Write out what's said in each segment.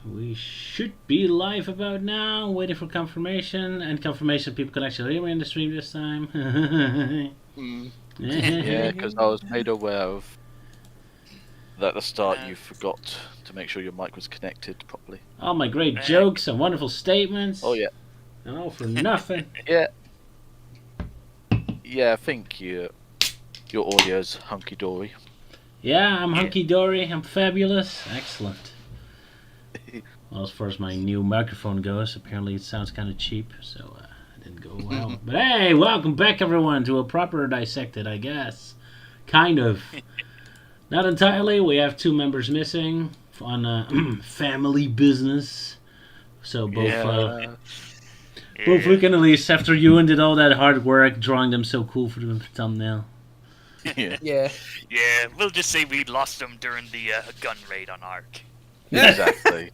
We should be live about now, waiting for confirmation, and confirmation people can actually hear me in the stream this time. Yeah, because I was made aware of that at the start you forgot to make sure your mic was connected properly. All my great jokes and wonderful statements. Oh, yeah. And all for nothing. Yeah. Yeah, I think your audio's hunky-dory. Yeah, I'm hunky-dory. I'm fabulous. Excellent. Well, as far as my new microphone goes, apparently it sounds kind of cheap, so it didn't go well. But hey, welcome back, everyone, to a proper Dissected, I guess. Kind of. Not entirely. We have 2 members missing on family business. So both looking at least after Euan did all that hard work drawing them so cool for the thumbnail. Yeah, we'll just say we lost them during the gun raid on Ark. Exactly.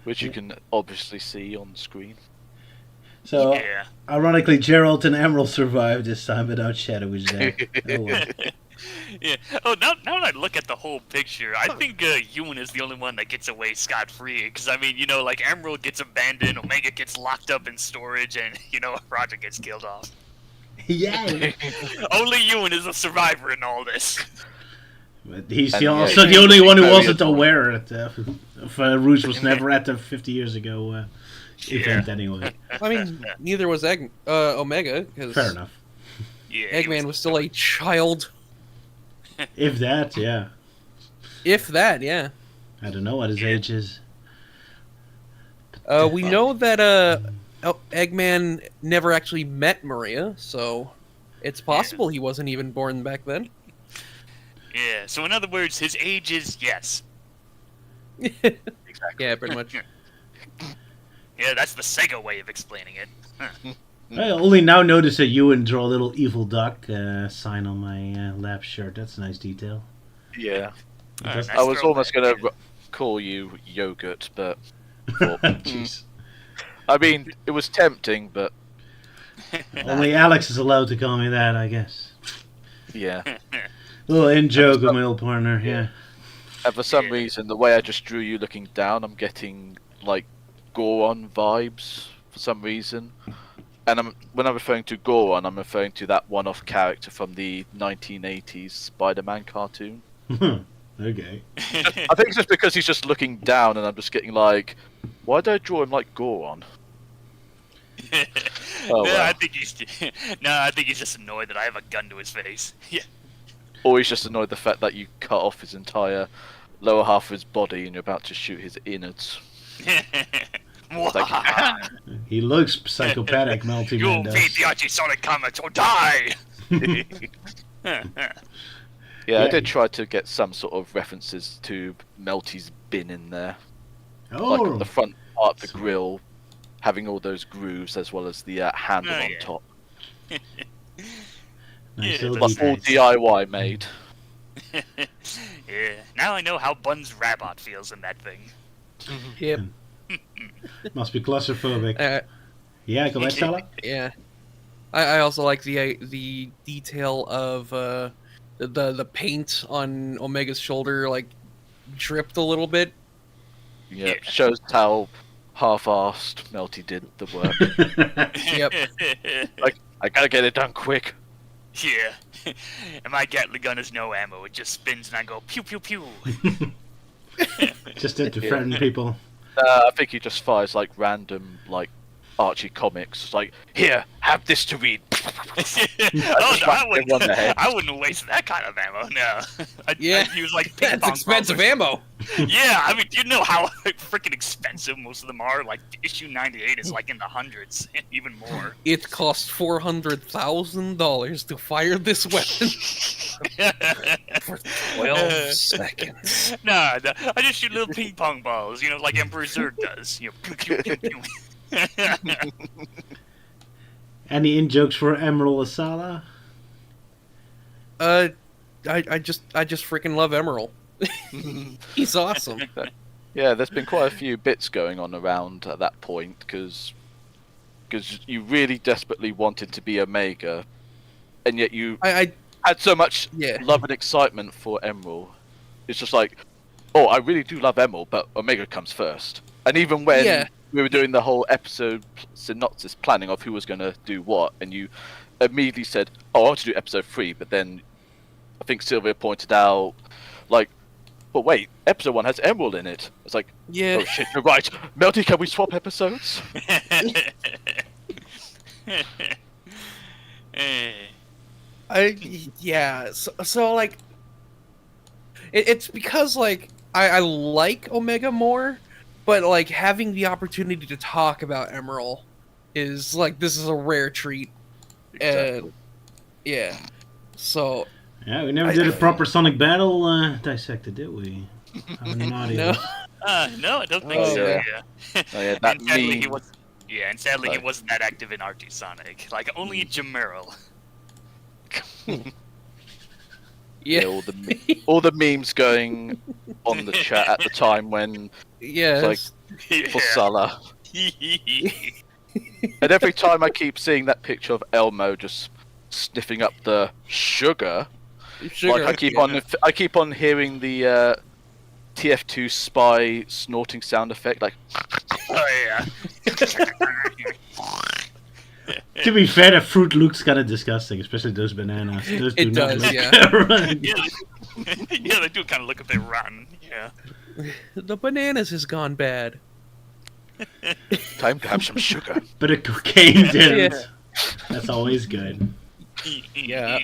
Which you can obviously see on screen. So, ironically, Gerald and Emerald survived this time without Shadow was there. Oh, well. Yeah. Oh, now that I look at the whole picture, I think Euan is the only one that gets away scot-free. Because, I mean, like Emerald gets abandoned, Omega gets locked up in storage, and, Roger gets killed off. Yeah. Only Euan is a survivor in all this. But he's also the only one who wasn't aware that Rouge was never at the 50 years ago event anyway. I mean, neither was Omega. Fair enough. Yeah, Eggman was still a child. If that, yeah. If that, yeah. I don't know what his age is. We know that Eggman never actually met Maria, so it's possible he wasn't even born back then. Yeah, so in other words, his age is yes. Exactly. Yeah, pretty much. Yeah, that's the Sega way of explaining it. Huh. I only now notice that Euan drew a little evil duck sign on my lap shirt. That's a nice detail. Yeah. Nice I was almost going to call you Yogurt, but... Jeez. I mean, it was tempting, but... Only Alex is allowed to call me that, I guess. Yeah. Little in-joke with my old partner, yeah. And for some reason, the way I just drew you looking down, I'm getting, like, Goron vibes, for some reason. And when I'm referring to Goron, I'm referring to that one-off character from the 1980s Spider-Man cartoon. Okay. I think it's just because he's just looking down, and I'm just getting like, why did I draw him like Goron? I think he's just annoyed that I have a gun to his face. Yeah. Or he's just annoyed the fact that you cut off his entire lower half of his body and you're about to shoot his innards. He looks psychopathic, Melty You Man beat does. the anti-sonic comments or die! Yeah, I did try to get some sort of references to Melty's bin in there. Like on the front part of the grill, having all those grooves as well as the handle on top. Nice Yeah, little But all DIY made. Yeah, now I know how Bun's Rabot feels in that thing. Yep. Must be claustrophobic. Yeah, go ahead, Stella. Yeah. I also like the detail of the paint on Omega's shoulder, like, dripped a little bit. Yeah, shows how half-assed Melty did the work. Yep. Like, I gotta get it done quick. Yeah. And my Gatling gun is no ammo. It just spins and I go pew pew pew. Just to threaten people. I think he just fires like random like Archie comics. Like, here, have this to read. I wouldn't waste that kind of ammo. No. I'd use like ping That's pong expensive balls. ammo. Yeah, I mean, you know how freaking expensive most of them are. Like issue 98 is like in the hundreds, even more. It cost $400,000 to fire this weapon for 12 seconds. Nah, I just shoot little ping pong balls, like Emperor Zurg does. Pew, pew, pew, pew. Any in-jokes for Emerald Asala? I just freaking love Emerald. He's awesome. Yeah, there's been quite a few bits going on around at that point because you really desperately wanted to be Omega, and yet you I had so much Yeah. love and excitement for Emerald. It's just like, oh, I really do love Emerald, but Omega comes first. And even when we were doing the whole episode synopsis planning of who was going to do what, and you immediately said, oh, I want to do episode 3, but then I think Sylvia pointed out, like, but wait, episode 1 has Emerald in it. It's like, oh shit, you're right. Melty, can we swap episodes? So like, it's because like I like Omega more, but like having the opportunity to talk about Emerald is like, this is a rare treat. Exactly. So yeah, we never did a proper Sonic battle dissected, did we? No. No, I don't think so. Yeah. Oh, yeah, that and sadly, meme. he was. Yeah, and sadly, he wasn't that active in RT Sonic. Like only Jameral. All the memes going on the chat at the time when like for Salah. And every time I keep seeing that picture of Elmo just sniffing up the sugar, like I keep on hearing the TF2 spy snorting sound effect, like. Oh yeah. To be fair, the fruit looks kind of disgusting, especially those bananas. Those do not look right. Yeah, they do kind of look a bit rotten. Yeah. The bananas has gone bad. Time to have some sugar. But the cocaine didn't. That's always good. Yeah.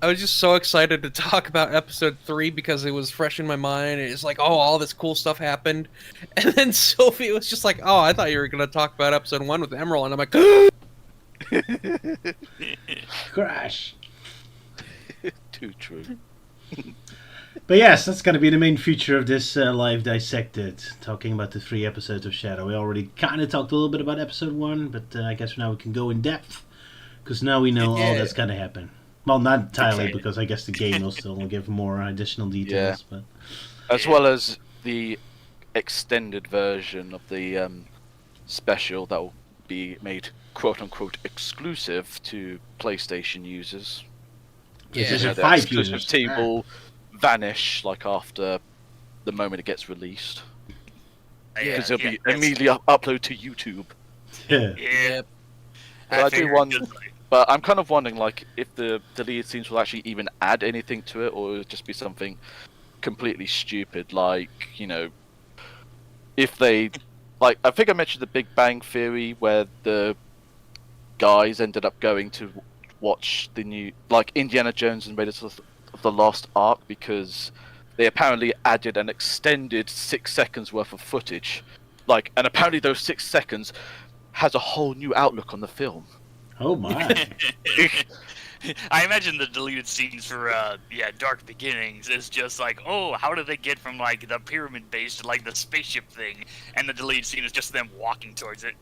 I was just so excited to talk about episode 3 because it was fresh in my mind. And it's like, oh, all this cool stuff happened. And then Sophie was just like, oh, I thought you were going to talk about episode 1 with Emerald. And I'm like, Crash. Too true. But yes, that's going to be the main feature of this live dissected, talking about the 3 episodes of Shadow. We already kind of talked a little bit about episode 1, but I guess now we can go in depth, because now we know all that's going to happen. Well, not entirely, because I guess the game will still give more additional details. But as well as the extended version of the special that will be made quote-unquote exclusive to PlayStation users. PlayStation The 5 exclusive users. team will vanish like after the moment it gets released. Because it'll be immediately uploaded to YouTube. Yeah. I do wonder, but I'm kind of wondering, like, if the deleted scenes will actually even add anything to it, or it'll just be something completely stupid, like, you know, if they, like, I think I mentioned the Big Bang Theory, where the guys ended up going to watch the new, like, Indiana Jones and Raiders of the Lost Ark, because they apparently added an extended 6 seconds worth of footage, like, and apparently those 6 seconds has a whole new outlook on the film. Oh my. I imagine the deleted scenes for Dark Beginnings is just like, oh, how did they get from like the pyramid base to like the spaceship thing? And the deleted scene is just them walking towards it.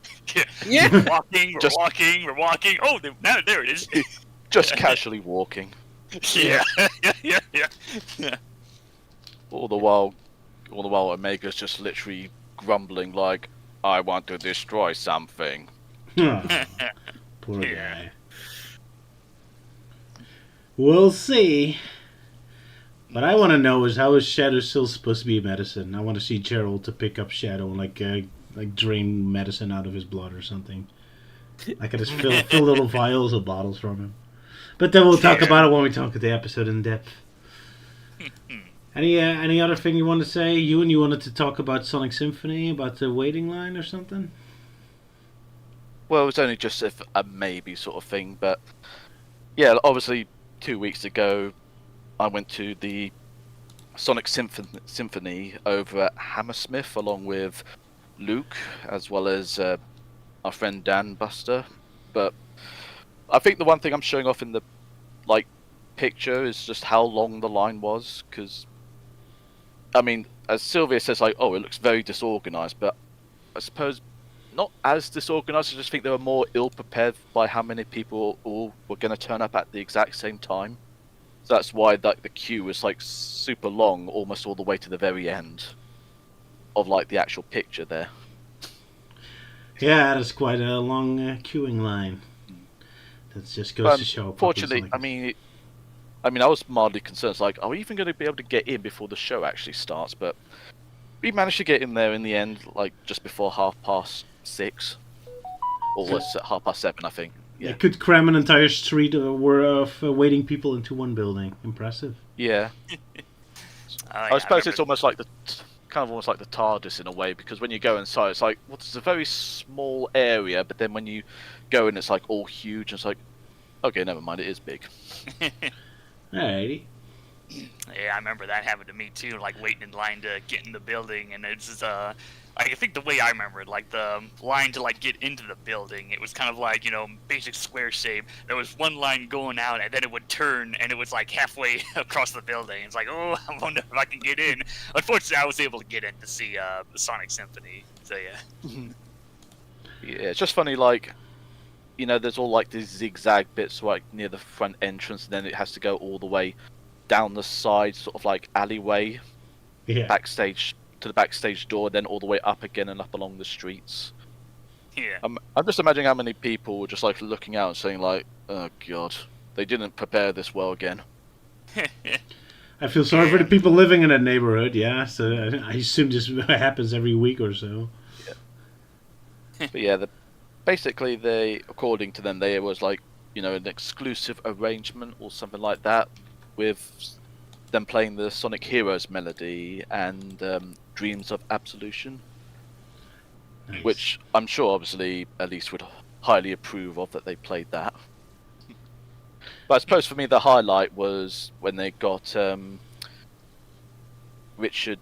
We're walking. Oh, now there it is. Just casually walking. Yeah. All the while Omega's just literally grumbling like, I want to destroy something. Poor guy. We'll see. What I want to know is, how is Shadow still supposed to be medicine? I want to see Gerald to pick up Shadow and like drain medicine out of his blood or something. I could just fill little vials or bottles from him. But then we'll talk about it when we talk about the episode in depth. Any other thing you want to say? You wanted to talk about Sonic Symphony, about the waiting line or something? Well, it was only just a maybe sort of thing, but yeah, obviously 2 weeks ago I went to the Sonic Symphony over at Hammersmith along with Luke, as well as our friend Dan Buster. But I think the one thing I'm showing off in the picture is just how long the line was, because I mean, as Sylvia says, like, oh, it looks very disorganized, but I suppose not as disorganized. I just think they were more ill-prepared by how many people all were going to turn up at the exact same time. So that's why the queue was like super long, almost all the way to the very end of like the actual picture there. Yeah, that's quite a long queuing line. That just goes to show. Fortunately, I mean, I mean, I was mildly concerned. It's like, are we even going to be able to get in before the show actually starts? But we managed to get in there in the end, like just before 6:30, or was it 7:30? I think. They Yeah. could cram an entire street of waiting people into one building. Impressive. Yeah. I suppose it's almost like almost like the TARDIS in a way, because when you go inside, it's like, well, it's a very small area, but then when you go in, it's like all huge, and it's like, okay, never mind, it is big. Alrighty. Yeah, I remember that happened to me too, like waiting in line to get in the building, and it's just, I think the way I remember it, like the line to like get into the building, it was kind of like, basic square shape. There was one line going out, and then it would turn, and it was like halfway across the building. It's like, oh, I wonder if I can get in. Unfortunately, I was able to get in to see the Sonic Symphony. So yeah. Yeah, it's just funny, like, there's all like these zigzag bits like near the front entrance, and then it has to go all the way down the side, sort of like alleyway, backstage to the backstage door, then all the way up again and up along the streets. Yeah. I'm just imagining how many people were just like looking out and saying like, "Oh God, they didn't prepare this well again." I feel sorry for the people living in that neighborhood. Yeah, so I assume this happens every week or so. Yeah. But yeah, basically according to them, there was like an exclusive arrangement or something like that, with them playing the Sonic Heroes melody and Dreams of Absolution, Nice. which I'm sure obviously Elise would highly approve of, that they played that. But I suppose for me the highlight was when they got Richard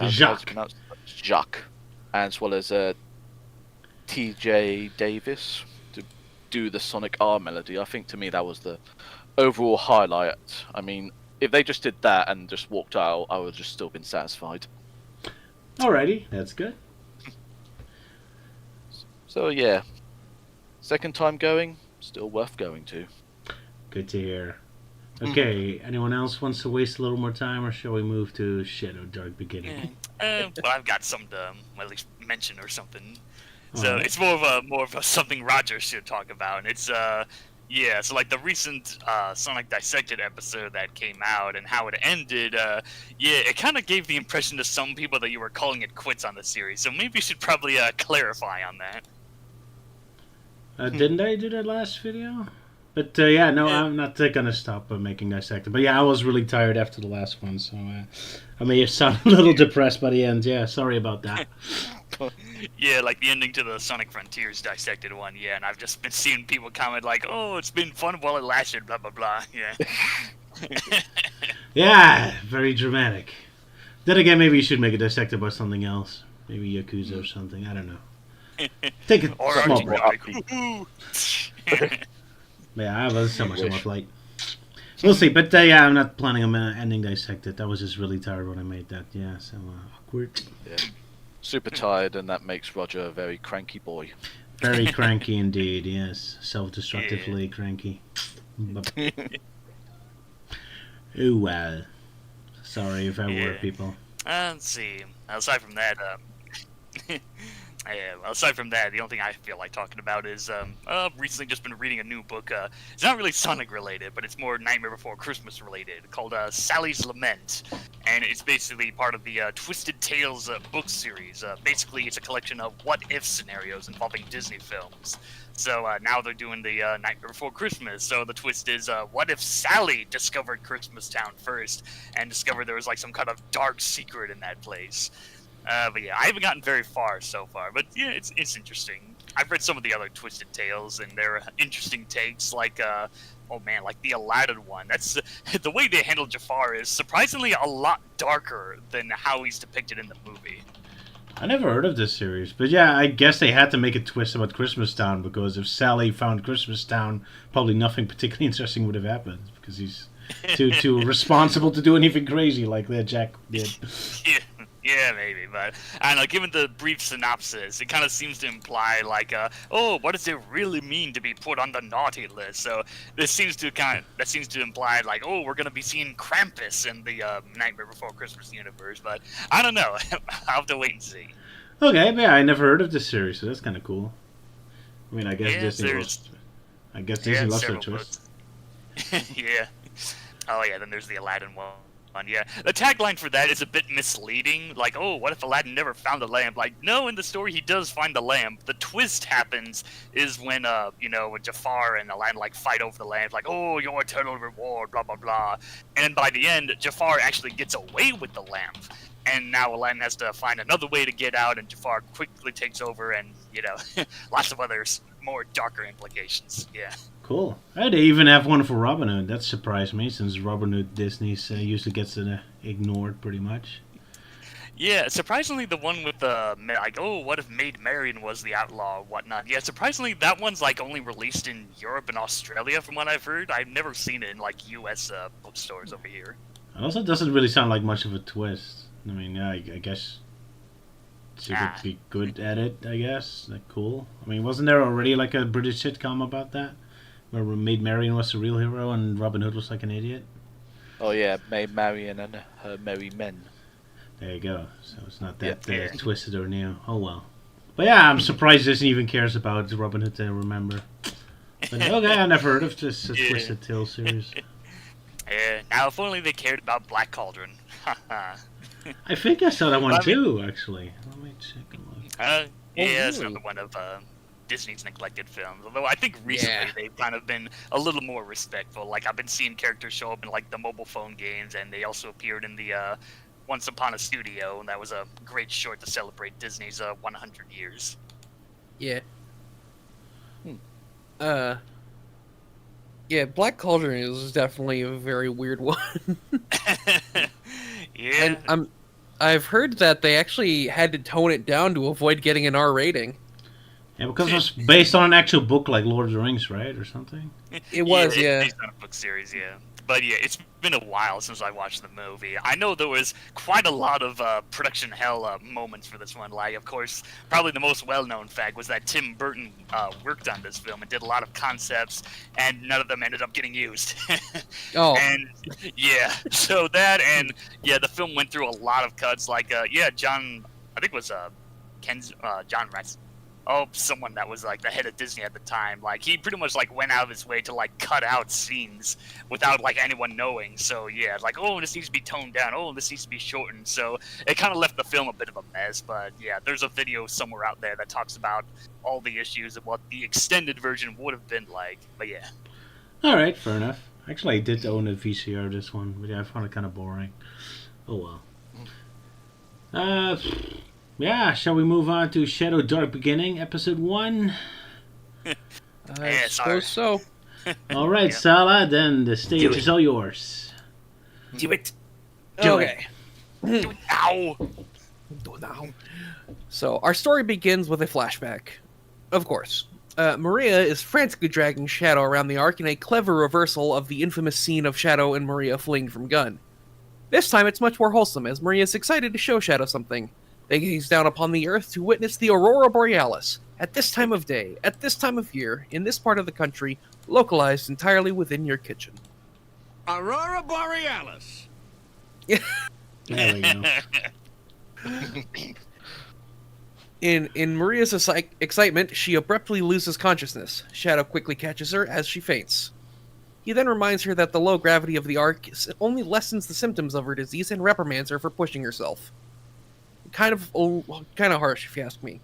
Jacques, as well as TJ Davis to do the Sonic R melody. I think to me that was the overall highlight. I mean, if they just did that and just walked out, I would have just still been satisfied. Alrighty, that's good. So yeah, second time going, still worth going to. Good to hear. Okay, anyone else wants to waste a little more time, or shall we move to Shadow Dark Beginning? Well, I've got some to at least mention or something. So Alright. it's more of a something Roger should talk about, and it's so like the recent Sonic Dissected episode that came out and how it ended, it kind of gave the impression to some people that you were calling it quits on the series. So maybe you should probably clarify on that. Didn't I do that last video? But I'm not gonna stop making Dissected. But yeah, I was really tired after the last one, so I may have sounded a little depressed by the end. Yeah, sorry about that. Yeah, like the ending to the Sonic Frontiers Dissected one, and I've just been seeing people comment like, oh, it's been fun while it lasted, blah, blah, blah, Yeah, very dramatic. Then again, maybe you should make it Dissected by something else. Maybe Yakuza or something, I don't know. Take a or small RG break. Comic. Yeah, I was so much on my plate. We'll see, but I'm not planning on ending Dissected. I was just really tired when I made that, so awkward. Yeah. Super tired, and that makes Roger a very cranky boy. Very cranky indeed, yes. Self-destructively cranky. Ooh, well. Sorry if I were people. Let's see. Aside from that, aside from that, the only thing I feel like talking about is I've recently just been reading a new book. It's not really Sonic related, but it's more Nightmare Before Christmas related, called Sally's Lament, and it's basically part of the Twisted Tales book series. Basically, it's a collection of what-if scenarios involving Disney films. So now they're doing the Nightmare Before Christmas. So the twist is, what if Sally discovered Christmas Town first and discovered there was like some kind of dark secret in that place? But yeah, I haven't gotten very far so far, but yeah, it's interesting. I've read some of the other Twisted Tales, and they're interesting takes, like, like the Aladdin one. That's the way they handle Jafar is surprisingly a lot darker than how he's depicted in the movie. I never heard of this series, but yeah, I guess they had to make a twist about Christmas Town, because if Sally found Christmas Town, probably nothing particularly interesting would have happened, because he's too responsible to do anything crazy like that Jack did. Yeah, maybe, but I don't know. Given the brief synopsis, it kind of seems to imply like, what does it really mean to be put on the naughty list? So that seems to imply like, oh, we're gonna be seeing Krampus in the Nightmare Before Christmas universe. But I don't know. I'll have to wait and see. Okay, yeah, I never heard of this series, so that's kind of cool. I mean, I guess Disney loves their twists. Yeah. Oh yeah, then there's the Aladdin one. Yeah, the tagline for that is a bit misleading. Like, oh, what if Aladdin never found the lamp? Like, no, in the story he does find the lamp. The twist happens is when, when Jafar and Aladdin like fight over the lamp. Like, oh, your eternal reward, blah blah blah. And by the end, Jafar actually gets away with the lamp. And now Aladdin has to find another way to get out, and Jafar quickly takes over, and lots of other more darker implications. Yeah. Cool. They even have one for Robin Hood. That surprised me, since Robin Hood Disney's usually gets ignored pretty much. Yeah, surprisingly, the one with what if Maid Marian was the outlaw or whatnot? Yeah, surprisingly, that one's like only released in Europe and Australia, from what I've heard. I've never seen it in like U.S. Bookstores over here. It also doesn't really sound like much of a twist. I mean, yeah, I guess she could be good at it. I guess like cool. I mean, wasn't there already like a British sitcom about that? Where Maid Marian was the real hero and Robin Hood was like an idiot? Oh yeah, Maid Marian and her merry men. There you go. So it's not that twisted or new. Oh well. But yeah, I'm surprised Disney even cares about Robin Hood to remember. But okay, I never heard of this Twisted Tale series. Yeah, now if only they cared about Black Cauldron. I think I saw that one too, actually. Let me check a look. It's another one of Disney's neglected films. Although I think recently they've kind of been a little more respectful. Like I've been seeing characters show up in like the mobile phone games, and they also appeared in the Once Upon a Studio, and that was a great short to celebrate Disney's 100 years. Yeah. Yeah, Black Cauldron is definitely a very weird one. Yeah. And I've heard that they actually had to tone it down to avoid getting an R rating. Yeah, because it was based on an actual book like Lord of the Rings, right? Or something? It was, yeah. It's based on a book series, yeah. But yeah, it's been a while since I watched the movie. I know there was quite a lot of production hell moments for this one. Like, of course, probably the most well-known fact was that Tim Burton worked on this film and did a lot of concepts, and none of them ended up getting used. Oh. And yeah, so that, and yeah, the film went through a lot of cuts. Like, John, I think it was John Ratz. Oh, someone that was like the head of Disney at the time. Like he pretty much like went out of his way to like cut out scenes without like anyone knowing. So yeah, like, oh, this needs to be toned down. Oh, this needs to be shortened. So it kind of left the film a bit of a mess. But yeah, there's a video somewhere out there that talks about all the issues of what the extended version would have been like. But yeah. All right, fair enough. Actually, I did own a VCR this one, but yeah, I found it kind of boring. Oh well. Yeah, shall we move on to Shadow Dark Beginning, Episode 1? I suppose so. All right, Sala, then the stage is all yours. Do it. Okay. Do it now. Do it now. So, our story begins with a flashback. Of course. Maria is frantically dragging Shadow around the Ark in a clever reversal of the infamous scene of Shadow and Maria fleeing from Gun. This time it's much more wholesome, as Maria is excited to show Shadow something. They gaze down upon the earth to witness the Aurora Borealis, at this time of day, at this time of year, in this part of the country, localized entirely within your kitchen. Aurora Borealis! There we go. In Maria's excitement, she abruptly loses consciousness. Shadow quickly catches her as she faints. He then reminds her that the low gravity of the Ark only lessens the symptoms of her disease and reprimands her for pushing herself. Kind of harsh, if you ask me.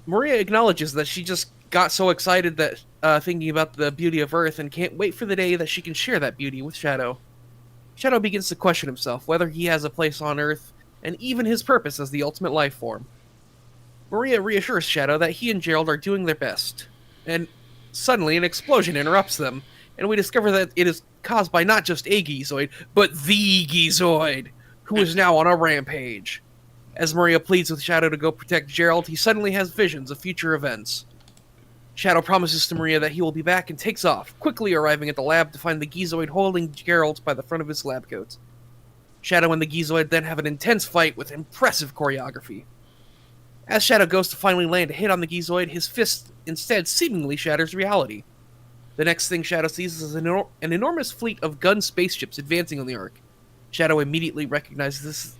Maria acknowledges that she just got so excited that thinking about the beauty of Earth and can't wait for the day that she can share that beauty with Shadow. Shadow begins to question himself, whether he has a place on Earth, and even his purpose as the ultimate life form. Maria reassures Shadow that he and Gerald are doing their best, and suddenly an explosion interrupts them, and we discover that it is caused by not just a Gizoid, but the Gizoid, who is now on a rampage. As Maria pleads with Shadow to go protect Gerald, he suddenly has visions of future events. Shadow promises to Maria that he will be back and takes off, quickly arriving at the lab to find the Gizoid holding Gerald by the front of his lab coat. Shadow and the Gizoid then have an intense fight with impressive choreography. As Shadow goes to finally land a hit on the Gizoid, his fist instead seemingly shatters reality. The next thing Shadow sees is an enormous fleet of gun spaceships advancing on the Ark. Shadow immediately recognizes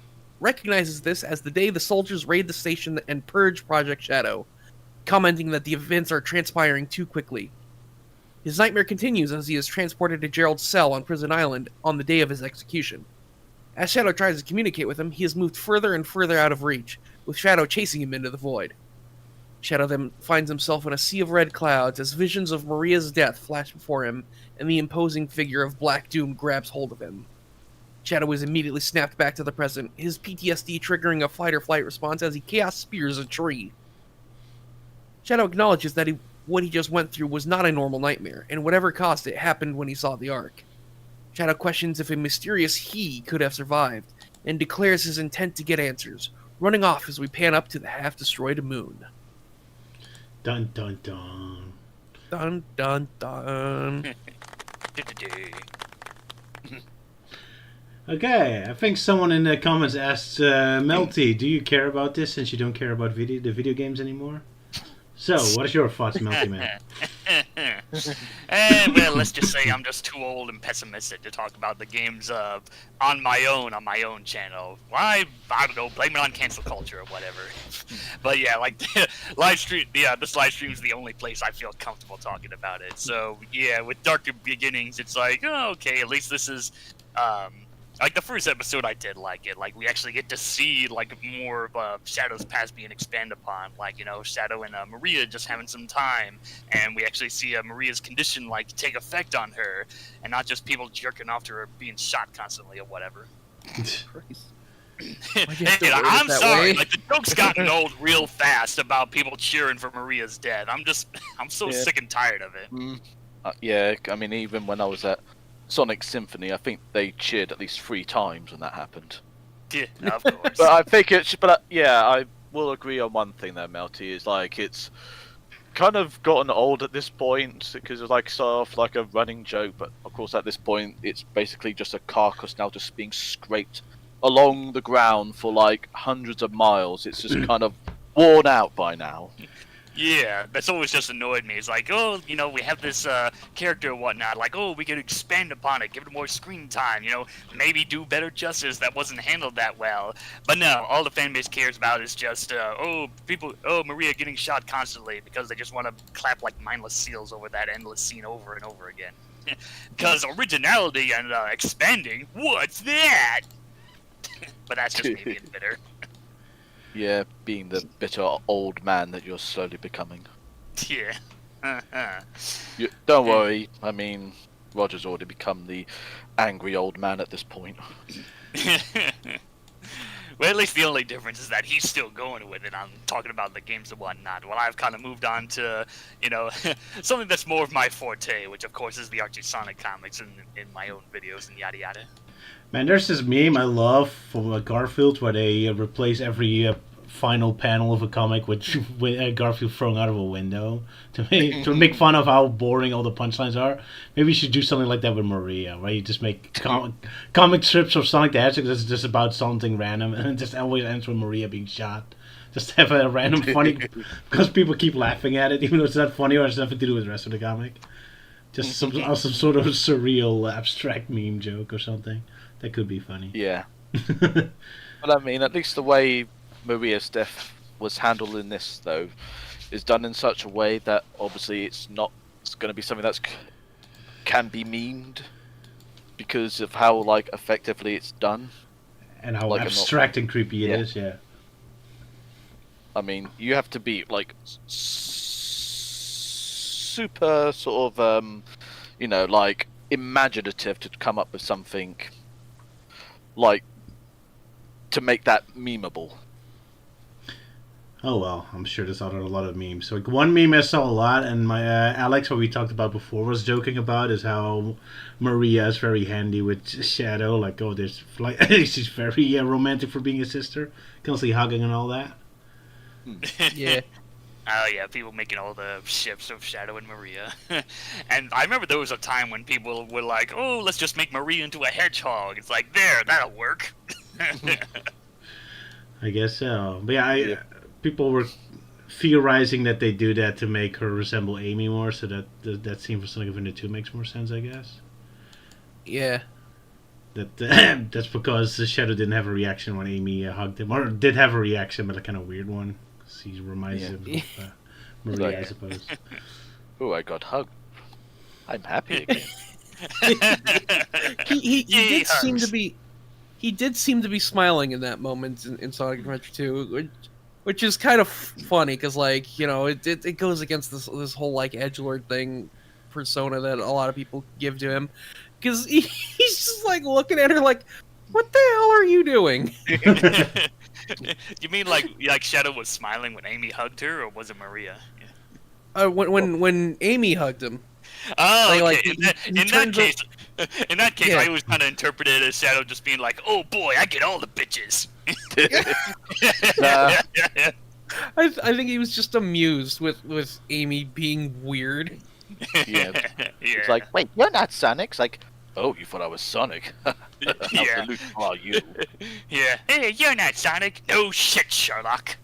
this as the day the soldiers raid the station and purge Project Shadow, commenting that the events are transpiring too quickly. His nightmare continues as he is transported to Gerald's cell on Prison Island on the day of his execution. As Shadow tries to communicate with him, he is moved further and further out of reach, with Shadow chasing him into the void. Shadow then finds himself in a sea of red clouds as visions of Maria's death flash before him, and the imposing figure of Black Doom grabs hold of him. Shadow is immediately snapped back to the present, his PTSD triggering a fight-or-flight response as he chaos spears a tree. Shadow acknowledges that what he just went through was not a normal nightmare, and whatever caused it happened when he saw the Ark. Shadow questions if a mysterious he could have survived, and declares his intent to get answers, running off as we pan up to the half-destroyed moon. Dun dun dun. Dun dun dun. Okay, I think someone in the comments asked, Melty, do you care about this since you don't care about the video games anymore? So, what is your thoughts, Melty Man? Well, let's just say I'm just too old and pessimistic to talk about the games on my own channel. Why? I don't know, blame it on cancel culture or whatever. But yeah, like, live stream, yeah, this live stream is the only place I feel comfortable talking about it. So, yeah, with Darker Beginnings, it's like, oh, okay, at least this is, like, the first episode I did like it. Like, we actually get to see, like, more of Shadow's past being expanded upon. Like, you know, Shadow and Maria just having some time. And we actually see Maria's condition, like, take effect on her. And not just people jerking off to her being shot constantly or whatever. Hey, I'm sorry. Like, the joke's gotten old real fast about people cheering for Maria's death. I'm so sick and tired of it. Yeah, I mean, even when I was at Sonic Symphony, I think they cheered at least 3 times when that happened. Yeah, of course. But I think yeah, I will agree on one thing there, Melty, is like it's kind of gotten old at this point because it's like sort of like a running joke, but of course at this point it's basically just a carcass now just being scraped along the ground for like hundreds of miles. It's just kind of worn out by now. Yeah, that's always just annoyed me. It's like, oh, you know, we have this character and whatnot. Like, oh, we could expand upon it, give it more screen time, you know, maybe do better justice that wasn't handled that well. But no, all the fan base cares about is just, Maria getting shot constantly because they just want to clap like mindless seals over that endless scene over and over again. Because originality and expanding, what's that? But that's just me being bitter. Yeah, being the bitter old man that you're slowly becoming. Yeah. Don't worry, I mean, Roger's already become the angry old man at this point. Well, at least the only difference is that he's still going with it. I'm talking about the games and whatnot. Well, I've kind of moved on to, you know, something that's more of my forte, which of course is the Archie Sonic comics and in my own videos and yada yada. Man, there's this meme I love from Garfield where they replace every final panel of a comic with Garfield thrown out of a window to make fun of how boring all the punchlines are. Maybe you should do something like that with Maria, right? You just make comic strips of Sonic the Hedgehog that's just about something random, and it just always ends with Maria being shot. Just have a random funny, because people keep laughing at it, even though it's not funny or has nothing to do with the rest of the comic. Just some sort of surreal, abstract meme joke or something. That could be funny. Yeah. But I mean, at least the way Maria's death was handled in this, though, is done in such a way that obviously it's going to be something that's can be memed because of how like effectively it's done and how like, abstract and creepy it is. Yeah. I mean, you have to be like super sort of you know, like imaginative to come up with something like to make that memeable. Oh well, I'm sure there's a lot of memes. So, like, one meme I saw a lot, and my Alex, what we talked about before, was joking about is how Maria is very handy with Shadow. Like, oh, there's like she's very romantic for being a sister, constantly hugging and all that. Yeah. Oh yeah, people making all the ships of Shadow and Maria. And I remember there was a time when people were like, oh, let's just make Maria into a hedgehog. It's like, there, that'll work. I guess so. But yeah, people were theorizing that they do that to make her resemble Amy more, so that scene for Sonic Adventure 2 makes more sense, I guess. Yeah. That's because the Shadow didn't have a reaction when Amy hugged him, or did have a reaction, but a kind of weird one. He reminds him of Maria, I suppose. Oh, I got hugged. I'm happy again. he Yay, did seem to Hurst. be he did seem to be smiling in that moment in Sonic Adventure 2, which is kind of funny because like it goes against this whole like edgelord thing persona that a lot of people give to him because he's just like looking at her like, what the hell are you doing? You mean like Shadow was smiling when Amy hugged her, or was it Maria? When Amy hugged him. Oh, okay. Like, in he that case, Yeah. I always kind of interpreted it as Shadow just being like, "Oh boy, I get all the bitches." Nah. I think he was just amused with Amy being weird. Yeah. Yeah. It's like, wait, you're not Sonic. It's like, oh, you thought I was Sonic. How Yeah. delusional are you? Yeah. Hey, you're not Sonic. No shit, Sherlock.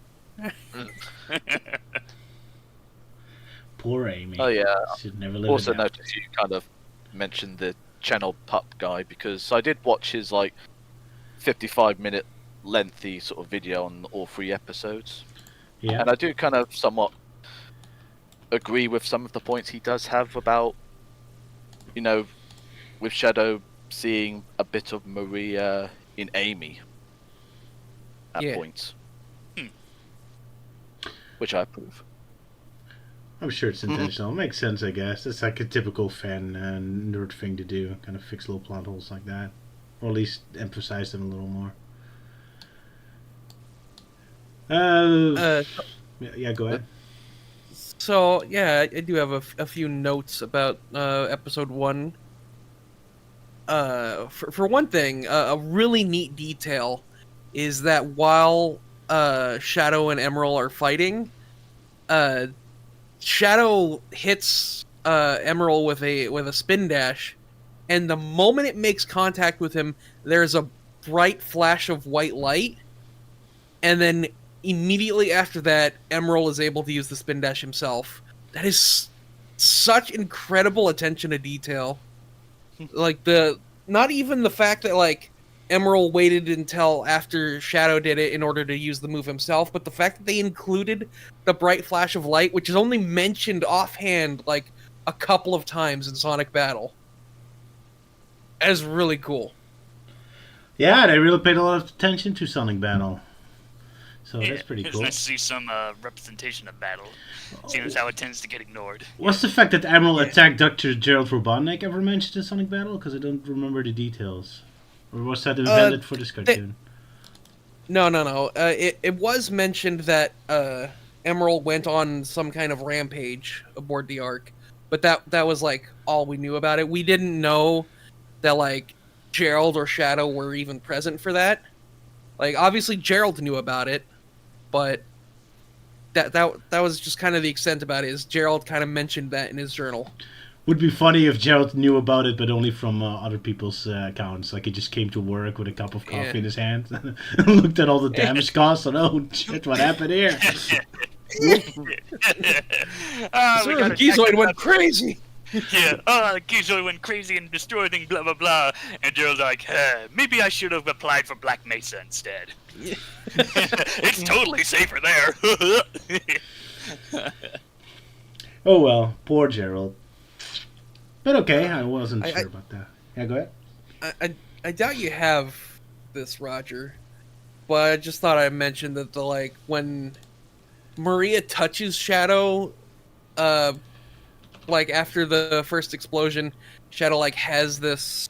Poor Amy. Oh yeah. Should never live Also it down. noticed you kind of mentioned the channel pup guy because I did watch his like 55-minute lengthy sort of video on all 3 episodes, Yeah. and I do kind of somewhat agree with some of the points he does have about, with Shadow seeing a bit of Maria in Amy at Yeah. points, Hmm. which I approve. I'm sure it's intentional. It makes sense, I guess. It's like a typical fan nerd thing to do. Kind of fix little plot holes like that. Or at least emphasize them a little more. Yeah, go ahead. So yeah, I do have a few notes about episode 1. For one thing, a really neat detail is that while Shadow and Emerald are fighting, Shadow hits Emerald with a spin dash, and the moment it makes contact with him, there's a bright flash of white light, and then immediately after that, Emerald is able to use the spin dash himself. That is such incredible attention to detail. Like not even the fact that like Emerald waited until after Shadow did it in order to use the move himself, but the fact that they included the bright flash of light, which is only mentioned offhand like a couple of times in Sonic Battle. That is really cool. Yeah, they really paid a lot of attention to Sonic Battle. So that's pretty It's cool. nice to see some representation of battle. Seeing as how it tends to get ignored. What's the fact that Emerald attacked Dr. Gerald Robotnik ever mentioned in Sonic Battle? Because I don't remember the details. Or was that invented for this cartoon? No. It was mentioned that Emerald went on some kind of rampage aboard the Ark, but that was like all we knew about it. We didn't know that like Gerald or Shadow were even present for that. Like obviously Gerald knew about it, but that was just kind of the extent about it. Is Gerald kind of mentioned that in his journal. Would be funny if Gerald knew about it, but only from other people's accounts. Like he just came to work with a cup of coffee in his hand, and looked at all the damage caused, and oh shit, what happened here? Gizoid went crazy. Yeah, Gizoid went crazy and destroyed things, blah blah blah. And Gerald's like, maybe I should have applied for Black Mesa instead. It's totally safer there. Oh well, poor Gerald. But okay, I wasn't sure about that. Yeah, go ahead. I doubt you have this, Roger, but I just thought I'd mention that when Maria touches Shadow, like after the first explosion, Shadow like has this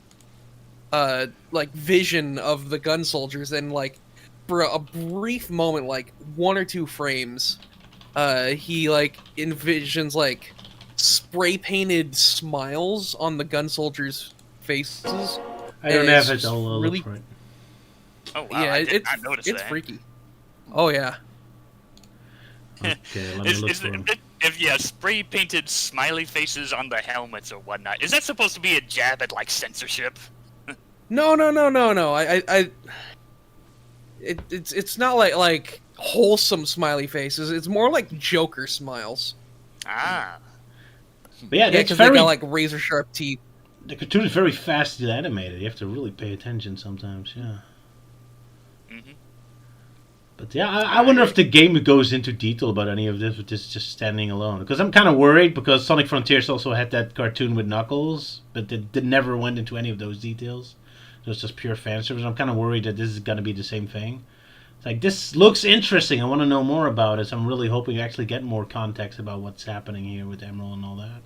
like vision of the gun soldiers, and like for a brief moment, like 1 or 2 frames, he like envisions like spray painted smiles on the gun soldiers' faces. I don't And have it's it just all really- up right. Oh wow, Yeah, I did it's not notice it's that. freaky. Oh yeah. Okay, let me look for him. If spray painted smiley faces on the helmets or whatnot, is that supposed to be a jab at like censorship? No. It's not like wholesome smiley faces. It's more like Joker smiles. Ah. But yeah, Yeah, that's because they very. got like razor sharp teeth. The cartoon is very fast animated. You have to really pay attention sometimes. Yeah. Mm-hmm. But But yeah, I wonder if the game goes into detail about any of this, with this just standing alone. Because I'm kind of worried, because Sonic Frontiers also had that cartoon with Knuckles, but they never went into any of those details. It was just pure fan service. I'm kind of worried that this is going to be the same thing. It's like, this looks interesting. I want to know more about it. So I'm really hoping to actually get more context about what's happening here with Emerald and all that.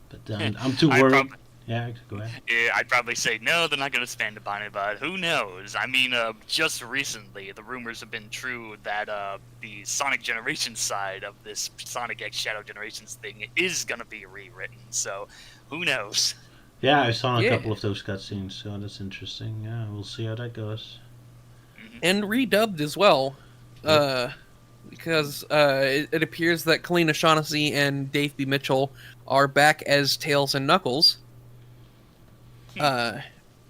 But I'm too worried. Yeah, go ahead. Yeah, I'd probably say no, they're not going to spend upon it, but who knows? I mean, just recently, the rumors have been true that the Sonic Generations side of this Sonic X Shadow Generations thing is going to be rewritten, so who knows? Yeah, I saw a couple of those cutscenes, so that's interesting. Yeah, we'll see how that goes. And redubbed as well, because it appears that Kalina Shaughnessy and Dave B. Mitchell are back as Tails and Knuckles.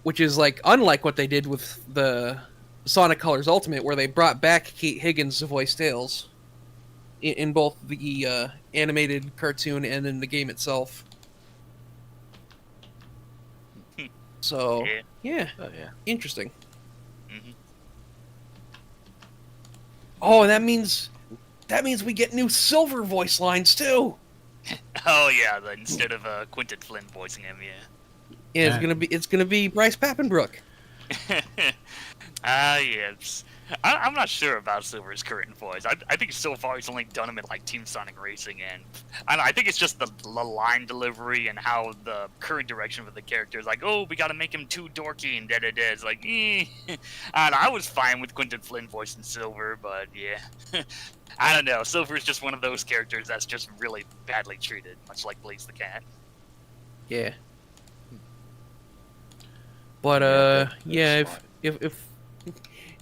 Which is like unlike what they did with the Sonic Colors Ultimate, where they brought back Kate Higgins to voice Tails in both the animated cartoon and in the game itself. So yeah, interesting. Mm-hmm. Oh, that means we get new Silver voice lines too. Oh yeah, instead of Quentin Flynn voicing him, yeah. Yeah, it's gonna be Bryce Papenbrook. Yes. I'm not sure about Silver's current voice. I think so far he's only done him in like Team Sonic Racing, and I think it's just the line delivery and how the current direction for the character is like, oh, we gotta make him too dorky and da-da-da. It's like, And I was fine with Quentin Flynn voicing Silver, but yeah. I don't know. Silver's just one of those characters that's just really badly treated, much like Blaze the Cat. Yeah. But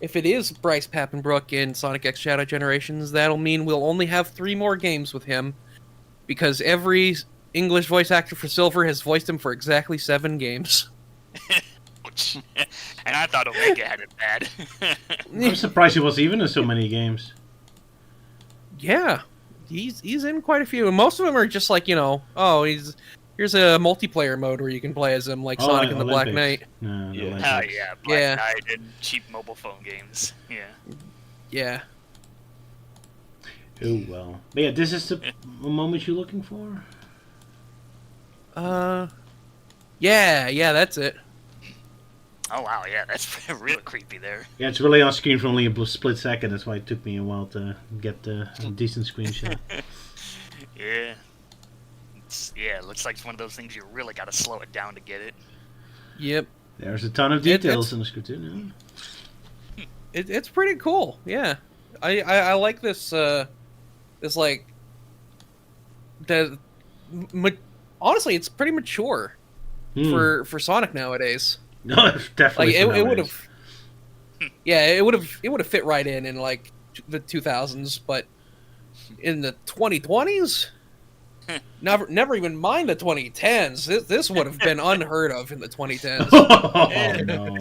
if it is Bryce Papenbrook in Sonic X Shadow Generations, that'll mean we'll only have 3 more games with him, because every English voice actor for Silver has voiced him for exactly 7 games. And I thought Omega had it bad. I'm surprised he was even in so many games. Yeah, he's in quite a few, and most of them are just like, here's a multiplayer mode where you can play as him, like Sonic and the Black Knight. Black Knight and cheap mobile phone games. Yeah. Oh well. But yeah, this is the moment you're looking for? Yeah, that's it. Oh wow, yeah, that's real creepy there. Yeah, it's really on screen for only a split second. That's why it took me a while to get a decent screenshot. Yeah. It looks like it's one of those things you really got to slow it down to get it. Yep. There's a ton of details in this cartoon. It's pretty cool. Yeah, I like this. This like honestly, it's pretty mature for Sonic nowadays. No, it's definitely. Like it would have. Yeah, it would have fit right in like the 2000s, but in the 2020s. Never even mind the 2010s. This would have been unheard of in the 2010s. Oh, no.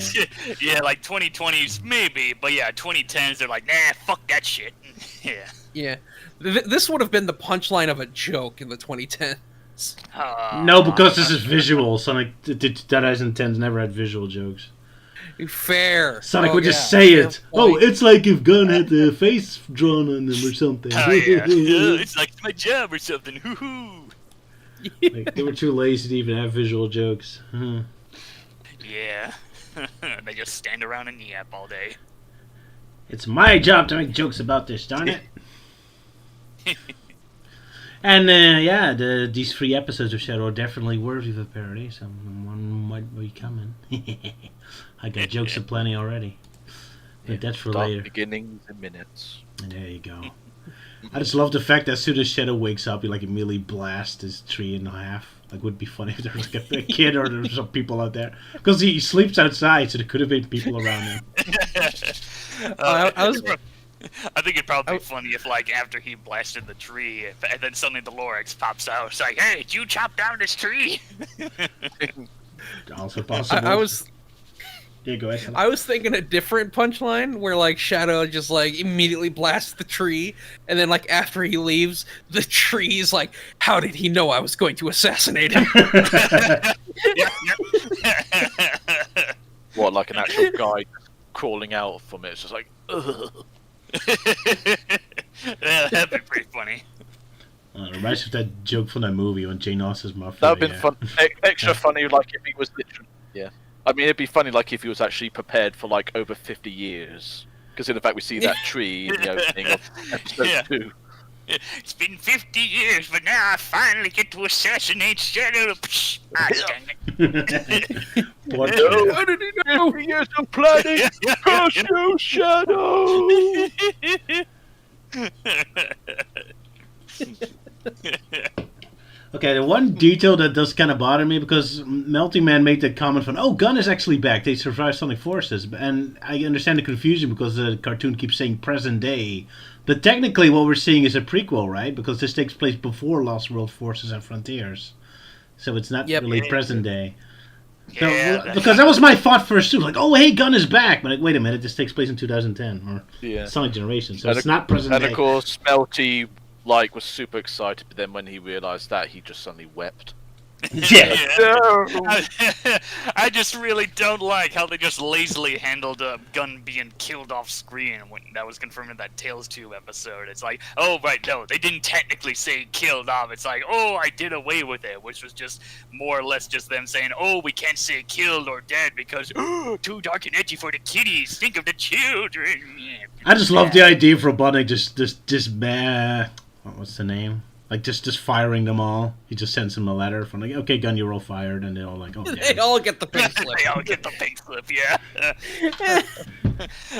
Yeah, like 2020s maybe, but yeah, 2010s they're like, nah, fuck that shit. Yeah. Yeah. This would have been the punchline of a joke in the 2010s. No, because this is visual. Sonic 2010s never had visual jokes. Fair. Sonic would just say it. Oh, it's like if Gunn had the face drawn on them or something. Oh, yeah. It's like my job or something. Hoo-hoo. Like, they were too lazy to even have visual jokes. Yeah. They just stand around and yap all day. It's my job to make jokes about this, darn it. And these 3 episodes of Shadow are definitely worthy of a parody. So one might be coming. I got jokes aplenty already. But that's for later. Beginnings in minutes. And there you go. I just love the fact that as soon as Shadow wakes up, he like immediately blasts his tree in half. Like, would be funny if there was like a kid or there's some people out there, because he sleeps outside, so there could have been people around him. I think it'd probably be funny if, like, after he blasted the tree, and then suddenly the Lorax pops out. It's like, hey, did you chop down this tree? Also possible. Yeah, go ahead. I was thinking a different punchline where like Shadow just like immediately blasts the tree, and then like after he leaves, the tree's like, how did he know I was going to assassinate him? What, like an actual guy crawling out from it? It's just like, ugh. Yeah, that'd be pretty funny. It reminds me of that joke from that movie when Jane Austen's muffler. That'd been fun. Extra funny, like if he was literally. Yeah. I mean, it'd be funny, like if he was actually prepared for like over 50 years. Because in fact, we see that tree in the opening of episode 2. It's been 50 years, but now I finally get to assassinate Shadow. Ah, dang it. What? No, how did he know? 50 years of planning. Crush you, Shadow. Okay, the one detail that does kind of bother me, because Melting Man made that comment from, oh, Gunn is actually back, they survived Sonic Forces, and I understand the confusion because the cartoon keeps saying present day, but technically what we're seeing is a prequel, right? Because this takes place before Lost World Forces and Frontiers, so it's not really present day. So, because that was my thought first too, like, oh, hey, Gunn is back, but like, wait a minute, this takes place in 2010, or Sonic Generation, so it's not present day. And of course, Melty was super excited, but then when he realized that, he just suddenly wept. Yeah. I just really don't like how they just lazily handled Gunn being killed off screen when that was confirmed in that Tales 2 episode. It's like, oh, right, no, they didn't technically say killed off. It's like, oh, I did away with it, which was just more or less just them saying, oh, we can't say killed or dead because, oh, too dark and edgy for the kiddies. Think of the children. I just love the idea for Robotnik just what's the name? Like, just firing them all. He just sends them a letter from, like, okay, Gunn, you're all fired. And they're all like, oh, They all get the pink slip. They all get the pink slip, yeah.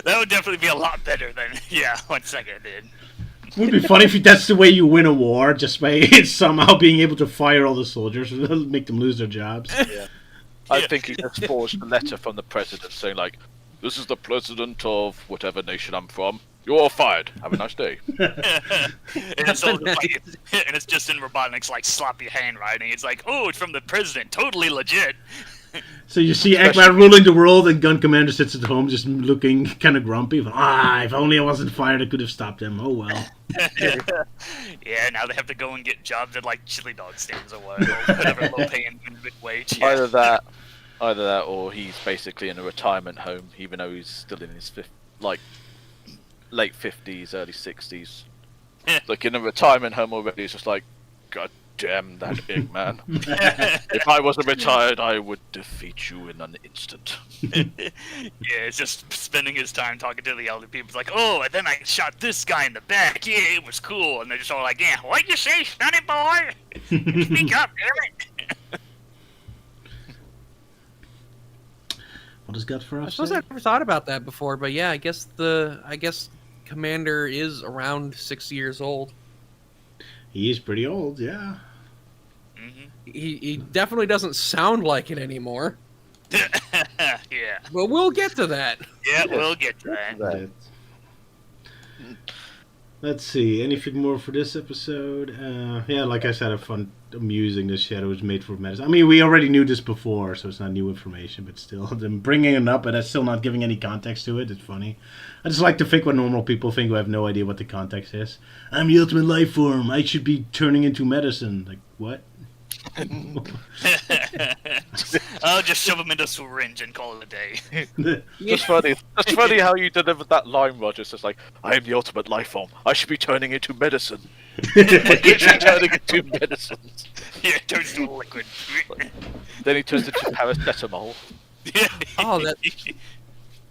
That would definitely be a lot better than, one second did. It would be funny if that's the way you win a war, just by somehow being able to fire all the soldiers. It'll make them lose their jobs. Yeah. I think he just forged a letter from the president saying, like, this is the president of whatever nation I'm from. You're all fired. Have a nice day. And it's just in Robotnik's like sloppy handwriting. It's like, oh, it's from the president. Totally legit. So you see Eggman ruling the world, and Gun Commander sits at home just looking kind of grumpy. If only I wasn't fired, I could have stopped him. Oh well. Yeah, now they have to go and get jobs at like chili dog stands or whatever low-paying minimum wage. Yeah. Either that, or he's basically in a retirement home, even though he's still in his late 50s, early 60s. Like in a retirement home already, it's just like, God damn that big man. If I wasn't retired, I would defeat you in an instant. Yeah, it's just spending his time talking to the elder people. It's like, oh, and then I shot this guy in the back. Yeah, it was cool. And they're just all like, yeah, what'd you say, sonny boy? Speak up, damn it. What has got for us? I suppose I never thought about that before, but yeah, I guess Commander is around 6 years old. He is pretty old, yeah. Mm-hmm. He definitely doesn't sound like it anymore. Yeah. But we'll get to that. Yeah, we'll get to that. Let's see, anything more for this episode? Yeah, like I said, I found amusing this shadow was made for medicine. I mean, we already knew this before, so it's not new information, but still, them bringing it up and that's still not giving any context to it, it's funny. I just like to think what normal people think who have no idea what the context is. I'm the ultimate life form, I should be turning into medicine. Like, what? I'll just shove him into a syringe and call it a day. Just funny how you delivered that line, Roger. It's just like, I am the ultimate life form. I should be turning into medicine. Literally turning into medicine. Yeah, it turns into a liquid. Then he turns into paracetamol. Oh,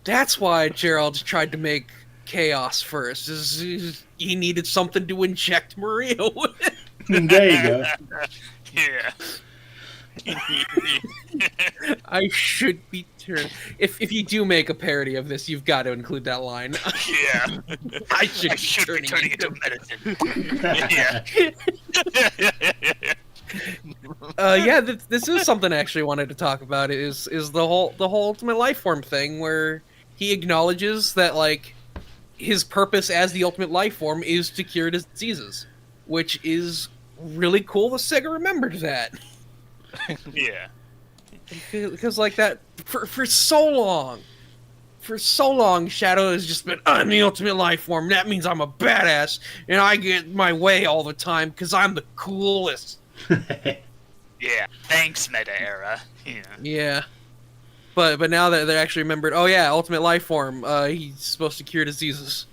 that's why Gerald tried to make Chaos first. He needed something to inject Maria with. There you go. Yeah. I should be turned. If you do make a parody of this, you've got to include that line. Yeah. I should be turning into medicine. Yeah. This is something I actually wanted to talk about. Is the whole ultimate life form thing where he acknowledges that like his purpose as the ultimate life form is to cure diseases, which is really cool that Sega remembered that. Yeah. Because like that for so long Shadow has just been, I'm the ultimate life form, that means I'm a badass and I get my way all the time because I'm the coolest. Yeah, thanks Meta Era. Yeah. But now that they're actually remembered, oh yeah, ultimate life form, he's supposed to cure diseases.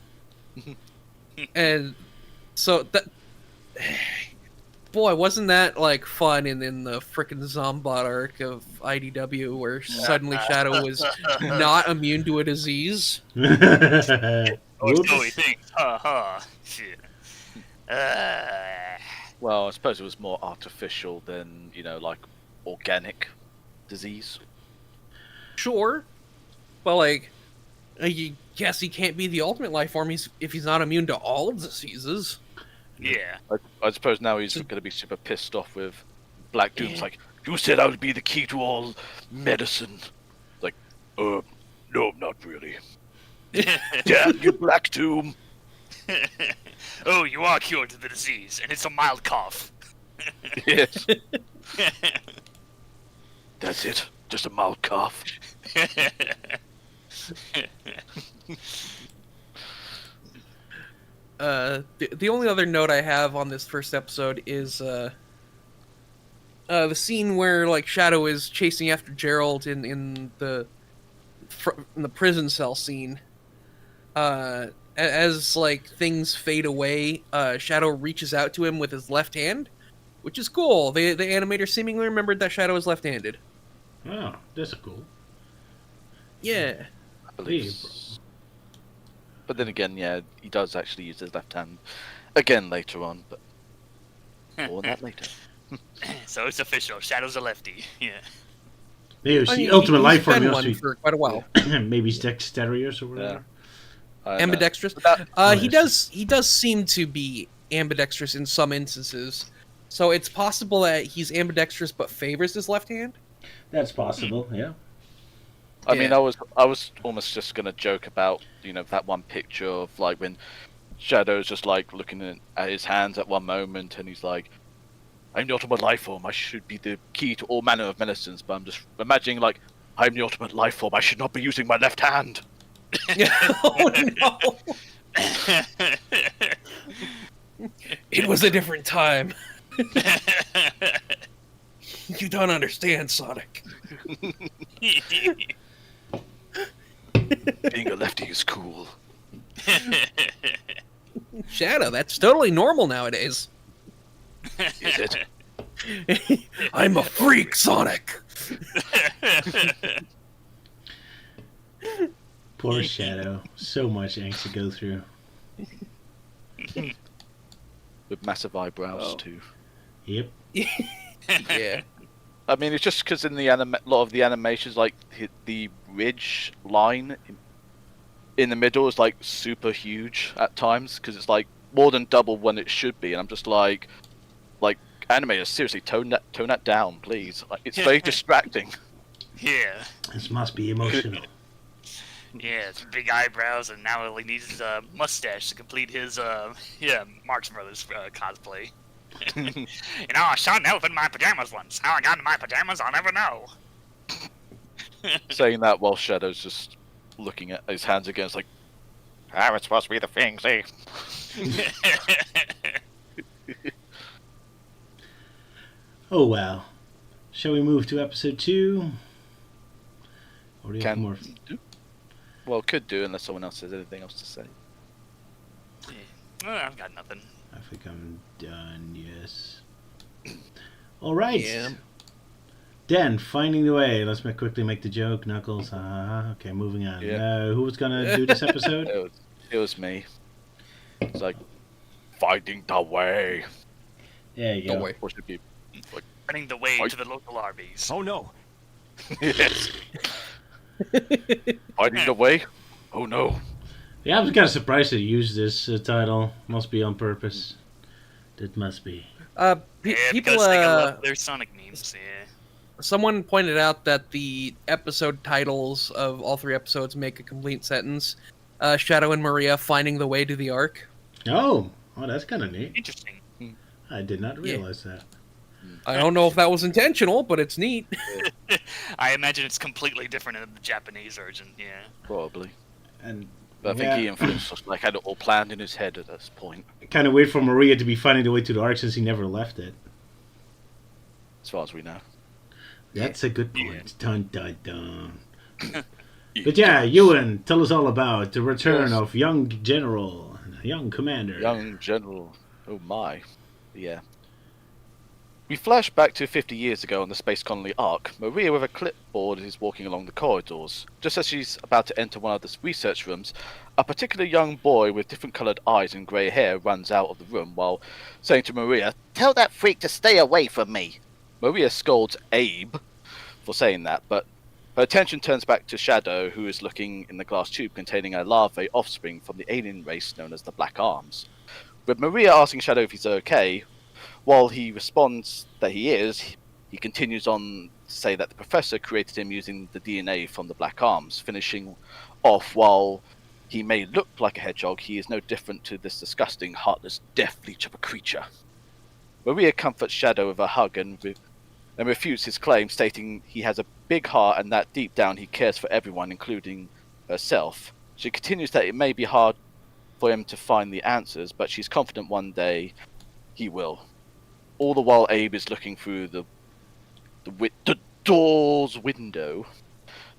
And so that, boy, wasn't that like fun in the frickin' Zombot arc of IDW, where suddenly Shadow was not immune to a disease. Or so he Whoops. thinks. Ha ha. Shit. Well, I suppose it was more artificial than, like organic disease. Sure, but like, I guess he can't be the ultimate life form if he's not immune to all diseases. Yeah. I suppose now he's going to be super pissed off with Black Doom's like, you said I would be the key to all medicine. Like, no, not really. Damn you, Black Doom. Oh, you are cured to the disease, and it's a mild cough. Yes. That's it. Just a mild cough. The only other note I have on this first episode is the scene where like Shadow is chasing after Gerald in the prison cell scene. As like things fade away, Shadow reaches out to him with his left hand, which is cool. The animator seemingly remembered that Shadow is left-handed. Oh, that's cool. Yeah. I believe. Hey, But then again, yeah, he does actually use his left hand again later on, but more on that later. So it's official. Shadow's a lefty. Yeah. maybe it's I the mean, ultimate he's life form. been He one must for quite a while. be, maybe he's dexterous or whatever. Ambidextrous. That- He Nice. does seem to be ambidextrous in some instances. So it's possible that he's ambidextrous but favors his left hand. That's possible. Yeah. I mean, Yeah. I was almost just gonna joke about that one picture of like when Shadow's just like looking at his hands at one moment, and he's like, "I'm the ultimate life form. I should be the key to all manner of medicines." But I'm just imagining like, "I'm the ultimate life form. I should not be using my left hand." Oh no! It was a different time. You don't understand, Sonic. Being a lefty is cool. Shadow, that's totally normal nowadays. Is it? I'm a freak, Sonic. Poor Shadow. So much angst to go through. With massive eyebrows Oh. too. Yep. Yeah. I mean, it's just because in the lot of the animations, like the ridge line in the middle is like super huge at times because it's like more than double when it should be, and I'm just like animators, seriously, tone that down, please. Like, it's very distracting. Yeah. This must be emotional. Yeah, it's big eyebrows, and now he needs his mustache to complete his Marx Brothers cosplay. I shot an elf in my pajamas once. How I got in my pajamas, I'll never know. Saying that while Shadow's just looking at his hands again, it's like, it's supposed to be the thing, see? Oh wow. Shall we move to episode 2? Or do you have more? Well, could do unless someone else has anything else to say. I've got nothing. I think I'm done. Yes. All right. Yeah. Dan, finding the way. Let's quickly make the joke. Knuckles. Okay, moving on. Yeah. Who was gonna do this episode? It was me. It's like, finding the way. There you go. Don't worry. Or should be like, Running the way Fight. to the local Arby's. Oh no. yes. Finding the way? Oh no. Yeah, I was kind of surprised they used this title. Must be on purpose. It must be. Yeah, People, because they love their Sonic memes. Yeah. someone pointed out that the episode titles of all 3 episodes make a complete sentence. Shadow and Maria finding the way to the Ark. Oh, that's kind of neat. Interesting. I did not realize that. I don't know if that was intentional, but it's neat. I imagine it's completely different in the Japanese version. Yeah. Probably. And But I think he influenced us, like, had it all planned in his head at this point. kind of weird for Maria to be finding the way to the Ark since he never left it. As far as we know. That's a good point. Dun dun dun. But yeah, Euan, tell us all about the return Yes. of young General. young commander. Young general. Oh my. Yeah. We flash back to 50 years ago on the Space Colony Ark. Maria with a clipboard is walking along the corridors. Just as she's about to enter one of the research rooms, a particular young boy with different coloured eyes and grey hair runs out of the room while saying to Maria, "Tell that freak to stay away from me." Maria scolds Abe for saying that, but her attention turns back to Shadow, who is looking in the glass tube containing a larvae offspring from the alien race known as the Black Arms. With Maria asking Shadow if he's okay, while he responds that he is, he continues on to say that the professor created him using the DNA from the Black Arms, finishing off, while he may look like a hedgehog, he is no different to this disgusting, heartless death leech of a creature. Maria comforts Shadow with a hug and refutes his claim, stating he has a big heart and that deep down he cares for everyone, including herself. She continues that it may be hard for him to find the answers, but she's confident one day he will. All the while Abe is looking through the door's window,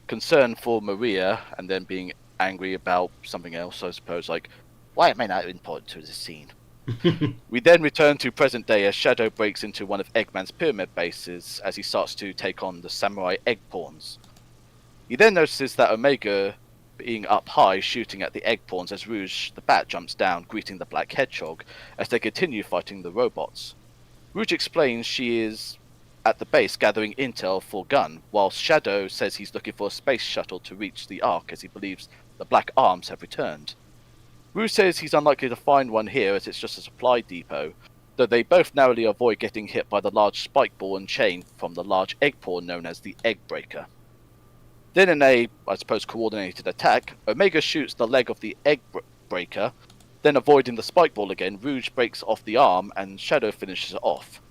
concerned for Maria, and then being angry about something else, I suppose, like, why am I not important to this scene? We then return to present day as Shadow breaks into one of Eggman's pyramid bases as he starts to take on the samurai egg pawns. He then notices that Omega being up high shooting at the egg pawns as Rouge the Bat jumps down, greeting the Black Hedgehog as they continue fighting the robots. Rouge explains she is at the base gathering intel for Gun, whilst Shadow says he's looking for a space shuttle to reach the Ark as he believes the Black Arms have returned. Rouge says he's unlikely to find one here as it's just a supply depot, though they both narrowly avoid getting hit by the large spike ball and chain from the large egg pawn known as the Egg Breaker. Then in a, I suppose, coordinated attack, Omega shoots the leg of the Egg Breaker, then avoiding the spike ball again, Rouge breaks off the arm and Shadow finishes it off.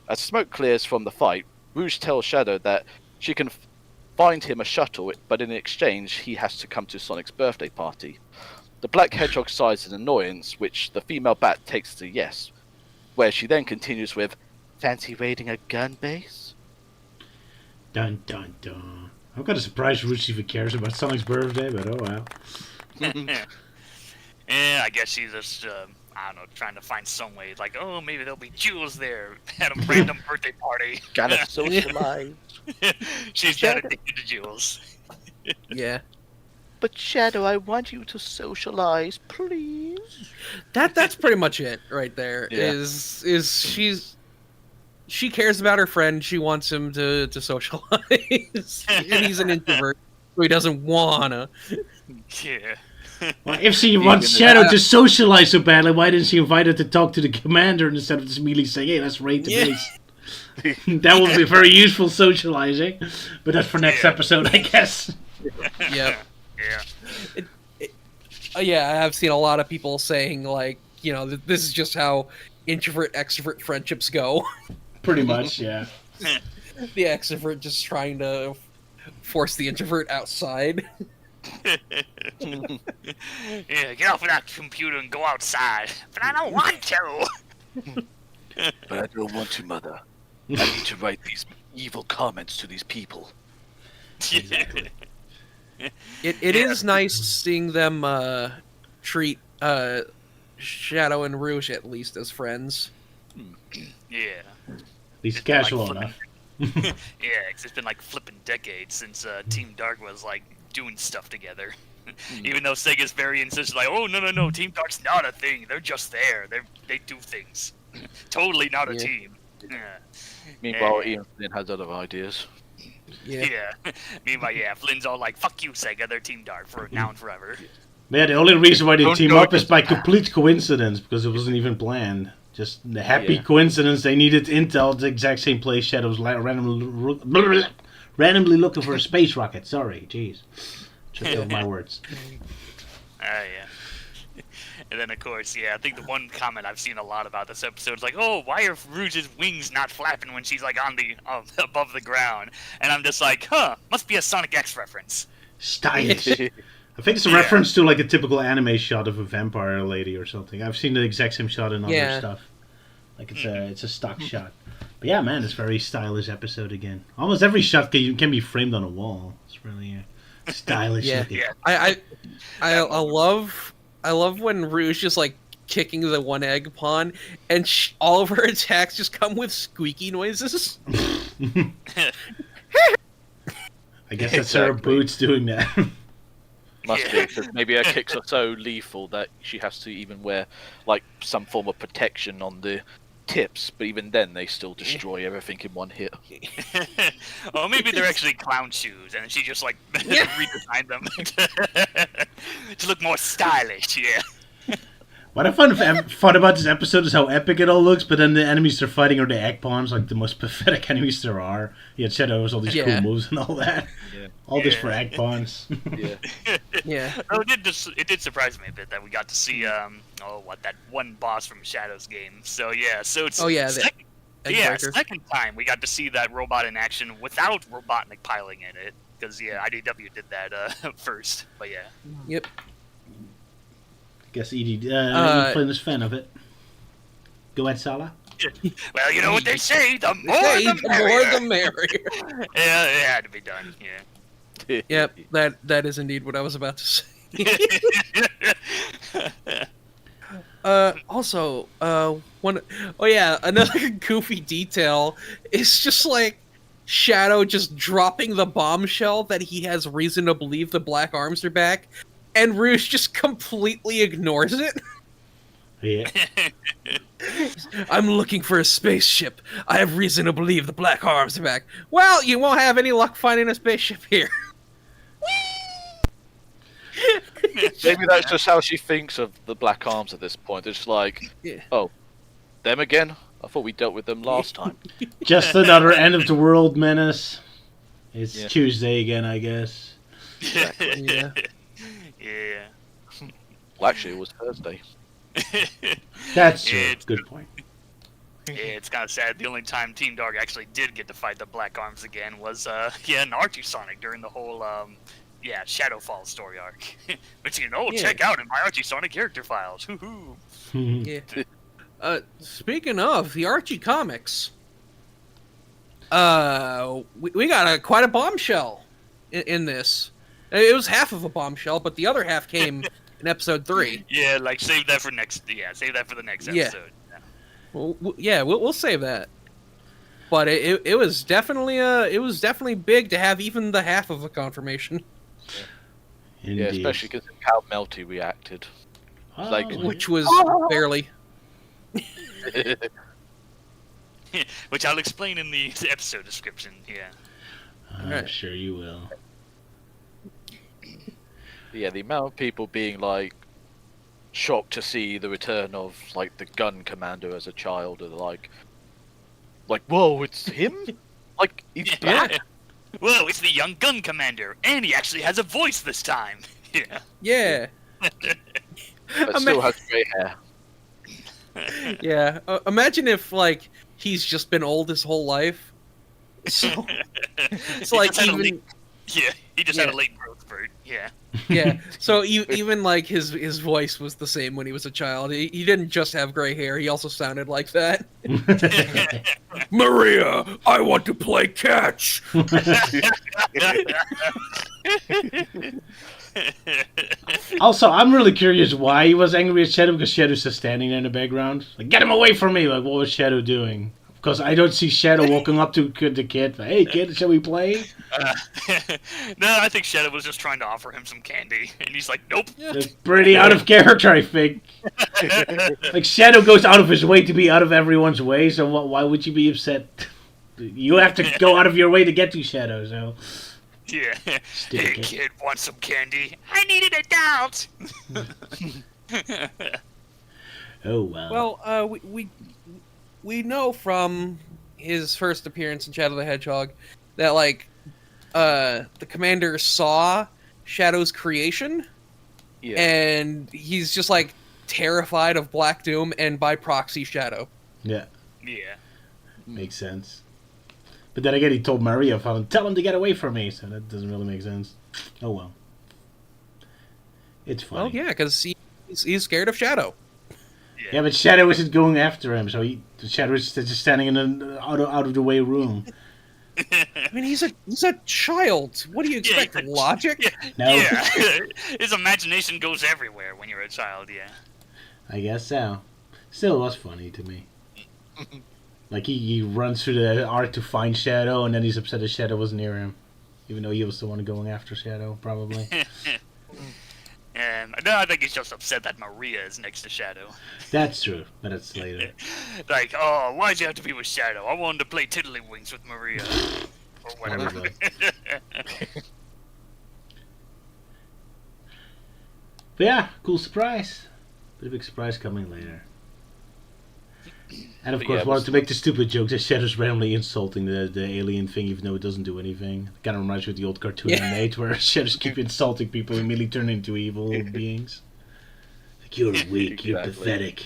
As smoke clears from the fight, Rouge tells Shadow that she can find him a shuttle, but in exchange he has to come to Sonic's birthday party. The Black Hedgehog sighs in annoyance, which the female bat takes as a yes, where she then continues with, "Fancy raiding a gun base?" Dun dun dun. I'm kind of surprised Rouge even cares about Sonic's birthday, but oh well. Yeah, I guess she's just, I don't know, trying to find some way, like, oh, maybe there'll be jewels there at a random birthday party. Gotta socialize. She's not addicted to jewels. Yeah. But Shadow, I want you to socialize, please. That's pretty much it right there. Yeah. She cares about her friend. She wants him to socialize, and he's an introvert, so he doesn't wanna. Yeah. Well, if she wants Shadow to socialize so badly, why didn't she invite her to talk to the commander instead of just immediately saying, "Hey, let's raid the base"? That would be very useful socializing, but that's for next episode, I guess. Yep. Yeah. Yeah, I have seen a lot of people saying, like, you know, this is just how introvert-extrovert friendships go. Pretty much, yeah. The extrovert just trying to force the introvert outside. Yeah, get off of that computer and go outside. But I don't want to. But I don't want to, Mother. I need to write these evil comments to these people. Exactly. It is nice seeing them treat Shadow and Rouge at least as friends. Yeah. At least casual Like enough. Yeah, 'cause it's been like flipping decades since Team Dark was like doing stuff together. Even though Sega's very insistent, like, oh no, Team Dark's not a thing. They're just there. They do things. Totally not a team. Yeah. Meanwhile, Ian Flynn has other ideas. Yeah. Meanwhile, Flynn's all like, fuck you, Sega. They're Team Dark for now and forever. Yeah, the only reason why they Don't team go up is against by that. complete coincidence, because it wasn't even planned. Just the happy coincidence they needed intel at the exact same place Shadow's randomly looking for a space rocket. Sorry, jeez. Tripped over my words. Yeah. And then, of course, I think the one comment I've seen a lot about this episode is like, oh, why are Rouge's wings not flapping when she's, like, on the above the ground? And I'm just like, must be a Sonic X reference. Stylish. I think it's a reference to, like, a typical anime shot of a vampire lady or something. I've seen the exact same shot in other stuff. Like, it's a stock shot. But yeah, man, it's a very stylish episode again. Almost every shot can be framed on a wall. It's really stylish looking. I I love when Rouge is like kicking the one egg pawn, and all of her attacks just come with squeaky noises. I guess that's her boots doing that. Must be, because maybe her kicks are so lethal that she has to even wear like some form of protection on the tips, but even then they still destroy everything in one hit. Or maybe they're actually clown shoes, and she just like redesigned them to look more stylish. Yeah. What I find fun about this episode is how epic it all looks, but then the enemies they're fighting are the egg pawns, like the most pathetic enemies there are. Yet Shadow has all these cool moves and all that. Yeah. All this for egg pawns. Yeah. Yeah. Oh, it did surprise me a bit that we got to see that one boss from Shadow's game. So yeah, so it's second time we got to see that robot in action without Robotnik piling in it, because IDW did that first. But yeah. Yep. Guess Edie, Flynn is fan of it. Go ahead, Salah. Well, you know what they say: the more the merrier. Yeah, it had to be done. Yeah. Yep, that is indeed what I was about to say. Also, another goofy detail is just like Shadow just dropping the bombshell that he has reason to believe the Black Arms are back, and Rouge just completely ignores it. Yeah. I'm looking for a spaceship. I have reason to believe the Black Arms are back. Well, you won't have any luck finding a spaceship here. Maybe that's just how she thinks of the Black Arms at this point. It's like, oh, them again? I thought we dealt with them last time. Just another end of the world menace. It's Tuesday again, I guess. Yeah. Yeah. Well, actually, it was Thursday. That's true. Good point. Yeah, it's kind of sad. The only time Team Dark actually did get to fight the Black Arms again was, in Archie Sonic during the whole, Shadowfall story arc. Which, check out in my Archie Sonic character files. Woohoo! Yeah. Speaking of the Archie comics, we got quite a bombshell in this. It was half of a bombshell, but the other half came in episode 3. Yeah, save that for the next episode. Yeah. We'll save that. But it was definitely big to have even the half of a confirmation. Indeed. Yeah, especially because of how melty we acted. Which was barely. Which I'll explain in the episode description. Yeah. I'm sure you will. Yeah, the amount of people being shocked to see the return of the gun commander as a child, or like, whoa, it's him? He's back. Whoa, it's the young gun commander, and he actually has a voice this time. Yeah. Yeah. But still has grey hair. Yeah. Imagine if he's just been old his whole life. So it's he just had a late growth spurt. Yeah. Yeah. So even his voice was the same when he was a child. He didn't just have gray hair. He also sounded like that. Maria, I want to play catch. Also, I'm really curious why he was angry at Shadow, because Shadow's just standing there in the background. Get him away from me! What was Shadow doing? Because I don't see Shadow walking up to the kid. Hey, kid, shall we play? No, I think Shadow was just trying to offer him some candy, and he's like, nope. That's pretty out of character, I think. Shadow goes out of his way to be out of everyone's way, so why would you be upset? You have to go out of your way to get to Shadow, so... Yeah. Hey, kid, want some candy? I need an adult! Oh, wow. Well, we know from his first appearance in Shadow the Hedgehog that, the commander saw Shadow's creation, and he's just, terrified of Black Doom and, by proxy, Shadow. Yeah. Yeah. Makes sense. But then again, he told Maria, tell him to get away from me, so that doesn't really make sense. Oh, well. It's funny. Well, yeah, because he's scared of Shadow. Yeah, but Shadow isn't going after him, so Shadow is just standing in an out of the way room. I mean, he's a child. What do you expect? Logic? Yeah, No. yeah. His imagination goes everywhere when you're a child. Yeah. I guess so. Still was funny to me. Like he runs through the arc to find Shadow, and then he's upset that Shadow was near him, even though he was the one going after Shadow, probably. And no, I think he's just upset that Maria is next to Shadow. That's true, but it's later. Like, oh, why'd you have to be with Shadow? I wanted to play Tiddlywinks with Maria. Or whatever. But yeah, cool surprise. Bit of a big surprise coming later. And of But course, yeah, wanted to make the stupid joke that Shadow's randomly insulting the alien thing, even though it doesn't do anything. Kind of reminds me of the old cartoon I made, where Shadows keep insulting people and immediately turn into evil beings. Like, you're weak, you're pathetic.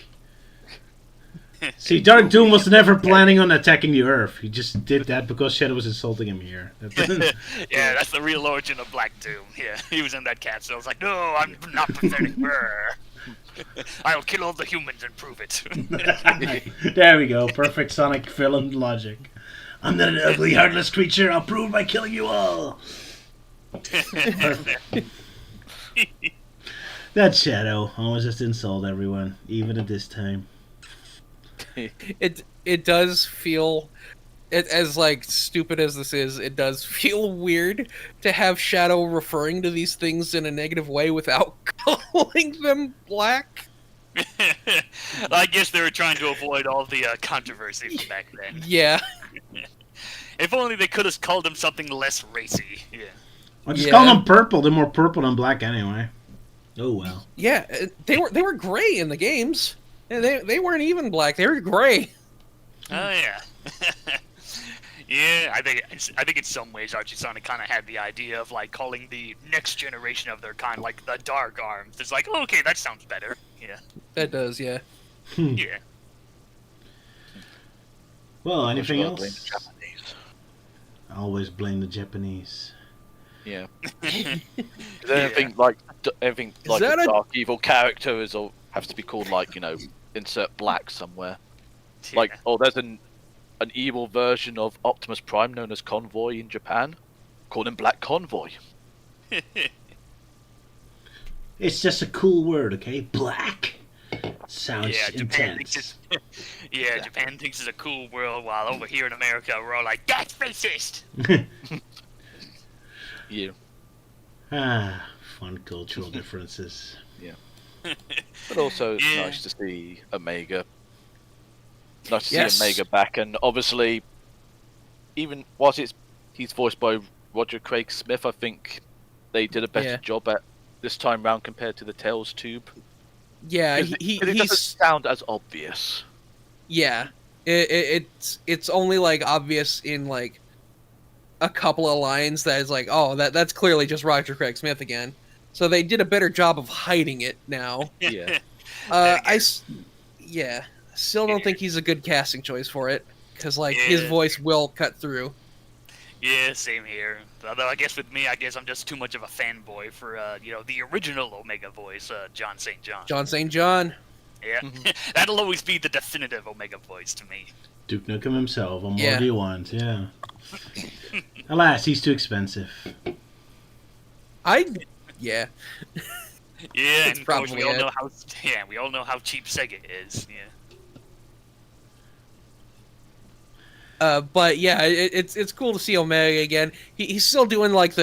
See, Dark Doom was never planning on attacking the Earth. He just did that because Shadow was insulting him here. Yeah, that's the real origin of Black Doom. Yeah, he was in that capsule. I was like, no, I'm not pathetic. Brr. I'll kill all the humans and prove it. There we go. Perfect Sonic villain logic. I'm not an ugly, heartless creature. I'll prove by killing you all. Perfect. That Shadow always just insult everyone, even at this time. It does feel, as like stupid as this is, it does feel weird to have Shadow referring to these things in a negative way without calling them black. I guess they were trying to avoid all the controversy from back then. Yeah. If only they could have called them something less racy. Yeah. Well, just call them purple. They're more purple than black anyway. Oh well. Yeah, they were gray in the games. They weren't even black. They were gray. Oh yeah. Yeah, I think in some ways Archie Sonic kind of had the idea of like calling the next generation of their kind like the Dark Arms. It's like, oh, okay, that sounds better. Yeah. That does, yeah. Yeah. Well, anything Blame the else? Japanese. I always blame the Japanese. Yeah. Is anything like anything like that a a- dark evil character is or has to be called like insert black somewhere. Like there's an evil version of Optimus Prime known as Convoy in Japan. Call him Black Convoy. It's just a cool word, okay? Black sounds Yeah, Japan intense. Japan thinks it's a cool world, while over here in America we're all like, that's racist. Yeah. Fun cultural differences. But also it's Yeah. nice to see Omega. Nice to Yes. see Omega back, and obviously, even whilst he's voiced by Roger Craig Smith, I think they did a better job at this time round compared to the Tails tube. Yeah, It doesn't he's sound as obvious. yeah. It's only like obvious in like a couple of lines that is like, oh, that's clearly just Roger Craig Smith again. So they did a better job of hiding it now. Yeah. Still don't think he's a good casting choice for it because like his Yeah. voice will cut through. Yeah, same here. Although I guess with me, I guess I'm just too much of a fanboy for the original Omega voice, John St. John. John St. John. Yeah, that'll always be the definitive Omega voice to me. Duke Nukem himself. What more Yeah. do you want? Yeah. Alas, he's too expensive. Yeah, That's and of course probably we all it. know how. Yeah, we all know how cheap Sega is. Yeah. But yeah, it's cool to see Omega again. He's still doing like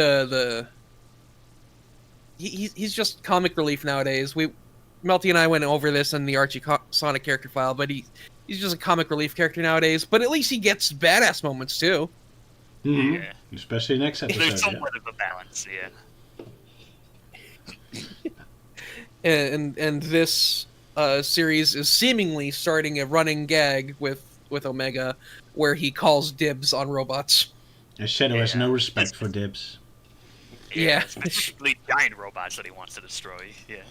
he's just comic relief nowadays. Melty and I went over this in the Archie Sonic character file, but he's just a comic relief character nowadays. But at least he gets badass moments too. Mm-hmm. Yeah. Especially next episode. There's Yeah. somewhat of a balance. Yeah. And this series is seemingly starting a running gag with Omega, where he calls dibs on robots. And Shadow has Yeah. no respect for dibs. Yeah. Specifically giant robots that he wants to destroy. Yeah.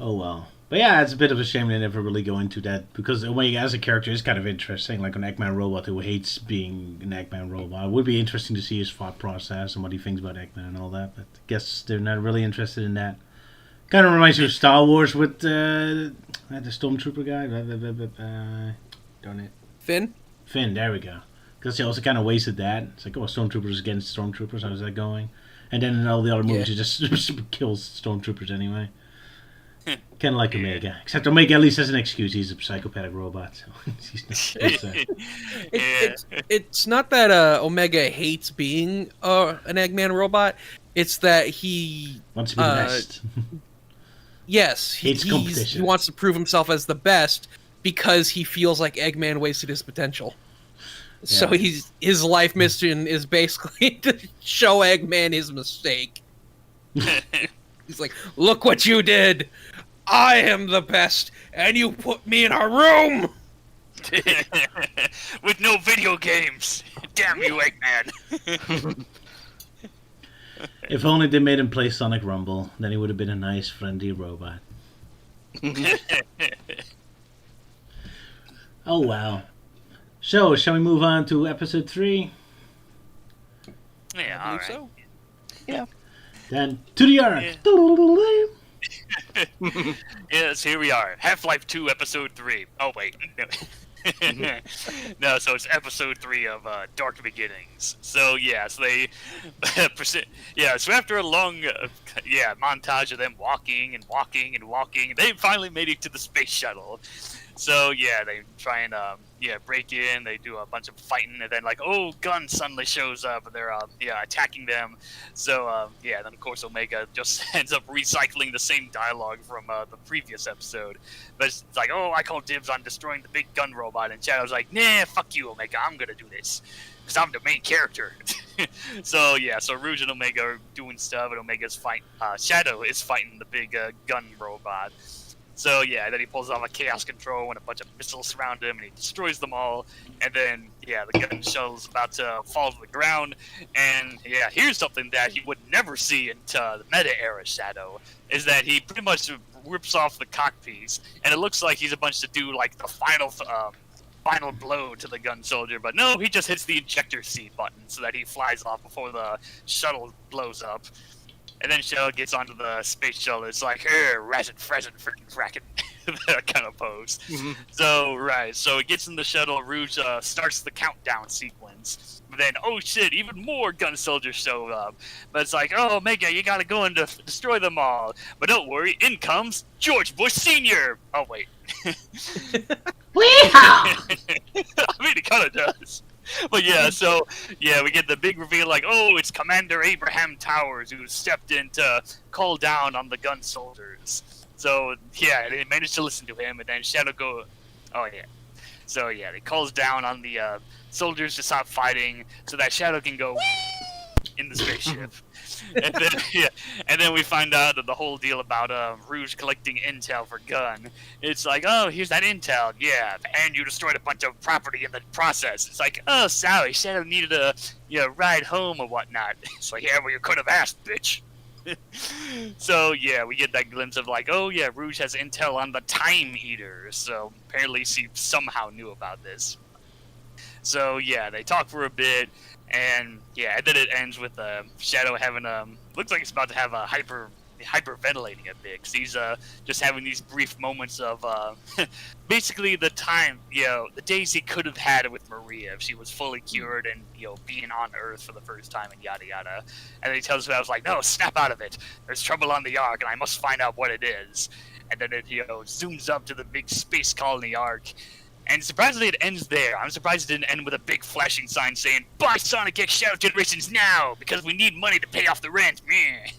Oh well. But yeah, it's a bit of a shame they never really go into that, because Omega as a character is kind of interesting, like an Eggman robot who hates being an Eggman robot. It would be interesting to see his thought process and what he thinks about Eggman and all that, but I guess they're not really interested in that. Kind of reminds me of Star Wars with the Stormtrooper guy. Darn it. Finn? Finn, there we go. Because he also kind of wasted that. It's like, oh, stormtroopers against stormtroopers. How's that going? And then in all the other movies, he just kills stormtroopers anyway. Kind of like Omega, except Omega at least has an excuse. He's a psychopathic robot, so he's not It's not that Omega hates being an Eggman robot. It's that he wants to be the best. Yes, he wants to prove himself as the best because he feels like Eggman wasted his potential. Yeah. So his life mission is basically to show Eggman his mistake. He's like, look what you did! I am the best, and you put me in a room! With no video games! Damn you, Eggman! If only they made him play Sonic Rumble, then he would have been a nice, friendly robot. Oh, wow. So, shall we move on to episode 3? Yeah, alright. So. Yeah. Then, to the arc! Yeah. Yes, here we are. Half-Life 2, episode 3. Oh, wait. No. No, so it's episode 3 of Dark Beginnings. So, yeah, so they... so after a long, montage of them walking, they finally made it to the space shuttle. So, yeah, they try and, break in, they do a bunch of fighting, and then, Gun suddenly shows up, and they're, attacking them. So, then, of course, Omega just ends up recycling the same dialogue from the previous episode. But it's like, I call dibs on destroying the big gun robot, and Shadow's like, nah, fuck you, Omega, I'm gonna do this. Because I'm the main character. So Rouge and Omega are doing stuff, and Omega's Shadow is fighting the big gun robot. So, then he pulls off a chaos control and a bunch of missiles surround him, and he destroys them all. And then, the gun shuttle's about to fall to the ground. And, here's something that he would never see into the meta-era Shadow, is that he pretty much rips off the cockpiece, and it looks like he's about to do, the final blow to the gun soldier. But no, he just hits the ejector seat button so that he flies off before the shuttle blows up. And then Shadow gets onto the space shuttle. It's like, hey, razzin', frazzin', frickin' frackin'. That kind of pose. Mm-hmm. So he gets in the shuttle. Rouge starts the countdown sequence. But then, oh shit, even more gun soldiers show up. But it's like, oh, Omega, you gotta go and destroy them all. But don't worry, in comes George Bush Sr. Oh, wait. I mean, it kind of does. But we get the big reveal it's Commander Abraham Towers who stepped in to call down on the gun soldiers. So, they managed to listen to him, and then Shadow he calls down on the soldiers to stop fighting so that Shadow can go in the spaceship. And then we find out that the whole deal about Rouge collecting intel for Gun. It's like, oh, here's that intel, and you destroyed a bunch of property in the process. It's like, oh, sorry, Shadow needed a ride home or whatnot. It's like, well, you could have asked, bitch. So we get that glimpse of Rouge has intel on the Time Eater. So apparently she somehow knew about this. So they talk for a bit. And then it ends with Shadow having looks like he's about to have a hyperventilating a bit, because he's just having these brief moments of basically the time, the days he could have had with Maria if she was fully cured and being on Earth for the first time and yada yada. And then he tells me, I was like, no, snap out of it. There's trouble on the Ark, and I must find out what it is. And then it zooms up to the big space colony Ark. And surprisingly, it ends there. I'm surprised it didn't end with a big flashing sign saying, buy Sonic X Shadow Generations now, because we need money to pay off the rent. Meh.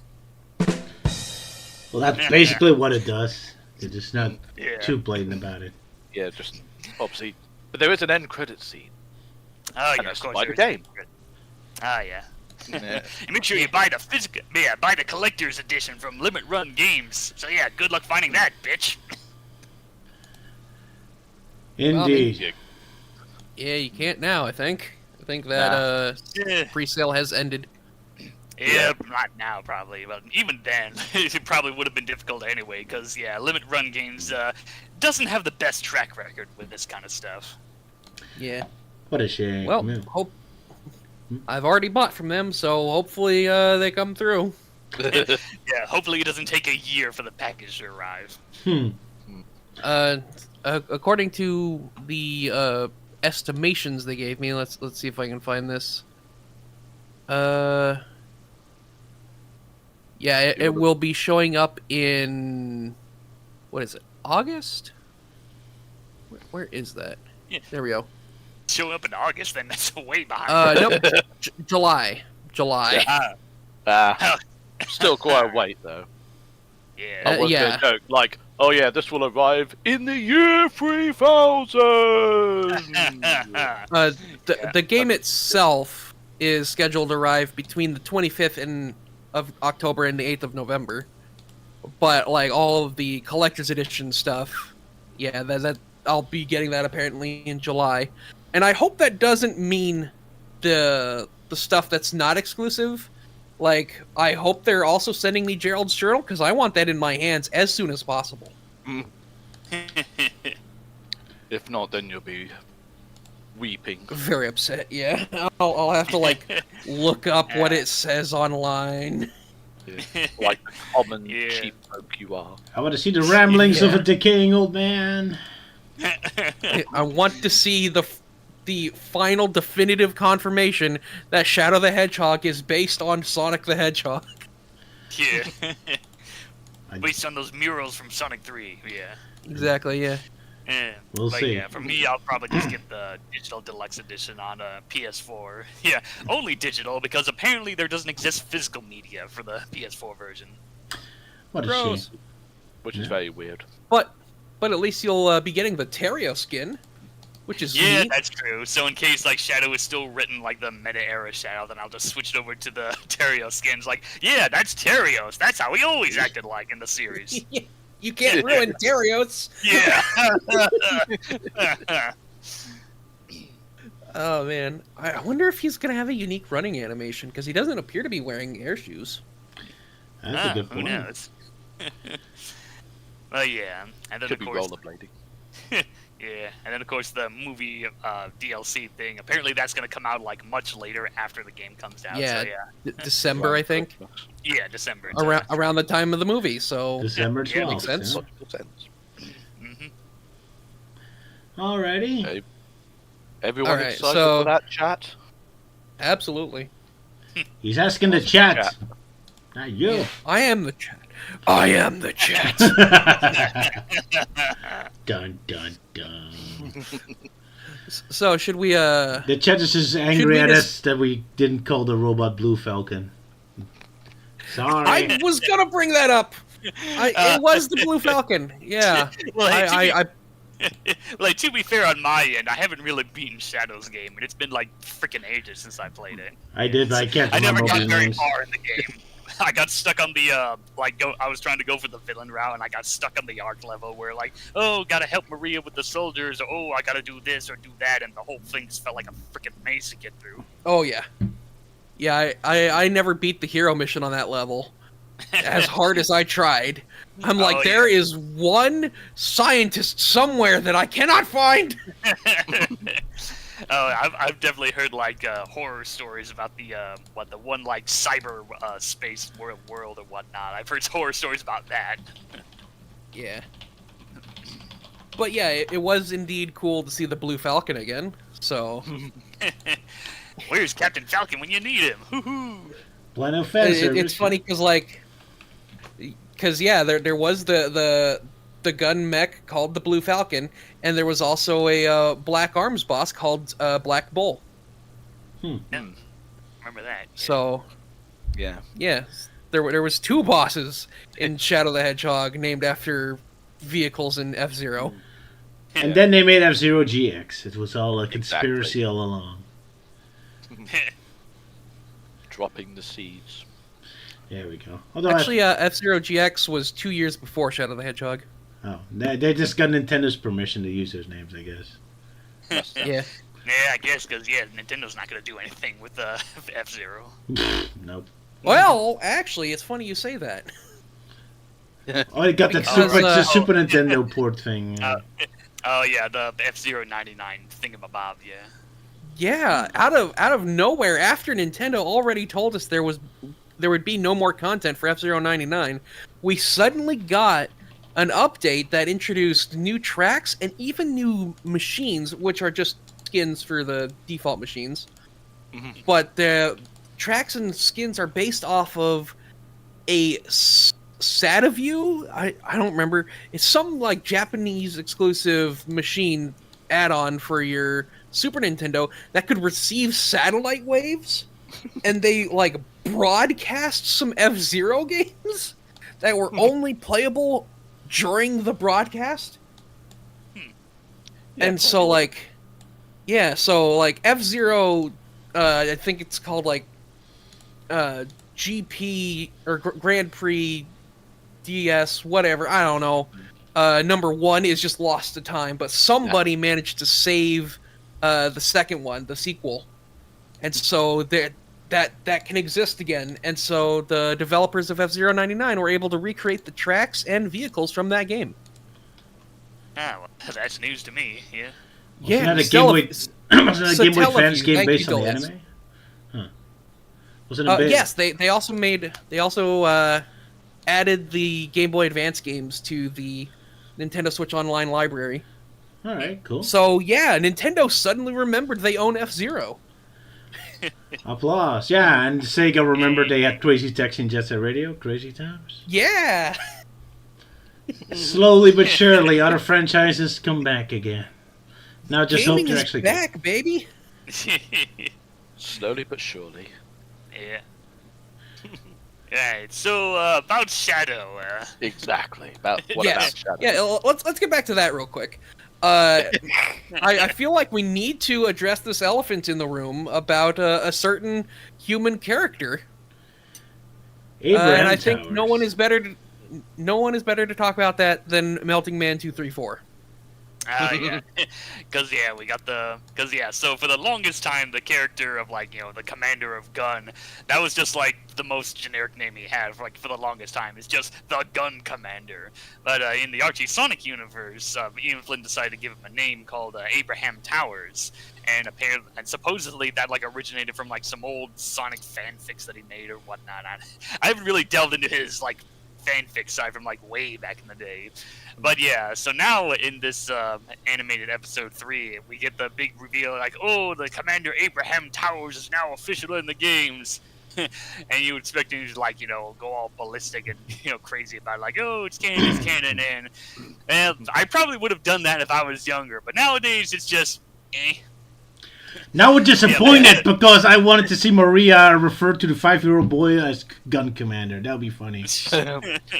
Well, that's basically what it does. They're just not too blatant about it. Yeah, just obviously. But there is an end credit scene. Oh, and of course. By the game. And make sure you buy the buy the collector's edition from Limit Run Games. So good luck finding that, bitch. Indeed. You can't now, I think. I think that pre-sale has ended. Not now, probably. But even then, it probably would have been difficult anyway, because, Limit Run Games doesn't have the best track record with this kind of stuff. Yeah. What a shame. Well, I've already bought from them, so hopefully they come through. Hopefully it doesn't take a year for the package to arrive. According to the estimations they gave me. Let's see if I can find this. Yeah, it will be showing up in, what is it, August? Where is that? Yeah. There we go. Show up in August, then that's way behind. Nope, July. Still quite a wait though. Yeah. I was yeah. gonna joke, like, oh yeah, this will arrive in the year 3000. The game itself is scheduled to arrive between the 25th of October and the 8th of November. But like all of the collector's edition stuff, yeah, that I'll be getting that apparently in July. And I hope that doesn't mean the stuff that's not exclusive. Like, I hope they're also sending me Gerald's Journal, because I want that in my hands as soon as possible. If not, then you'll be weeping. Very upset, yeah. I'll have to, like, look up what it says online. Yeah. Like the common cheap folk you are. I want to see the ramblings of a decaying old man. I want to see the final definitive confirmation that Shadow the Hedgehog is based on Sonic the Hedgehog. Yeah. Based on those murals from Sonic 3, yeah. Exactly, yeah. Yeah. We'll see. Yeah, for me, I'll probably just get the digital deluxe edition on PS4. Yeah, only digital, because apparently there doesn't exist physical media for the PS4 version. What a Gross. shame. Which is very weird. But at least you'll be getting the Terrio skin, which is neat. That's true. So in case like Shadow is still written like the meta era Shadow, then I'll just switch it over to the Terrio skins. Like, yeah, that's Terrios. That's how he always acted like in the series. You can't ruin Terrios. Yeah. Oh man, I wonder if he's gonna have a unique running animation, because he doesn't appear to be wearing air shoes. That's a good point. Who knows? Well, yeah, and then Could of be course, rollerblading. yeah, and then of course the movie DLC thing. Apparently, that's gonna come out like much later after the game comes out. Yeah, So, yeah. December, I think. Yeah, December. Around the time of the movie, so December 12th. makes sense. Logical sense. Mm-hmm. Alrighty. Okay. Everyone Alright, excited so- for that chat? absolutely. He's asking the chat. Not you. I am the chat. I am the chat. Dun, dun, dun. So should we The chat is just angry Should we at just- us that we didn't call the robot Blue Falcon. Sorry. I was gonna bring that up. It was the Blue Falcon. Yeah. Well, hey, I like to be fair on my end, I haven't really beaten Shadow's game, and it's been like freaking ages since I played it. I did, but I can't I never remember all got the very names. far in the game. I got stuck on the I was trying to go for the villain route, and I got stuck on the arc level where like, oh, gotta help Maria with the soldiers, or oh, I gotta do this or do that, and the whole thing just felt like a freaking maze to get through. Oh yeah. Yeah, I never beat the hero mission on that level. As hard as I tried. I'm like, Oh, there is one scientist somewhere that I cannot find. I've definitely heard like horror stories about the one like cyber space world or whatnot. I've heard horror stories about that. Yeah. But yeah, it was indeed cool to see the Blue Falcon again. So Where's Captain Falcon when you need him? Hoo-hoo. Plano Fan Service. it's funny because yeah, there was the gun mech called the Blue Falcon, and there was also a Black Arms boss called Black Bull. Remember that? Yeah. So Yeah. yeah, there was two bosses in Shadow the Hedgehog named after vehicles in F-Zero. And then they made F-Zero GX. It was all a conspiracy all along. Dropping the seeds. There we go. Although Actually, F-Zero GX was 2 years before Shadow the Hedgehog. they just got Nintendo's permission to use those names, I guess. Yeah. Yeah, I guess because Nintendo's not gonna do anything with F-Zero. Nope. Well, actually, it's funny you say that. Oh, they got that Because, it's a Super Nintendo port thing. Oh yeah, the F-Zero 99 thingamabob. Yeah. Yeah, out of nowhere, after Nintendo already told us there would be no more content for F-Zero 99, we suddenly got an update that introduced new tracks and even new machines, which are just skins for the default machines. Mhm. But the tracks and skins are based off of a Sataview. I don't remember. It's some like Japanese exclusive machine add-on for your Super Nintendo that could receive satellite waves, and they like broadcast some F-Zero games that were only playable during the broadcast. Yeah, And so like, yeah, so like F-Zero, I think it's called like GP or Grand Prix DS, whatever, I don't know. Number 1 is just lost to time, but somebody managed to save the second one, the sequel. And so that can exist again. And so the developers of F-Zero 99 were able to recreate the tracks and vehicles from that game. Ah, well, that's news to me. Yeah. Wasn't that a still Game Boy? Wasn't that a Game Boy Advance Satellaview, game thank based you, on the Dolace. anime? Huh. Was it a bit? Yes, they also added the Game Boy Advance games to the Nintendo Switch Online library. All right, cool. So yeah, Nintendo suddenly remembered they own F-Zero. Applause. Yeah, and Sega remembered they had Crazy Taxi and Jet Set Radio. Crazy times. Yeah. Slowly but surely, other franchises come back again. Now just Gaming hope they're is actually back, baby. Slowly but surely. Yeah. Right. So about Shadow. Exactly. About what Yes. about Shadow? Yeah, let's get back to that real quick. I feel like we need to address this elephant in the room about a certain human character, Abraham and I think Towers. no one is better to talk about that than Melting Man 234. Yeah, so for the longest time, the character of the commander of Gun, that was just like the most generic name he had for the longest time. It's just the Gun Commander. But in the Archie Sonic universe, Ian Flynn decided to give him a name called Abraham Towers, and supposedly that originated from some old Sonic fanfics that he made or whatnot. I haven't really delved into his fanfic side from way back in the day. But yeah, so now in this animated episode 3, we get the big reveal oh, the Commander Abraham Towers is now official in the games. And you expect him to go all ballistic and crazy about oh, it's canon, and I probably would have done that if I was younger, but nowadays it's just Now we're disappointed because I wanted to see Maria refer to the 5-year-old boy as Gun Commander. That would be funny.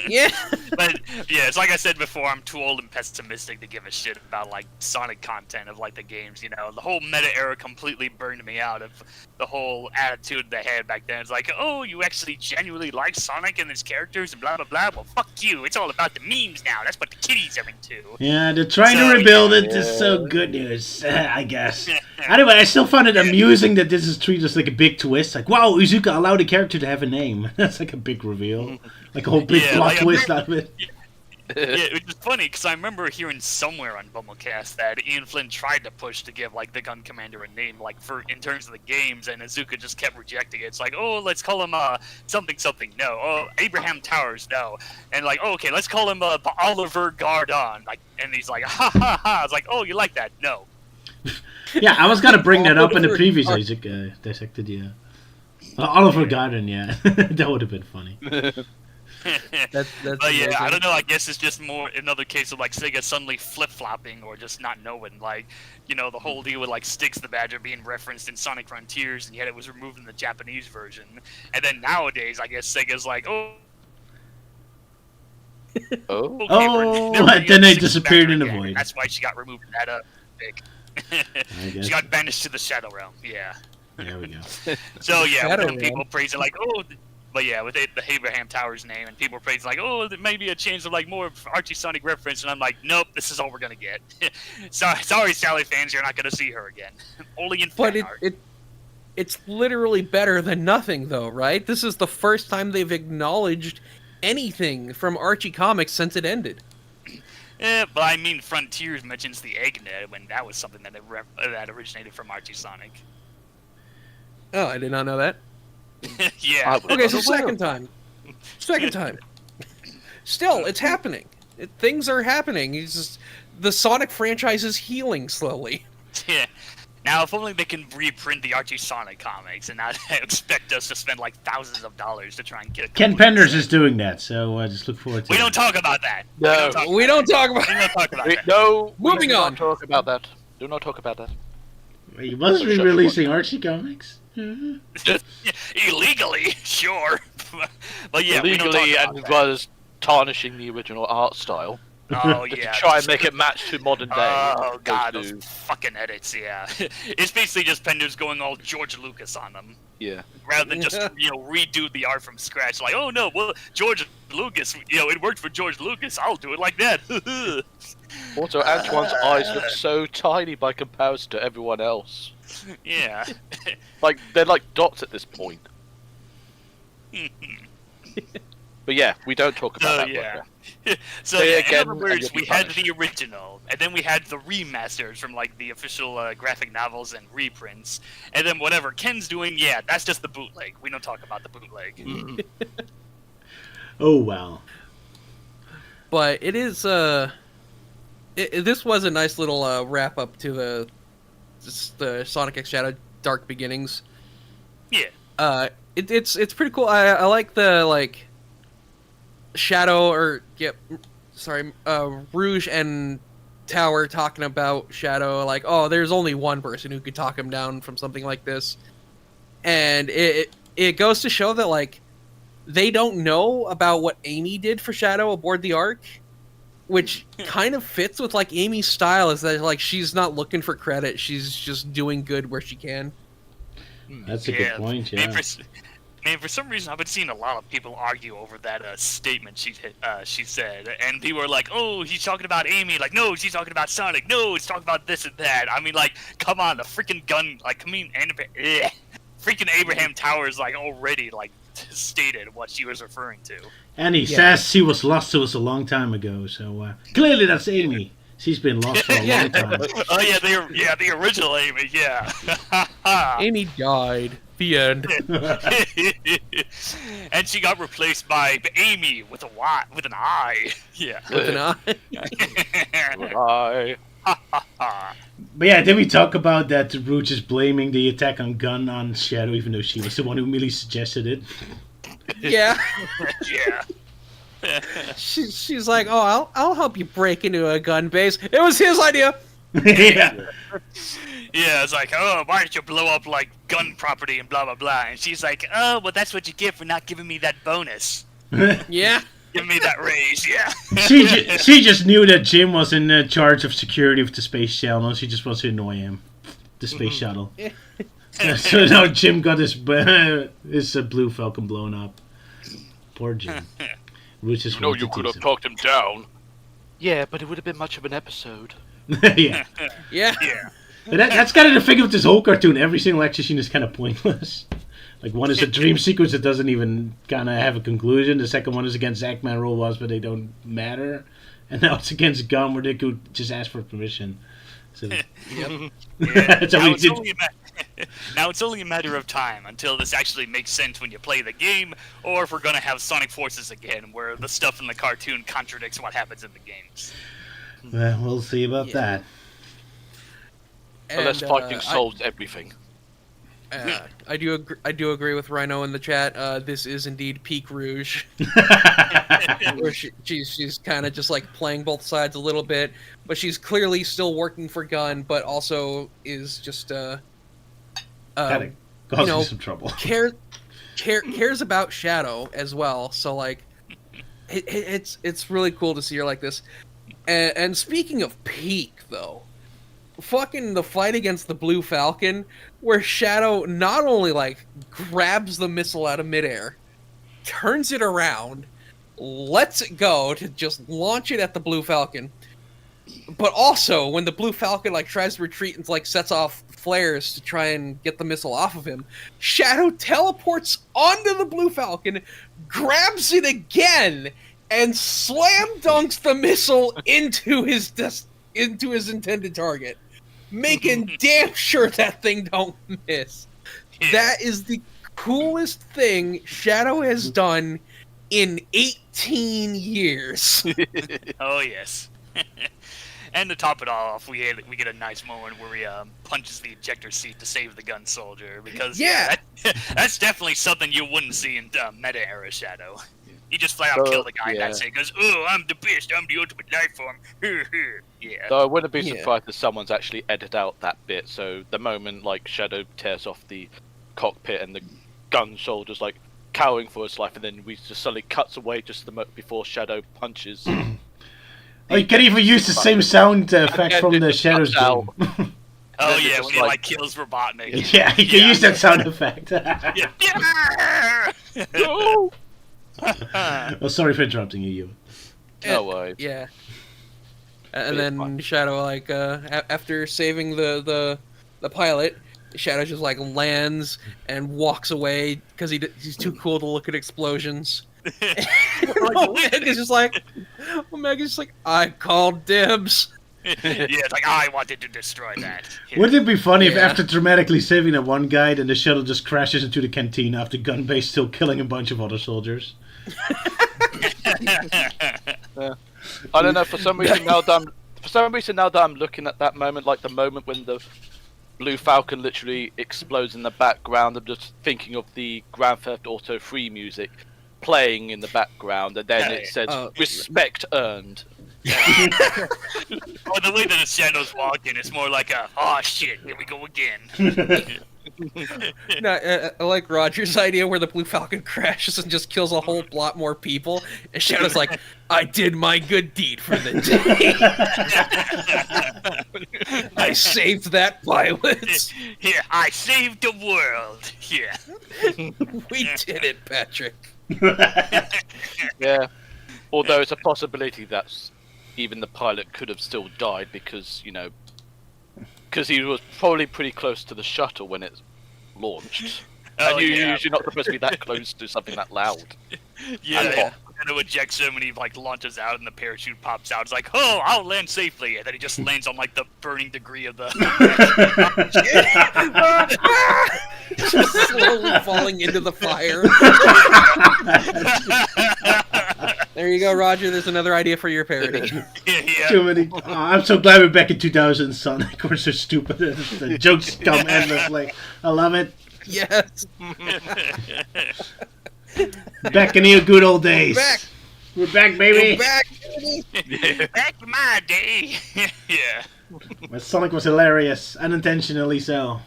Yeah. But yeah, it's like I said before, I'm too old and pessimistic to give a shit about Sonic content of the games. The whole meta era completely burned me out of the whole attitude they had back then. It's oh, you actually genuinely like Sonic and his characters and blah blah blah. Well, fuck you. It's all about the memes now. That's what the kiddies are into. Yeah, they're trying to rebuild it. This is so good news, I guess. Anyway, I still find it amusing that this is treated as a big twist. Wow, Uzuka allowed a character to have a name. That's a big reveal. A whole big plot twist out of it. Yeah, which is funny because I remember hearing somewhere on Bumblecast that Ian Flynn tried to push to give the Gun Commander a name, in terms of the games, and Azuka just kept rejecting it. It's oh, let's call him something something. No, oh, Abraham Towers. No, and oh, okay, let's call him Oliver Gardon. And he's ha ha ha. It's oh, you like that? No. Yeah, I was gonna bring that up in the previous Dissected, yeah. Oliver Garden, yeah. That would have been funny. That's but yeah, amazing. I don't know. I guess it's just more another case of Sega suddenly flip-flopping or just not knowing. The whole deal with Styx the Badger being referenced in Sonic Frontiers, and yet it was removed in the Japanese version. And then nowadays, I guess Sega's oh. Oh. Okay, Oh, then they disappeared in the again. void. That's why she got removed in that pic. I guess. She got banished to the Shadow Realm. Yeah. There we go. So yeah, Shadow when people Realm. praise it oh, but yeah, with the Abraham Towers name, and people praise oh, there may be a chance of more Archie Sonic reference, and I'm nope, this is all we're gonna get. Sorry, Sally fans, you're not gonna see her again. Only in But fan art. it's literally better than nothing, though, right? This is the first time they've acknowledged anything from Archie Comics since it ended. Yeah, but I mean, Frontiers mentions the Eggnet when that was something that originated from Archie Sonic. Oh, I did not know that. Yeah. Okay, so second time. Still, it's happening. Things are happening. It's just, the Sonic franchise is healing slowly. Yeah. Now, if only they can reprint the Archie Sonic comics and not expect us to spend like thousands of dollars to try and get a Ken Penders is doing that, so just look forward to We that. don't talk about that. No. We don't talk about. We don't talk about that. No. Moving do on. Not talk about that. Do not talk about that. He was re-releasing Archie comics. Illegally, sure. But yeah, we don't Legally talk and about was tarnishing the original art style. that. Oh To yeah. try and make it match to modern day. Oh god, Those those two. fucking edits, yeah. It's basically just Penders going all George Lucas on them. Yeah. Rather than just, redo the art from scratch. Like, oh no, well, George Lucas, it worked for George Lucas, I'll do it like that. Also, Antoine's eyes look so tiny by comparison to everyone else. Yeah. Like, they're like dots at this point. But yeah, we don't talk about that. yeah. Later. So Say yeah, again, in other and words, you'll be we had punished. the original, and then we had the remasters from like the official graphic novels and reprints, and then whatever Ken's doing, yeah, that's just the bootleg. We don't talk about the bootleg. Oh, wow. But it is this was a nice little wrap up to the Sonic X Shadow Dark Beginnings. Yeah. It's pretty cool. I like the Shadow Rouge and Tower talking about Shadow, like, oh, there's only one person who could talk him down from something like this, and it goes to show that like they don't know about what Amy did for Shadow aboard the Ark, which kind of fits with like Amy's style, is that like she's not looking for credit, she's just doing good where she can. That's a good point, yeah. Man, for some reason, I've been seeing a lot of people argue over that statement she said, and people are like, "Oh, he's talking about Amy." Like, no, she's talking about Sonic. No, he's talking about this and that. I mean, like, come on, the freaking gun. Like, I mean, freaking Abraham Towers, like, already like stated what she was referring to. And he says she was lost to us a long time ago, so clearly that's Amy. She's been lost for a long time. Oh yeah, the original Amy. Yeah. Amy died. The end. And she got replaced by Amy with an I. Yeah. With an eye. Goodbye. But yeah, then we talk about that Rouge is blaming the attack on Gun on Shadow, even though she was the one who really suggested it. Yeah. Yeah. She's like, oh, I'll help you break into a gun base. It was his idea. Yeah. Yeah, it's like, oh, why did you blow up, like, gun property and blah, blah, blah. And she's like, oh, well, that's what you get for not giving me that bonus. Yeah. Give me that raise, yeah. She just knew that Jim was in charge of security of the space shuttle. She just wants to annoy him. The space shuttle. So now Jim got his Blue Falcon blown up. Poor Jim. Which is You could have talked him down. Yeah, but it would have been much of an episode. Yeah. Yeah. Yeah. But that's kind of the thing with this whole cartoon. Every single action scene is kind of pointless. Like, one is a dream sequence that doesn't even kind of have a conclusion. The second one is against Eggman robots, but they don't matter. And now it's against Gun, where they could just ask for permission. So, Yeah. That's how Now, we it's did. now it's only a matter of time until this actually makes sense when you play the game, or if we're gonna have Sonic Forces again, where the stuff in the cartoon contradicts what happens in the games. Well, we'll see about that. Unless fighting solves everything. I do agree with Rhino in the chat. This is indeed peak Rouge. Where she's kind of just like playing both sides a little bit, but she's clearly still working for Gun, but also is just Gotta cause me some trouble. cares about Shadow as well. So like, it's really cool to see her like this. And speaking of peak though, fucking the fight against the Blue Falcon, where Shadow not only like grabs the missile out of midair, turns it around, lets it go to just launch it at the Blue Falcon, but also when the Blue Falcon like tries to retreat and like sets off flares to try and get the missile off of him, Shadow teleports onto the Blue Falcon, grabs it again, and slam dunks the missile into his intended target, making damn sure that thing don't miss. Yeah. That is the coolest thing Shadow has done in 18 years. Oh yes. And to top it all off, we get a nice moment where he punches the ejector seat to save the gun soldier, because that's definitely something you wouldn't see in meta era Shadow. He just flat out killed the guy and that's it. Goes, oh, I'm the best, I'm the ultimate life form. Yeah. So I wouldn't be surprised if someone's actually edited out that bit. So the moment like Shadow tears off the cockpit and the gun soldier's like cowering for his life, and then we just suddenly cuts away just before Shadow punches. Oh, you can even use the same sound effect from the Shadows game. Oh yeah, when he like kills Robotnik. Yeah, you can use that sound effect. No! Oh, sorry for interrupting you. No way. Yeah. And then Shadow, like, after saving the pilot, Shadow just like lands and walks away because he's too cool to look at explosions. Omega's just like, I called dibs. Yeah, it's like, I wanted to destroy that. Yeah. Wouldn't it be funny if after dramatically saving that one guy, then the shuttle just crashes into the canteen after Gunbase still killing a bunch of other soldiers? I don't know. For some reason now that I'm looking at that moment, like the moment when the Blue Falcon literally explodes in the background, I'm just thinking of the Grand Theft Auto 3 music playing in the background, and then it says "respect earned." Or the way that the Shadow's walking, it's more like a, oh shit, here we go again. No, I like Roger's idea where the Blue Falcon crashes and just kills a whole lot more people, and Shadow's like, I did my good deed for the day. I saved that pilot. Here, I saved the world. Yeah. We did it, Patrick. Yeah. Although it's a possibility that even the pilot could have still died because he was probably pretty close to the shuttle when it launched. And you're usually not supposed to be that close to something that loud. Yeah. And it ejects him and he like launches out and the parachute pops out. It's like, oh, I'll land safely. And then he just lands on like the burning degree of the just slowly falling into the fire. There you go, Roger. There's another idea for your parody. Yeah. Too many. Oh, I'm so glad we're back in 2000, Sonic. We're so stupid. The jokes come endlessly. I love it. Yes. Back in the good old days. We're back, baby. We're back, baby. Back in my day. Yeah. But Sonic was hilarious, unintentionally so.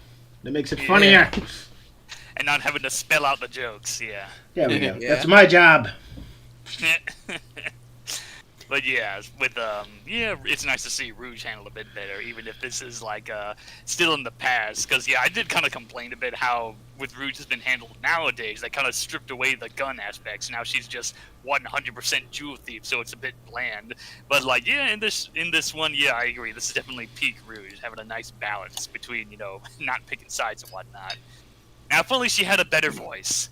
That makes it funnier. And not having to spell out the jokes, yeah. There we go. Yeah. That's my job. But yeah, with it's nice to see Rouge handle a bit better, even if this is like still in the past. Because I did kind of complain a bit how with Rouge has been handled nowadays. They kind of stripped away the gun aspects. Now she's just 100% jewel thief, so it's a bit bland. But like in this one, I agree. This is definitely peak Rouge, having a nice balance between not picking sides and whatnot. Now, if only she had a better voice.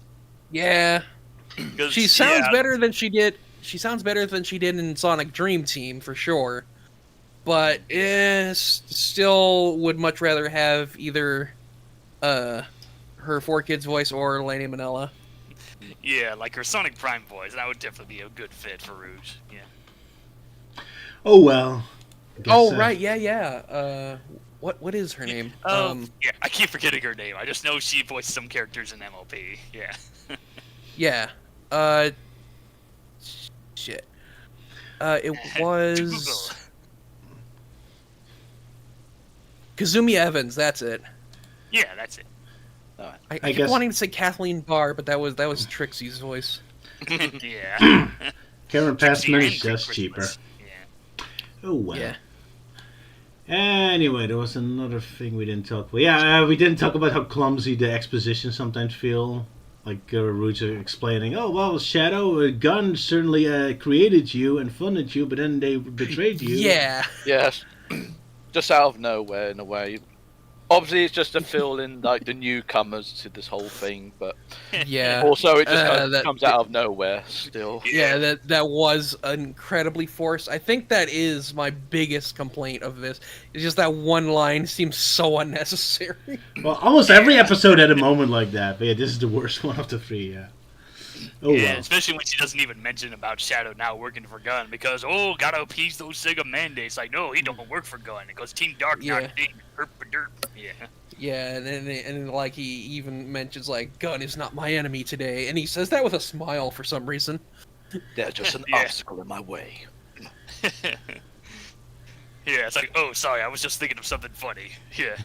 Yeah. She sounds better than she did. She sounds better than she did in Sonic Dream Team for sure, but still would much rather have either her 4Kids voice or Lady Manila. Yeah, like her Sonic Prime voice. That would definitely be a good fit for Rouge. Yeah. Oh well. Right, yeah. What is her name? Yeah, I keep forgetting her name. I just know she voiced some characters in MLP. Yeah. Yeah. Shit. It was Kazumi Evans. That's it. Yeah, that's it. I keep wanting to say Kathleen Barr, but that was Trixie's voice. Yeah. Karen Passman is just cheaper. Yeah. Oh well. Yeah. Anyway, there was another thing we didn't talk about. Yeah, we didn't talk about how clumsy the exposition sometimes feel. Like Rouge explaining, oh, well, Shadow, a gun certainly created you and funded you, but then they betrayed you. Yeah. Yes. Just out of nowhere, in a way. Obviously, it's just to fill in like the newcomers to this whole thing, but yeah. Also, it just comes out of nowhere still. Yeah, that was incredibly forced. I think that is my biggest complaint of this. It's just that one line seems so unnecessary. Well, almost every episode had a moment like that, but yeah, this is the worst one of the three. Yeah. Oh, Yeah, wow. especially when she doesn't even mention about Shadow now working for Gun because gotta appease those Sega mandates. Like, no, he don't work for Gun because Team Dark Yeah. not ding herp derp. Yeah. Yeah, and like he even mentions like Gun is not my enemy today, and he says that with a smile for some reason. They're just an Yeah. obstacle in my way. Yeah, it's like, oh, sorry, I was just thinking of something funny. Yeah.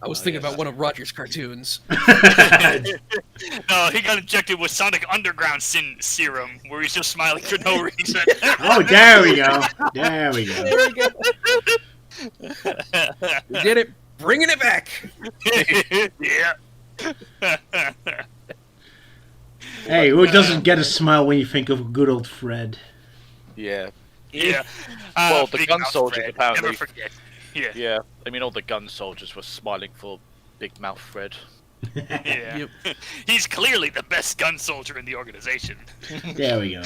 I was thinking about one of Roger's cartoons. No, he got injected with Sonic Underground serum, where he's just smiling for no reason. Oh, there we go. There we go. There we go. We did it, bringing it back. Yeah. Hey, who doesn't get a smile when you think of good old Fred? Yeah. Yeah. Well, the Big gun Mouth soldiers Fred, apparently- Never forget. Yeah. Yeah. I mean, all the gun soldiers were smiling for Big Mouth Fred. Yeah. Yep. He's clearly the best gun soldier in the organization. There we go.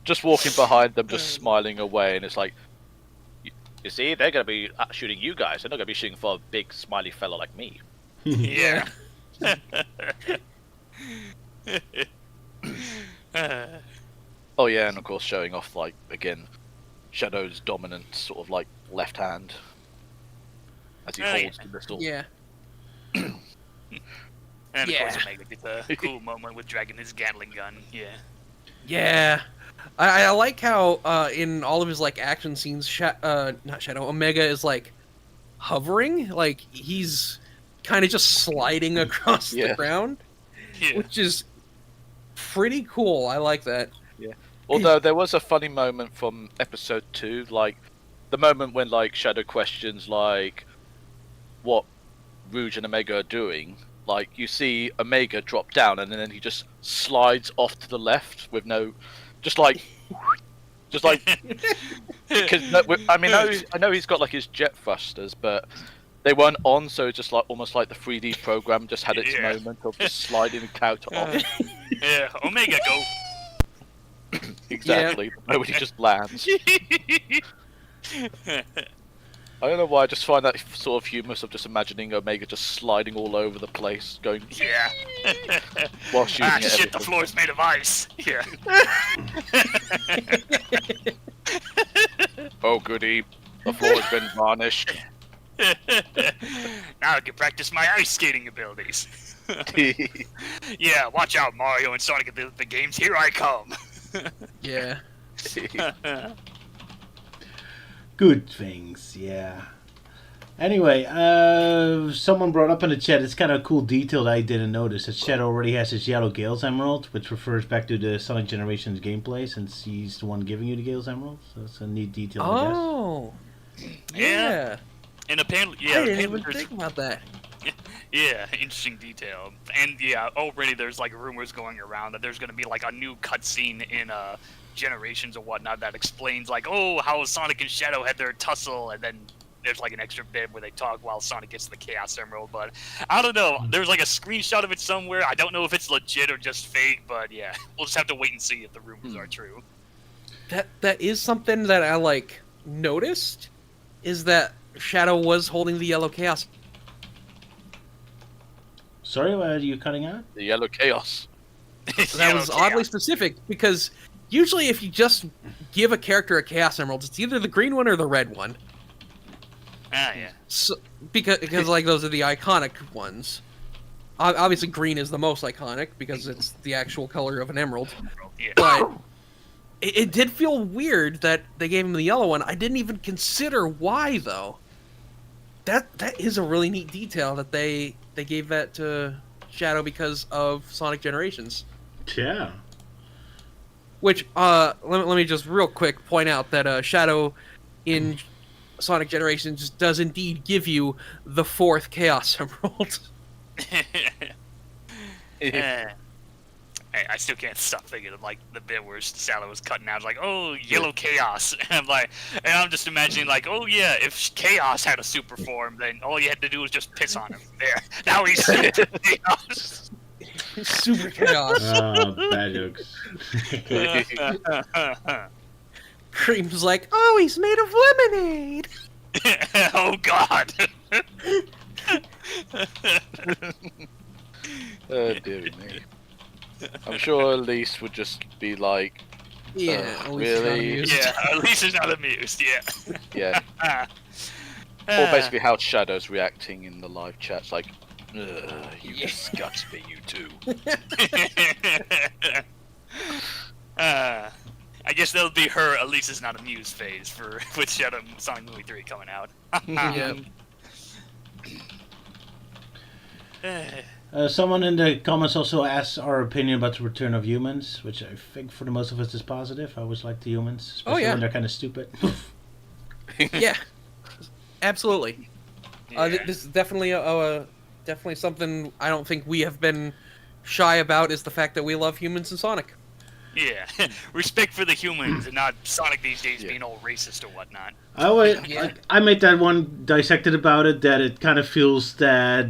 Just walking behind them, just smiling away, and it's like, you see, they're gonna be shooting you guys. They're not gonna be shooting for a big smiley fella like me. Yeah. Oh yeah, and of course showing off like again, Shadow's dominant sort of like left hand as he Oh, holds the missile. Yeah. And of Yeah. course Omega gets a cool moment with dragging his Gatling gun. Yeah. Yeah. I like how in all of his like action scenes, not Shadow, Omega is like hovering, like he's kind of just sliding across the Yeah. ground, Yeah. which is pretty cool. I like that. Although there was a funny moment from episode 2, like the moment when like Shadow questions like what Rouge and Omega are doing. Like you see Omega drop down and then he just slides off to the left with no, just like, because I mean I know he's got like his jet thrusters, but they weren't on, so it's just like almost like the 3D program just had its Yeah. moment of just sliding the character off. Yeah. Omega, go. Exactly. The moment he just lands. I don't know why, I just find that sort of humorous of just imagining Omega just sliding all over the place, going Yeah. while shooting at Shit, the everything. floor's made of ice. Yeah. Oh goody, the floor has been varnished. Now I can practice my ice skating abilities. Yeah, watch out, Mario and Sonic at the games. Here I come. Yeah. Good things, yeah. Anyway, someone brought up in the chat, it's kind of a cool detail that I didn't notice, that Shadow already has his yellow Gale's Emerald, which refers back to the Sonic Generations gameplay, since he's the one giving you the Gale's Emerald. So that's a neat detail, I guess. Oh. Yeah. Yeah. And apparently, I didn't apparently even there's- think about that. Yeah, interesting detail. And yeah, already there's like rumors going around that there's gonna be like a new cutscene in Generations or whatnot that explains like, oh, how Sonic and Shadow had their tussle, and then there's like an extra bit where they talk while Sonic gets the Chaos Emerald. But I don't know. There's like a screenshot of it somewhere. I don't know if it's legit or just fake, but yeah, we'll just have to wait and see if the rumors are true. That is something that I like noticed, is that Shadow was holding the yellow chaos. Sorry, are you cutting out? The yellow chaos. That was oddly specific, because usually if you just give a character a chaos emerald, it's either the green one or the red one. Ah, yeah. So, because like those are the iconic ones. Obviously, green is the most iconic because it's the actual color of an emerald. Yeah. But it did feel weird that they gave him the yellow one. I didn't even consider why though. That is a really neat detail that they gave that to Shadow because of Sonic Generations. Yeah. Which let me just real quick point out that Shadow in Sonic Generations does indeed give you the 4th Chaos Emerald. I still can't stop thinking of like the bit where Shadow was cutting out, like, oh, yellow chaos, and I'm just imagining like, oh yeah, if Chaos had a super form, then all you had to do was just piss on him. There, now he's super chaos. Super Chaos. Bad jokes. Cream's like, oh, he's made of lemonade. Oh god. Oh dearie me. I'm sure Elise would just be like, Yeah, at least not really? amused. Yeah, at least he's not amused. Yeah. Yeah. Or basically how Shadow's reacting in the live chat's like, you disgust me, you two. I guess that'll be her. At least is not amused phase for with Shadow Sonic Movie 3 coming out. Someone in the comments also asked our opinion about the return of humans, which I think for the most of us is positive. I always like the humans, especially when they're kind of stupid. Yeah, absolutely. Yeah. This is definitely definitely something I don't think we have been shy about is the fact that we love humans in Sonic. Yeah, respect for the humans and not Sonic these days being all racist or whatnot. I made that one dissected about it, that it kind of feels that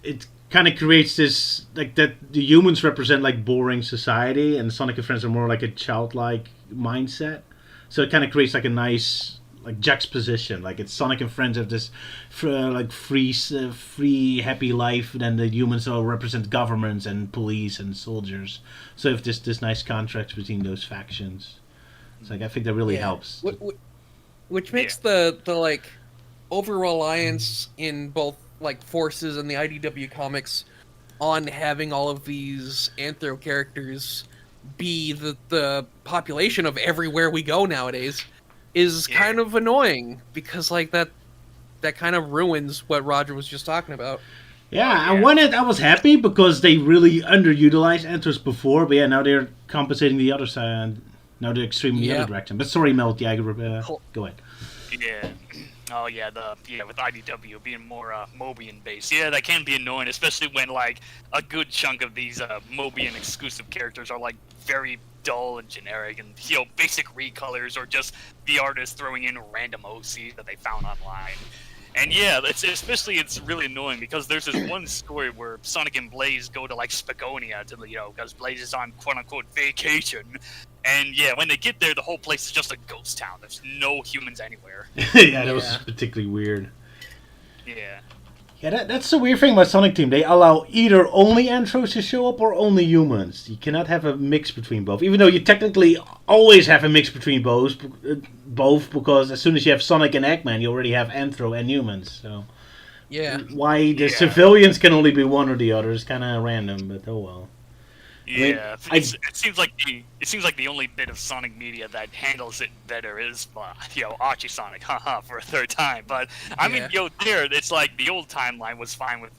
it kind of creates this, like, that the humans represent like boring society and Sonic and Friends are more like a childlike mindset. So it kind of creates like a nice like juxtaposition. Like it's Sonic and Friends have this like free happy life, and then the humans all represent governments and police and soldiers. So if this nice contrast between those factions, it's like I think that really helps. Which makes the like over reliance in both like forces and the IDW comics on having all of these anthro characters be the population of everywhere we go nowadays is kind of annoying, because like that kind of ruins what Roger was just talking about. Yeah, and one end I was happy because they really underutilized Anthros before, but yeah, now they're compensating the other side, and now they're extremely the other direction. But sorry, Mel, go ahead. Yeah. Oh yeah, with IDW being more Mobian based. Yeah, that can be annoying, especially when like a good chunk of these Mobian exclusive characters are like very dull and generic, and basic recolors, or just the artist throwing in random OCs that they found online. And yeah, it's really annoying because there's this one story where Sonic and Blaze go to like Spagonia to because Blaze is on quote unquote vacation, and yeah, when they get there, the whole place is just a ghost town. There's no humans anywhere. Yeah, that was particularly weird. Yeah. Yeah, that's the weird thing about Sonic Team. They allow either only Anthros to show up or only humans. You cannot have a mix between both. Even though you technically always have a mix between both, because as soon as you have Sonic and Eggman, you already have Anthro and humans. So yeah, why the civilians can only be one or the other is kind of random, but oh well. Yeah, it seems like the only bit of Sonic media that handles it better is Archie Sonic, haha, for a third time. But I mean, it's like the old timeline was fine with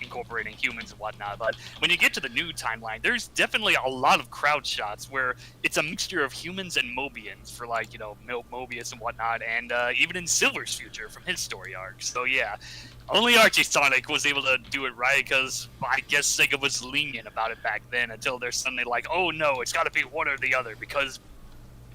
incorporating humans and whatnot. But when you get to the new timeline, there's definitely a lot of crowd shots where it's a mixture of humans and Mobians for like Mobius and whatnot, and even in Silver's future from his story arc. So yeah. Only Archie Sonic was able to do it right, because I guess Sega was lenient about it back then, until they're suddenly like, oh no, it's got to be one or the other, because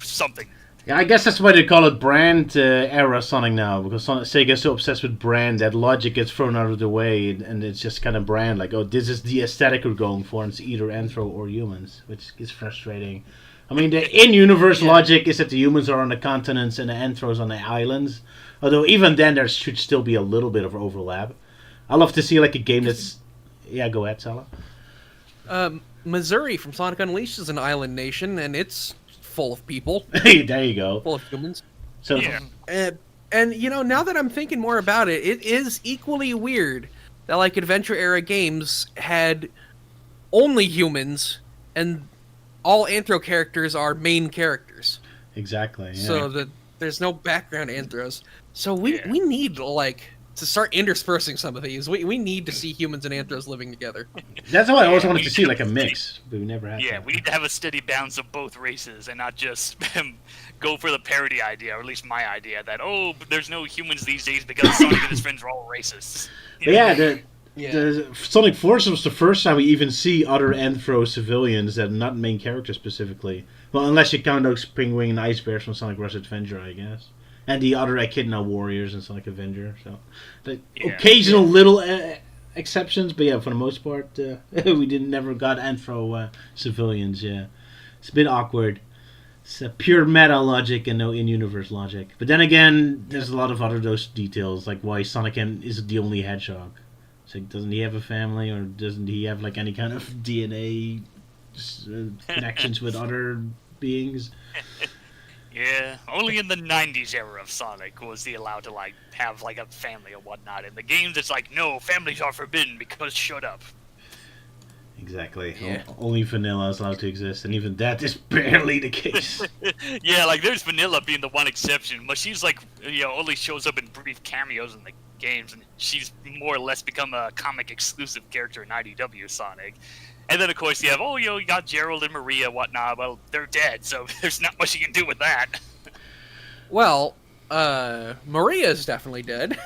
something. Yeah, I guess that's why they call it brand era Sonic now, because Sega's so obsessed with brand that logic gets thrown out of the way, and it's just kind of brand, like, oh, this is the aesthetic we're going for, and it's either Anthro or humans, which is frustrating. I mean, the in-universe logic is that the humans are on the continents and the Anthros on the islands. Although even then, there should still be a little bit of overlap. I love to see like a game that's... Yeah, go ahead, Salah. Missouri from Sonic Unleashed is an island nation, and it's full of people. There you go. Full of humans. So, yeah. And now that I'm thinking more about it, it is equally weird that like Adventure era games had only humans, and all Anthro characters are main characters. Exactly. Yeah. So that there's no background Anthros. So we need to start interspersing some of these. We need to see humans and Anthros living together. That's why I always wanted to see like a mix, but we never had. Yeah, we need to have a steady balance of both races and not just go for the parody idea, or at least my idea that but there's no humans these days because Sonic and his friends are all racists. The Sonic Force was the first time we even see other Anthro civilians that are not main characters specifically. Well, unless you count those Penguin and Ice Bears from Sonic Rush Adventure, I guess. And the other Echidna Warriors in Sonic Avenger. So, occasional little exceptions, but yeah, for the most part, we never got Anthro civilians. Yeah, it's a bit awkward. It's a pure meta logic and no in-universe logic. But then again, there's a lot of other those details, like why Sonic is the only hedgehog. It's like, doesn't he have a family, or doesn't he have like any kind of DNA connections with other beings? Yeah, only in the 90s era of Sonic was he allowed to, like, have, like, a family or whatnot. In the games, it's like, no, families are forbidden because shut up. Exactly. Yeah. Only vanilla is allowed to exist, and even that is barely the case. Yeah, like, there's Vanilla being the one exception, but she's, like, only shows up in brief cameos in the games, and she's more or less become a comic-exclusive character in IDW Sonic. And then, of course, you have, you got Gerald and Maria, whatnot. Well, they're dead, so there's not much you can do with that. Well, Maria's definitely dead.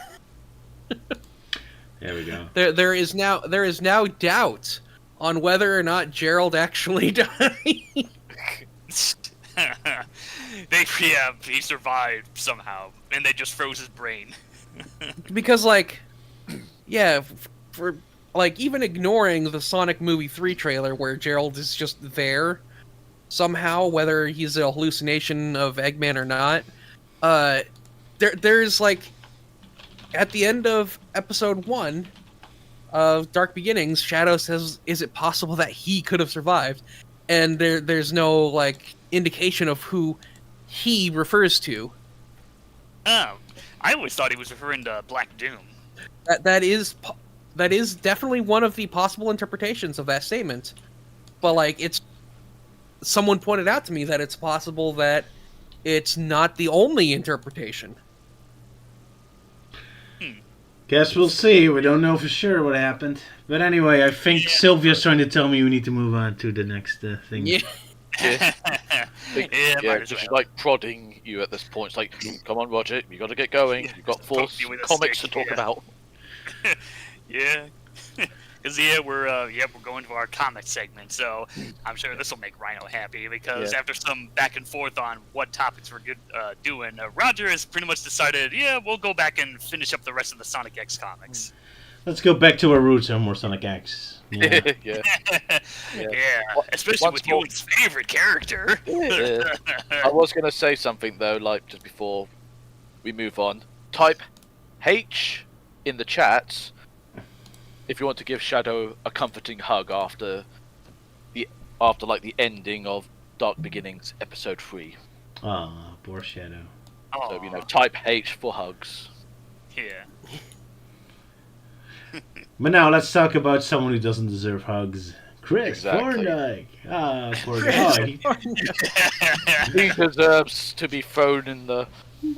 There we go. There is now doubt on whether or not Gerald actually died. He survived somehow, and they just froze his brain. Because, like, yeah, for like, even ignoring the Sonic Movie 3 trailer where Gerald is just there somehow, whether he's a hallucination of Eggman or not, there's, like, at the end of episode 1 of Dark Beginnings, Shadow says, is it possible that he could have survived? And there's no, like, indication of who he refers to. Oh, I always thought he was referring to Black Doom. That is definitely one of the possible interpretations of that statement. But, like, someone pointed out to me that it's possible that it's not the only interpretation. Guess we'll see. We don't know for sure what happened. But anyway, I think Sylvia's trying to tell me we need to move on to the next thing. Yeah. Might as just well. like prodding you at this point. It's like, come on, Roger, you got to get going. You've got 4 Poke you with a comics stick, to talk yeah. about. Yeah. Because we're going to our comic segment, so I'm sure this will make Rhino happy. Because after some back and forth on what topics we're doing, Roger has pretty much decided, we'll go back and finish up the rest of the Sonic X comics. Let's go back to our roots and more Sonic X. Yeah. Yeah. Especially Once with more- Euan's favorite character. Yeah. I was going to say something, though, like, just before we move on. Type H in the chat if you want to give Shadow a comforting hug after the ending of Dark Beginnings episode 3. Aw, poor Shadow. So, type H for hugs. Yeah. But now let's talk about someone who doesn't deserve hugs. Chris Exactly. Thorndike. Ah, poor guy. He deserves to be thrown in the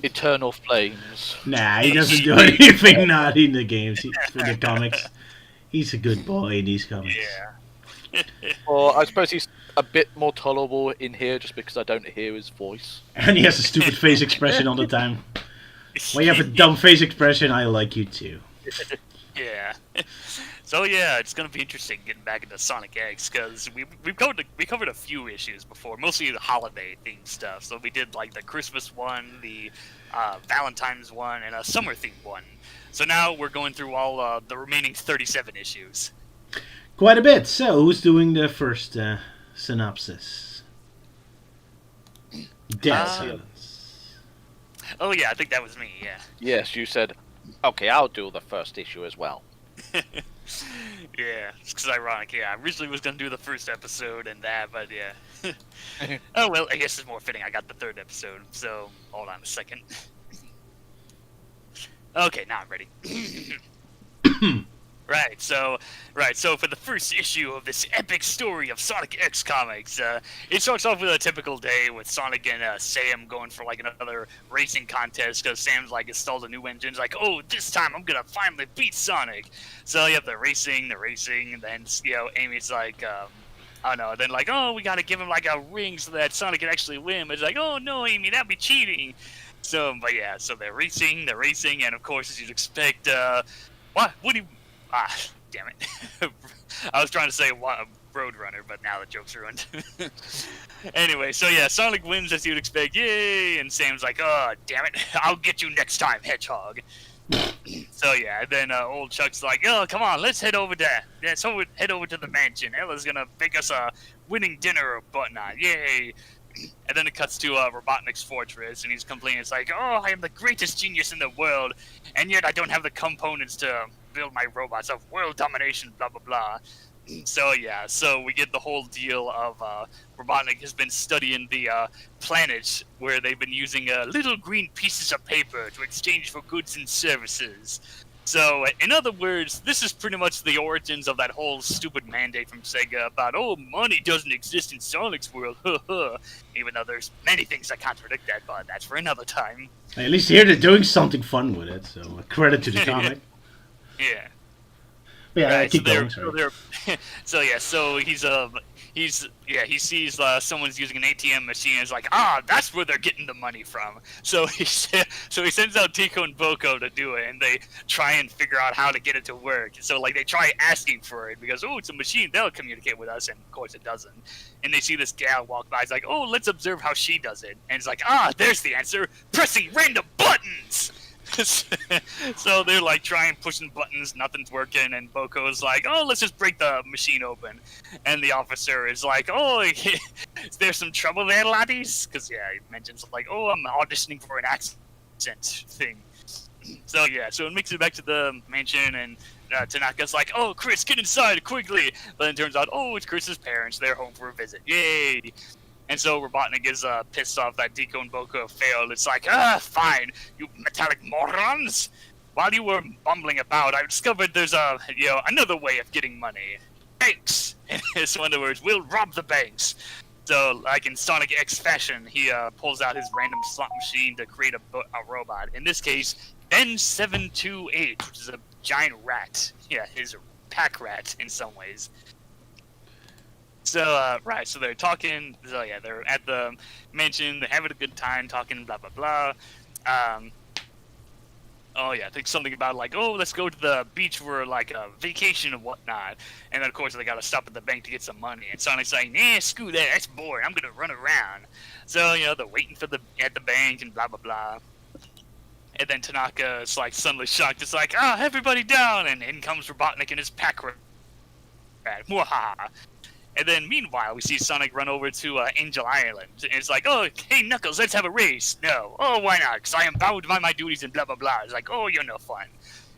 eternal flames. Nah, he doesn't do anything naughty in the games. For the comics. He's a good boy in these comics. Yeah. Or I suppose he's a bit more tolerable in here just because I don't hear his voice. And he has a stupid face expression all the time. When you have a dumb face expression, I like you too. Yeah. So it's gonna be interesting getting back into Sonic X because we covered a few issues before, mostly the holiday themed stuff. So we did like the Christmas one, the Valentine's one, and a summer themed one. So now we're going through all the remaining 37 issues. Quite a bit. So, who's doing the first synopsis? Dead silence. Oh yeah, I think that was me. Yeah. Yes, you said, okay, I'll do the first issue as well. Yeah, it's ironic. Yeah, I originally was gonna do the first episode and that, but yeah. Oh well, I guess it's more fitting. I got the third episode, so hold on a second. Okay, now I'm ready. Right, so for the first issue of this epic story of Sonic X comics, it starts off with a typical day with Sonic and Sam going for like another racing contest because Sam's like installed a new engine. He's like, oh, this time I'm gonna finally beat Sonic. So you have the racing, and then Amy's like, oh no, then like, oh, we gotta give him like a ring so that Sonic can actually win. But it's like, oh no, Amy, that'd be cheating. So, but yeah, so they're racing, and of course, as you'd expect, what do you? Ah, damn it. I was trying to say Roadrunner, but now the joke's ruined. Anyway, so yeah, Sonic wins as you'd expect, yay! And Sam's like, oh, damn it, I'll get you next time, Hedgehog. So yeah, then old Chuck's like, oh, come on, let's head over to the mansion. Ella's gonna make us a winning dinner or whatnot, yay! And then it cuts to Robotnik's fortress, and he's complaining. It's like, oh, I am the greatest genius in the world, and yet I don't have the components to build my robots of world domination, blah blah blah. So yeah, so we get the whole deal of Robotnik has been studying the planets where they've been using little green pieces of paper to exchange for goods and services. So, in other words, this is pretty much the origins of that whole stupid mandate from Sega about, oh, money doesn't exist in Sonic's world, even though there's many things that contradict that, but that's for another time. At least here they're doing something fun with it, so credit to the comic. Yeah. But yeah, Right, keep so going, they're, sorry. so he sees someone's using an ATM machine and is like, that's where they're getting the money from. So he sends out Tico and Boko to do it, and they try and figure out how to get it to work. So like they try asking for it because it's a machine, they'll communicate with us, and of course it doesn't. And they see this gal walk by, it's like, oh, let's observe how she does it. And it's like, there's the answer, pressing random buttons. So they're like trying pushing buttons, nothing's working, and Boko's like, oh, let's just break the machine open. And the officer is like, oh, is there some trouble there, laddies? Because he mentions like, oh, I'm auditioning for an accent thing. So so it makes it back to the mansion, and Tanaka's like, oh, Chris, get inside quickly. But then it turns out, oh, it's Chris's parents, they're home for a visit, yay. And so Robotnik is pissed off that Deco and Boko failed. It's like, fine, you metallic morons. While you were bumbling about, I discovered there's another way of getting money. Banks. So in other words, we'll rob the banks. So like in Sonic X fashion, he pulls out his random slot machine to create a robot. In this case, Ben728, which is a giant rat. Yeah, his pack rat in some ways. So, so they're talking, so yeah, they're at the mansion, they're having a good time, talking, blah, blah, blah. I think something about, like, oh, let's go to the beach for, like, a vacation and whatnot. And then, of course, they gotta stop at the bank to get some money. And Sonic's like, nah, screw that, that's boring, I'm gonna run around. So, they're waiting at the bank and blah, blah, blah. And then Tanaka is, like, suddenly shocked, it's like, everybody down! And in comes Robotnik and his pack rat. Mwahaha. And then, meanwhile, we see Sonic run over to Angel Island. And it's like, oh, hey, Knuckles, let's have a race. No. Oh, why not? Because I am bound by my duties and blah, blah, blah. It's like, oh, you're no fun.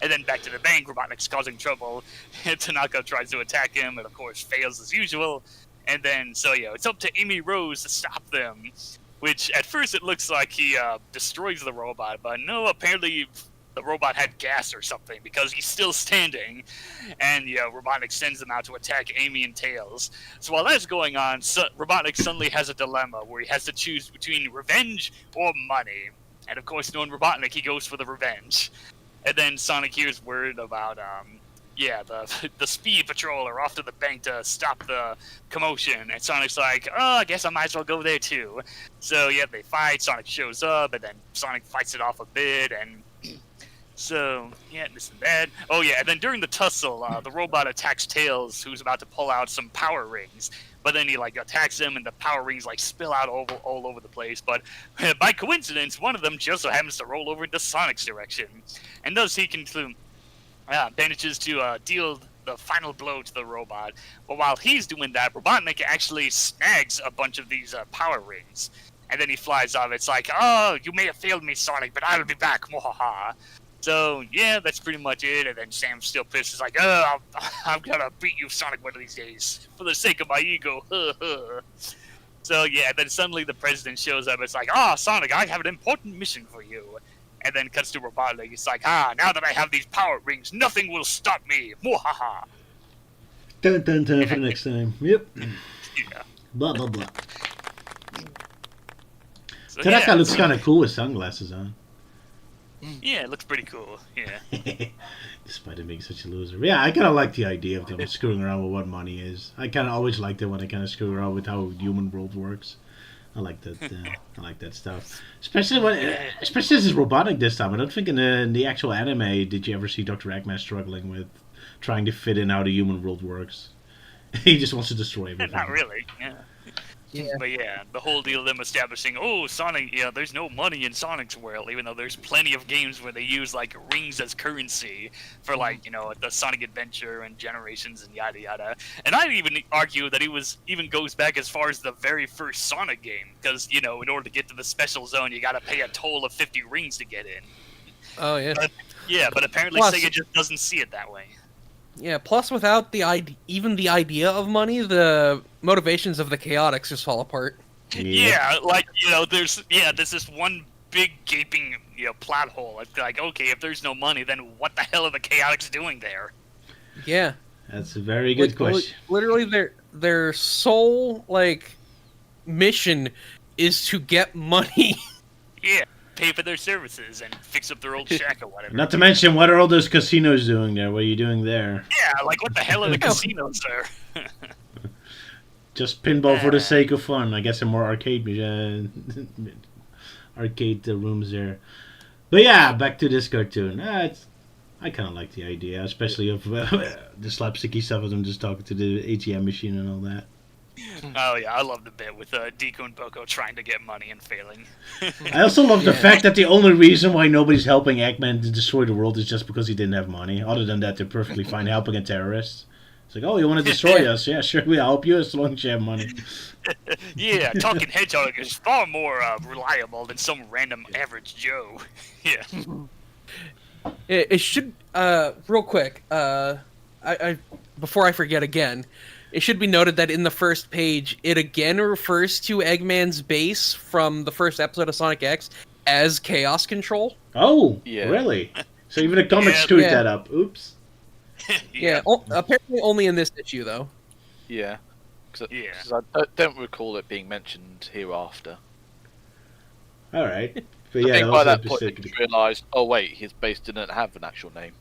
And then back to the bank, Robotnik's causing trouble. And Tanaka tries to attack him, and of course fails as usual. And then, it's up to Amy Rose to stop them. Which, at first, it looks like he destroys the robot. But no, apparently the robot had gas or something, because he's still standing. And, Robotnik sends them out to attack Amy and Tails. So while that's going on, Robotnik suddenly has a dilemma where he has to choose between revenge or money. And of course, knowing Robotnik, he goes for the revenge. And then Sonic hears word about, the speed patrol are off to the bank to stop the commotion. And Sonic's like, oh, I guess I might as well go there too. So, they fight, Sonic shows up, and then Sonic fights it off a bit, and so, this and that. Oh, and then during the tussle, the robot attacks Tails, who's about to pull out some power rings. But then he, attacks him, and the power rings, spill out all over the place. But by coincidence, one of them just so happens to roll over into Sonic's direction. And thus he manages to deal the final blow to the robot. But while he's doing that, Robotnik actually snags a bunch of these power rings. And then he flies off. It's like, oh, you may have failed me, Sonic, but I'll be back. Mwahaha. So, that's pretty much it. And then Sam's still pissed. He's like, oh, I'm gonna beat you, Sonic, one of these days. For the sake of my ego. So, then suddenly the president shows up. It's like, Sonic, I have an important mission for you. And then cuts to Robotnik. He's like, now that I have these power rings, nothing will stop me. Mwahaha. Dun dun dun for the next time. Yep. Yeah. Blah, blah, blah. So, Tanaka looks kind of cool with sunglasses on. Yeah, it looks pretty cool. Yeah. Despite him being such a loser. Yeah, I kind of like the idea of them screwing around with what money is. I kind of always liked it when they kind of screw around with how human world works. I like that. I like that stuff. Especially this is robotic this time. I don't think in the actual anime did you ever see Dr. Eggman struggling with trying to fit in how the human world works. He just wants to destroy everything. Not really. Yeah. But the whole deal of them establishing, Sonic, there's no money in Sonic's world, even though there's plenty of games where they use, rings as currency for, the Sonic Adventure and Generations and yada yada. And I'd even argue that even goes back as far as the very first Sonic game, because, in order to get to the special zone, you gotta pay a toll of 50 rings to get in. Oh, yeah. Yeah, but apparently Plus- Sega just doesn't see it that way. Yeah, plus without even the idea of money, the motivations of the Chaotix just fall apart. Yeah, like, there's this one big gaping, plot hole. It's like, okay, if there's no money, then what the hell are the Chaotix doing there? Yeah. That's a very good question. Literally, their sole, mission is to get money. Yeah, pay for their services and fix up their old shack or whatever. Not to mention, what are all those casinos doing there? What are you doing there? Yeah, like, what the hell are the casinos there? Just pinball for the sake of fun. I guess some more arcade rooms there. But yeah, back to this cartoon. I kind of like the idea, especially of the slapsticky stuff of them just talking to the ATM machine and all that. Oh yeah, I love the bit with Deku and Boko trying to get money and failing. I also love the fact that the only reason why nobody's helping Eggman to destroy the world is just because he didn't have money. Other than that, they're perfectly fine helping a terrorist. It's like, oh, you want to destroy us? Yeah, sure, we'll help you as long as you have money. Yeah, Talking Hedgehog is far more reliable than some random average Joe. Yeah. It should, real quick, I before I forget again, it should be noted that in the first page, it again refers to Eggman's base from the first episode of Sonic X as Chaos Control. Oh, Yeah. really? So even the comics screwed that up. Oops. Yeah, apparently only in this issue, though. Yeah. Yeah. Because I don't recall it being mentioned hereafter. All right. But I yeah, think by also that point specifically- they realised, oh wait, his base didn't have an actual name.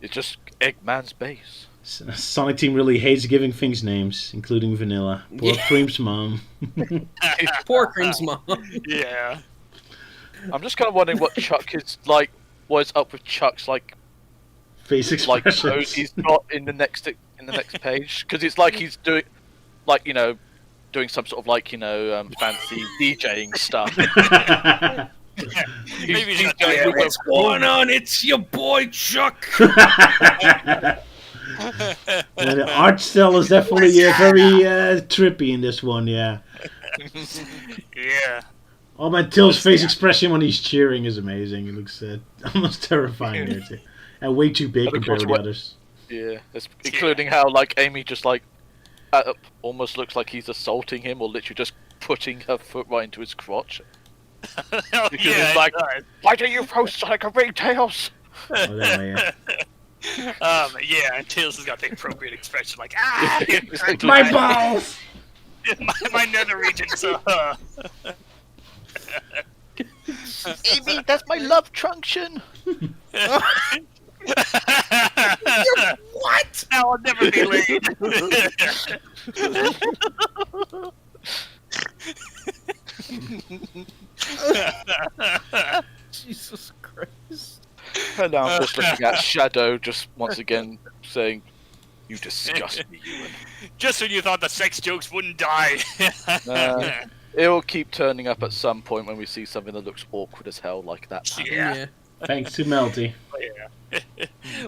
It's just Eggman's base. Sonic Team really hates giving things names, including Vanilla. Poor Cream's mom. Poor Cream's mom. Yeah. I'm just kind of wondering what Chuck is like. What is up with Chuck's Face like expressions. pose he's got in the next page? Because it's like he's doing doing some sort of fancy DJing stuff. Maybe he's not DJing with What's going on? It's your boy Chuck. Yeah, the art style is definitely very trippy in this one, yeah. Yeah. Oh, man, Till's face expression when he's cheering is amazing. It looks almost terrifying there, too. And way too big And of compared to course, the others. Yeah, including how Amy just almost looks like he's assaulting him or literally just putting her foot right into his crotch. Oh, Because yeah, it's like, it does. why do you throw Sonic a ringtails? Oh, that way, yeah. Yeah, and Tails has got the appropriate expression, like, ah! Exactly. My balls! my nether regions, Amy, that's my love trunction. What? Now I'll never be laid. Jesus Christ. And now I'm just looking at Shadow, just once again saying, "You disgust me, Euan." Just when you thought the sex jokes wouldn't die. It'll keep turning up at some point when we see something that looks awkward as hell like that. Yeah. Thanks to Melty. Yeah.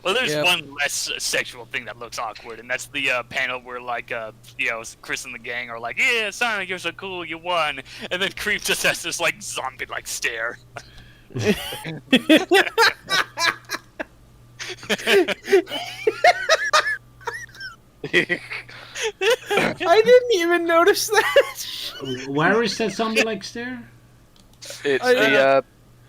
Well, there's one less sexual thing that looks awkward, and that's the panel where, Chris and the gang are like, "Yeah, Sonic, you're so cool, you won," and then Creep just has this zombie-like stare. I didn't even notice that. Where is that zombie-like stare? It's the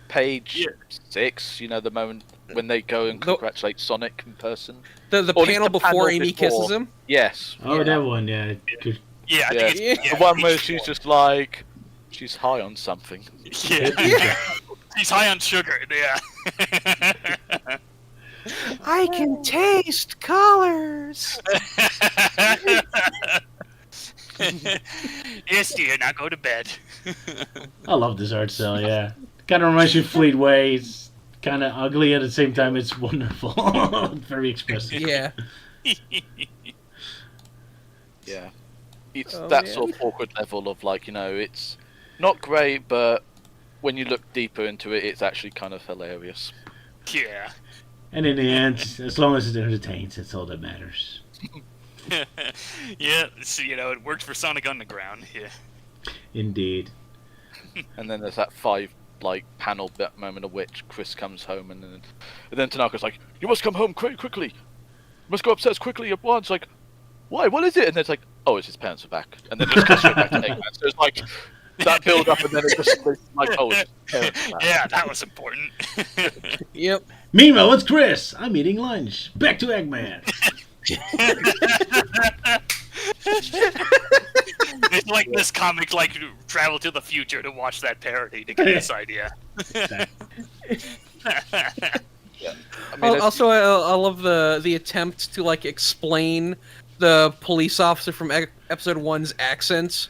page 6. You know, the moment when they go and congratulate Sonic in person. The Or panel the before panel Amy before. kisses him. Yes. Oh, that one, yeah. Good. Yeah, I Yeah. think it's, The one where she's just like, she's high on something. yeah. He's high on sugar. Yeah. I can taste colors. Yes, dear. Now go to bed. I love this art style, yeah. Kind of reminds me of Fleetway. It's kind of ugly at the same time. It's wonderful. Very expressive. Yeah. Yeah. It's Oh, that man. sort of awkward level of it's not great, but when you look deeper into it, it's actually kind of hilarious. Yeah. And in the end, as long as it entertains, that's all that matters. Yeah. So it worked for Sonic Underground. Yeah. Indeed. And then there's that 5 like panel that moment of which Chris comes home and then Tanaka's like, "You must come home quickly. You must go upstairs quickly at once." Like, why? What is it? And then it's like, oh, it's his parents are back. And then just goes straight back to Eggman. So it's like that build up and then it's just like, oh, it's his parents back. Yeah, that was important. Yep. Meanwhile, it's Chris. I'm eating lunch. Back to Eggman. It's like this comic like travel to the future to watch that parody to get this idea. I mean, Also, I love the attempt to like explain the police officer from episode 1's accents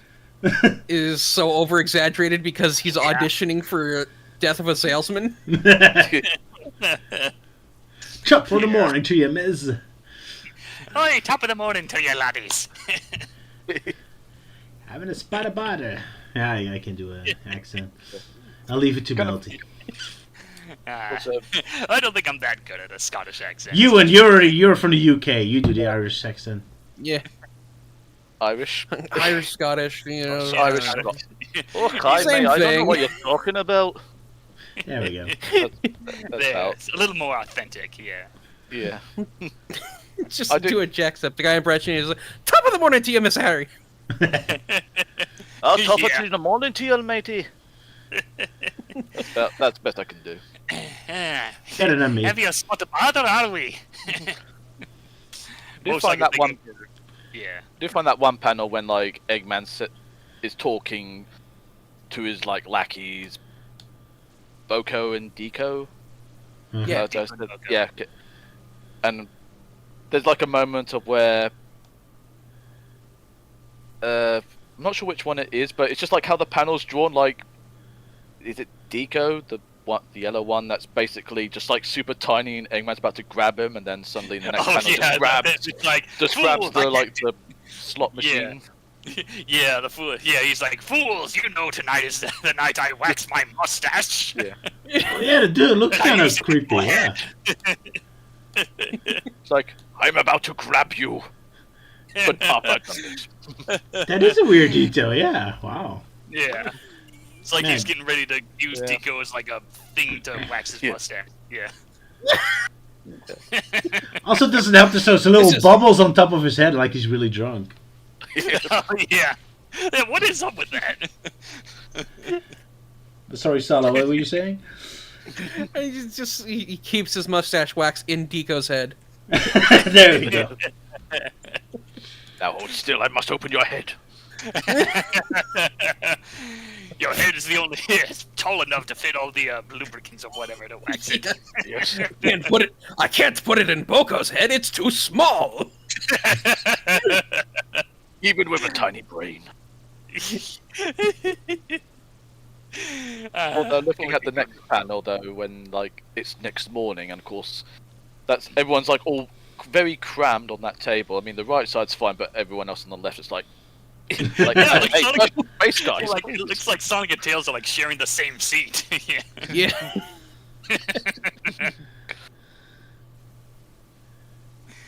is so over exaggerated because he's auditioning for Death of a Salesman. Chop for the morning to you, miss. Oi, top of the morning to you laddies. Having a spot of butter. Yeah, I can do an accent. I'll leave it to Melty. I don't think I'm that good at a Scottish accent. Euan, you're from the UK. You do the Irish accent. Yeah, Irish. Irish, Scottish, you know. Irish. Okay, Same mate, I don't know thing. what you're talking about. There we go. That's There, out. it's a little more authentic, yeah. Yeah. Just I do a Jacksepticeye guy impression. He's like, "Top of the morning to you, Miss Harry." I'll top Yeah. it in the morning to you, matey. That's the best I can do. Better than me. Have you a spot of butter, are we? Do you Most find likely that one? thinking- Yeah. Do you find that one panel when like Eggman is talking to his like lackeys, Boko and Deco? Yeah. Those- Deco and Boko. yeah. And there's like a moment of where I'm not sure which one it is, but it's just like how the panel's drawn. Like, is it Deco, the yellow one that's basically just like super tiny, and Eggman's about to grab him, and then suddenly the next panel just grabs it's like, grabs "Fools, I the can't slot machine. Yeah, the fool. Yeah, he's like, "Fools, you know tonight is the night I wax my mustache." Yeah. Oh, yeah, the dude looks kind of Use it creepy. for Yeah. It's like, I'm about to grab you, but Papa done this. That is a weird detail. Yeah. Wow. Yeah. It's like Man. he's getting ready to use Yeah. Deco as like a thing to wax his Yeah. mustache. Yeah. Also, doesn't help that there's little This is- bubbles on top of his head, like he's really drunk. Oh, yeah. Yeah, what is up with that? Sorry, Sala. What were you saying? And he keeps his mustache wax in Deco's head. There we go. Now hold still, I must open your head. Your head is the only it's tall enough to fit all the lubricants or whatever to wax it. Yes. I can't put it in Boko's head. It's too small. Even with a tiny brain. Although looking at the next panel though, when like it's next morning, and of course, that's everyone's like all very crammed on that table. I mean, the right side's fine, but everyone else on the left is like, like, Yeah, like hey, Sonic- space guys. Like, it looks like Sonic and Tails are like sharing the same seat. Yeah. Yeah.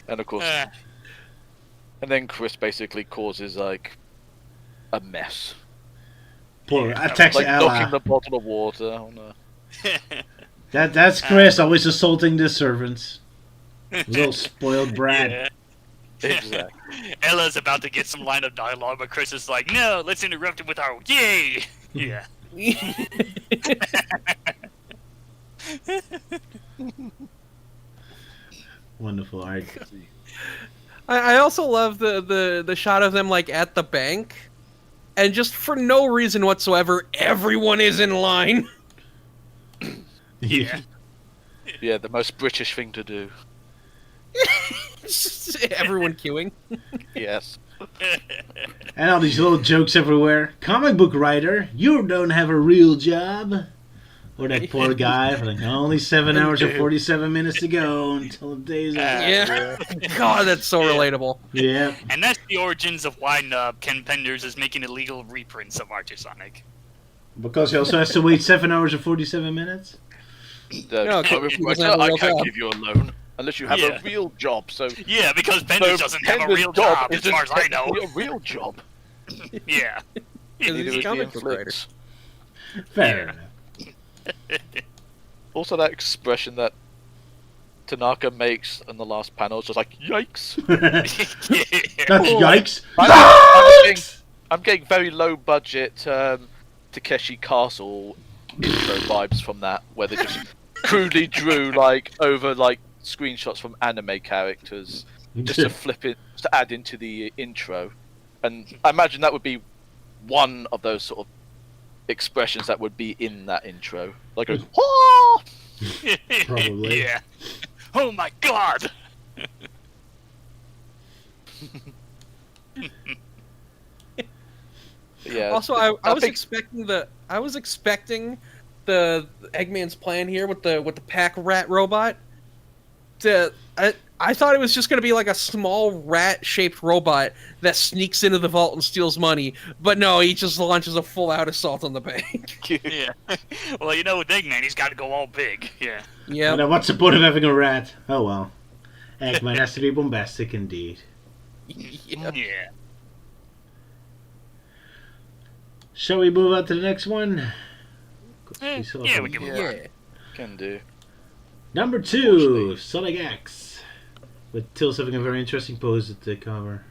And of course, and then Chris basically causes like a mess, Poor attacks like knocking Ella. the bottle of water on a. That's Chris, always assaulting the servants. Little spoiled brat. Yeah. Exactly. Ella's about to get some line of dialogue, but Chris is like, "No, let's interrupt it with our yay!" Yeah. Wonderful art. I also love the shot of them like at the bank, and just for no reason whatsoever, everyone is in line. Yeah. Yeah, the most British thing to do. Just everyone queuing. Yes. And all these little jokes everywhere. Comic book writer, you don't have a real job. Or that poor guy for like only 7 hours and 47 minutes to go until the day's over. Yeah. God, that's so relatable. Yeah. And that's the origins of why Ken Penders is making illegal reprints of Archer Sonic. Because he also has to wait 7 hours and 47 minutes. No, Comic he book doesn't have a writer, I real can't job. give you a loan unless you have Yeah. a real job. So Yeah, because Penders doesn't have a Pender's real job, as isn't far as I know. technically a real job. Yeah. Because Neither he's is a comic the book writer. Inflicts. Fair Yeah. enough. Also, that expression that Tanaka makes in the last panel is just like, yikes. That's yikes. I'm getting very low budget Takeshi Castle intro vibes from that, where they just crudely drew like over like screenshots from anime characters just to flip it, to add into the intro. And I imagine that would be one of those sort of expressions that would be in that intro, like a "Whoa!" Probably. Yeah. Oh my god! Yeah. Also, I was expecting the Eggman's plan here with the pack rat robot. I thought it was just gonna be like a small rat-shaped robot that sneaks into the vault and steals money, but no, he just launches a full-out assault on the bank. Yeah. Well, you know, with Eggman, he's got to go all big. Yeah. Yeah. Now, what's the point of having a rat? Oh well. Eggman has to be bombastic indeed. Yeah. Yeah. Shall we move on to the next one? Yeah, we can move on. Yeah. Can do. Number 2, Sonic X. With Tails having a very interesting pose at the cover.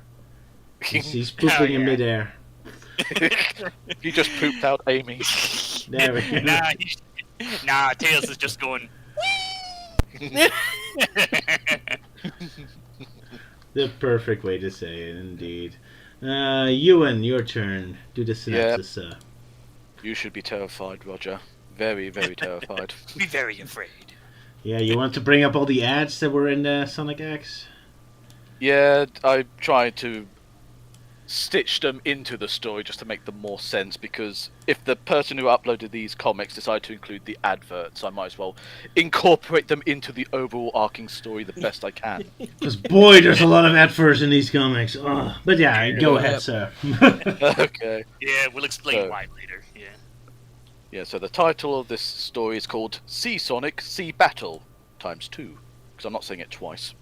He's pooping in yeah. midair. He just pooped out Amy. There we go. Nah, Tails is just going. The perfect way to say it, indeed. Euan, your turn. Do the synopsis. You should be terrified, Roger. Very, very terrified. Be very afraid. Yeah, you want to bring up all the ads that were in Sonic X? Yeah, I tried to stitch them into the story just to make them more sense, because if the person who uploaded these comics decided to include the adverts, I might as well incorporate them into the overall arcing story the best I can. Because boy, there's a lot of adverts in these comics. Oh, but yeah, go ahead, sir. Okay. Yeah, we'll explain So- why later. Yeah. Yeah, so the title of this story is called See Sonic, See Battle, ×2, because I'm not saying it twice.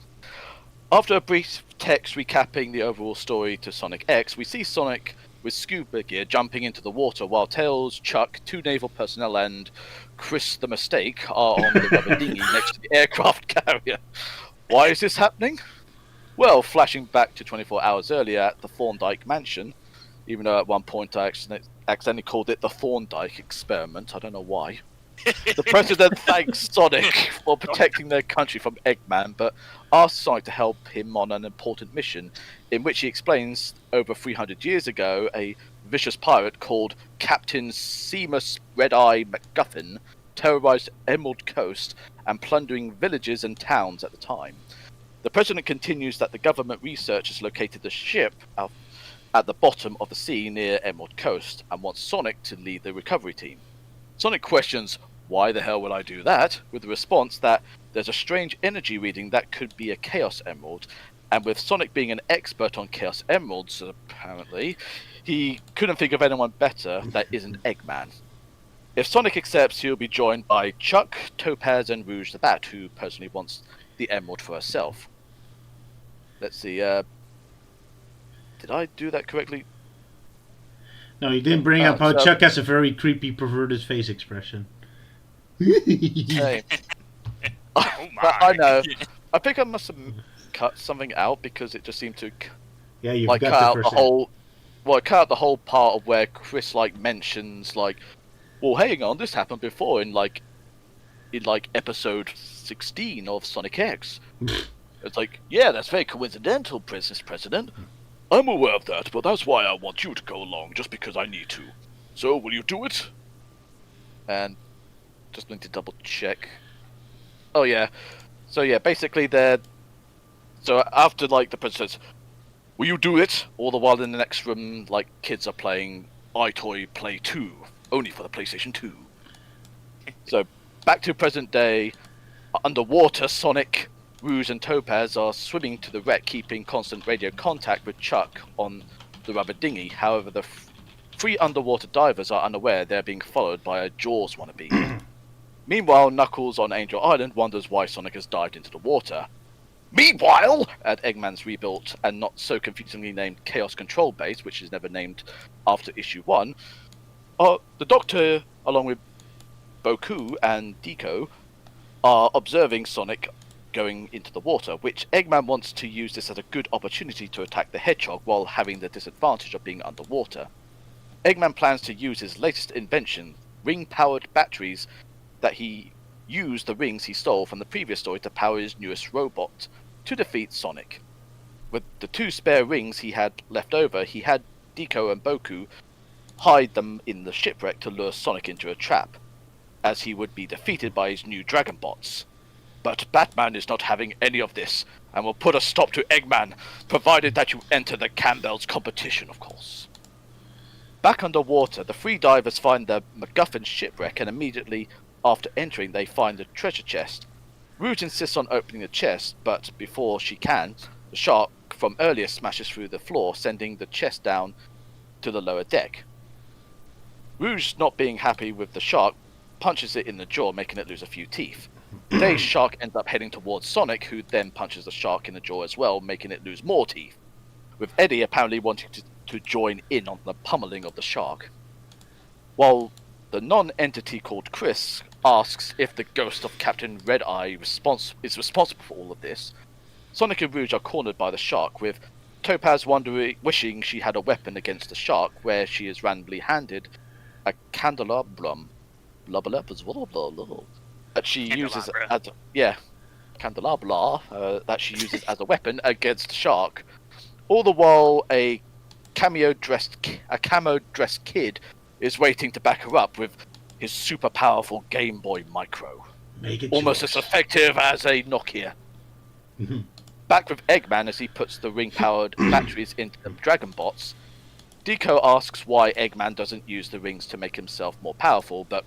After a brief text recapping the overall story to Sonic X, we see Sonic with scuba gear jumping into the water while Tails, Chuck, 2 naval personnel and Chris the Mistake are on the rubber dinghy next to the aircraft carrier. Why is this happening? Well, flashing back to 24 hours earlier at the Thorndike mansion, even though at one point I accidentally called it the Thorndike experiment. I don't know why. The president thanks Sonic for protecting their country from Eggman, but asks Sonic to help him on an important mission, in which he explains over 300 years ago a vicious pirate called Captain Seamus Red-Eye MacGuffin terrorized Emerald Coast and plundering villages and towns at the time. The president continues that the government researchers located the ship at the bottom of the sea near Emerald Coast and wants Sonic to lead the recovery team. Sonic questions, why the hell would I do that? With the response that there's a strange energy reading that could be a Chaos Emerald, and with Sonic being an expert on Chaos Emeralds, apparently, he couldn't think of anyone better that isn't Eggman. If Sonic accepts, he'll be joined by Chuck, Topaz, and Rouge the Bat, who personally wants the Emerald for herself. Let's see, did I do that correctly? No, you didn't bring up how so- Chuck has a very creepy, perverted face expression. Hey. Oh my. But I know. I think I must have cut something out because it just seemed to Yeah, you've like got cut the out first the whole. Well, it cut out the whole part of where Chris like mentions like, well, hang on, this happened before in episode 16 of Sonic X. It's like, yeah, that's very coincidental, President. I'm aware of that, but that's why I want you to go along, just because I need to. So, will you do it? And just need to double check. Oh yeah. So yeah, basically they're. So after like the president says, "Will you do it?" All the while in the next room, like kids are playing iToy Play 2, only for the PlayStation 2. So back to present day, underwater, Sonic, Rouge, and Topaz are swimming to the wreck, keeping constant radio contact with Chuck on the rubber dinghy. However, the 3 underwater divers are unaware they're being followed by a Jaws wannabe. Meanwhile, Knuckles on Angel Island wonders why Sonic has dived into the water. Meanwhile, at Eggman's rebuilt and not so confusingly named Chaos Control Base, which is never named after issue 1, the Doctor, along with Boku and Deco, are observing Sonic going into the water, which Eggman wants to use this as a good opportunity to attack the Hedgehog while having the disadvantage of being underwater. Eggman plans to use his latest invention, ring-powered batteries, that he used the rings he stole from the previous story to power his newest robot to defeat Sonic. With the 2 spare rings he had left over, he had Deco and Boku hide them in the shipwreck to lure Sonic into a trap, as he would be defeated by his new Dragon Bots. But Batman is not having any of this, and will put a stop to Eggman, provided that you enter the Campbell's competition, of course. Back underwater, the 3 divers find the MacGuffin shipwreck, and immediately after entering they find the treasure chest. Rouge insists on opening the chest, but before she can, the shark from earlier smashes through the floor, sending the chest down to the lower deck. Rouge, not being happy with the shark, punches it in the jaw, making it lose a few teeth. Day's shark ends up heading towards Sonic, who then punches the shark in the jaw as well, making it lose more teeth, with Eddie apparently wanting to join in on the pummeling of the shark. While the non-entity called Chris asks if the ghost of Captain Red-Eye is responsible for all of this, Sonic and Rouge are cornered by the shark, with Topaz wishing she had a weapon against the shark, where she is randomly handed a candelabrum. That she uses as that she uses as a weapon against the shark. All the while, a camo-dressed kid is waiting to back her up with his super powerful Game Boy Micro, almost as effective as a Nokia. Back with Eggman as he puts the ring-powered batteries into the Dragon Bots. Deco asks why Eggman doesn't use the rings to make himself more powerful, but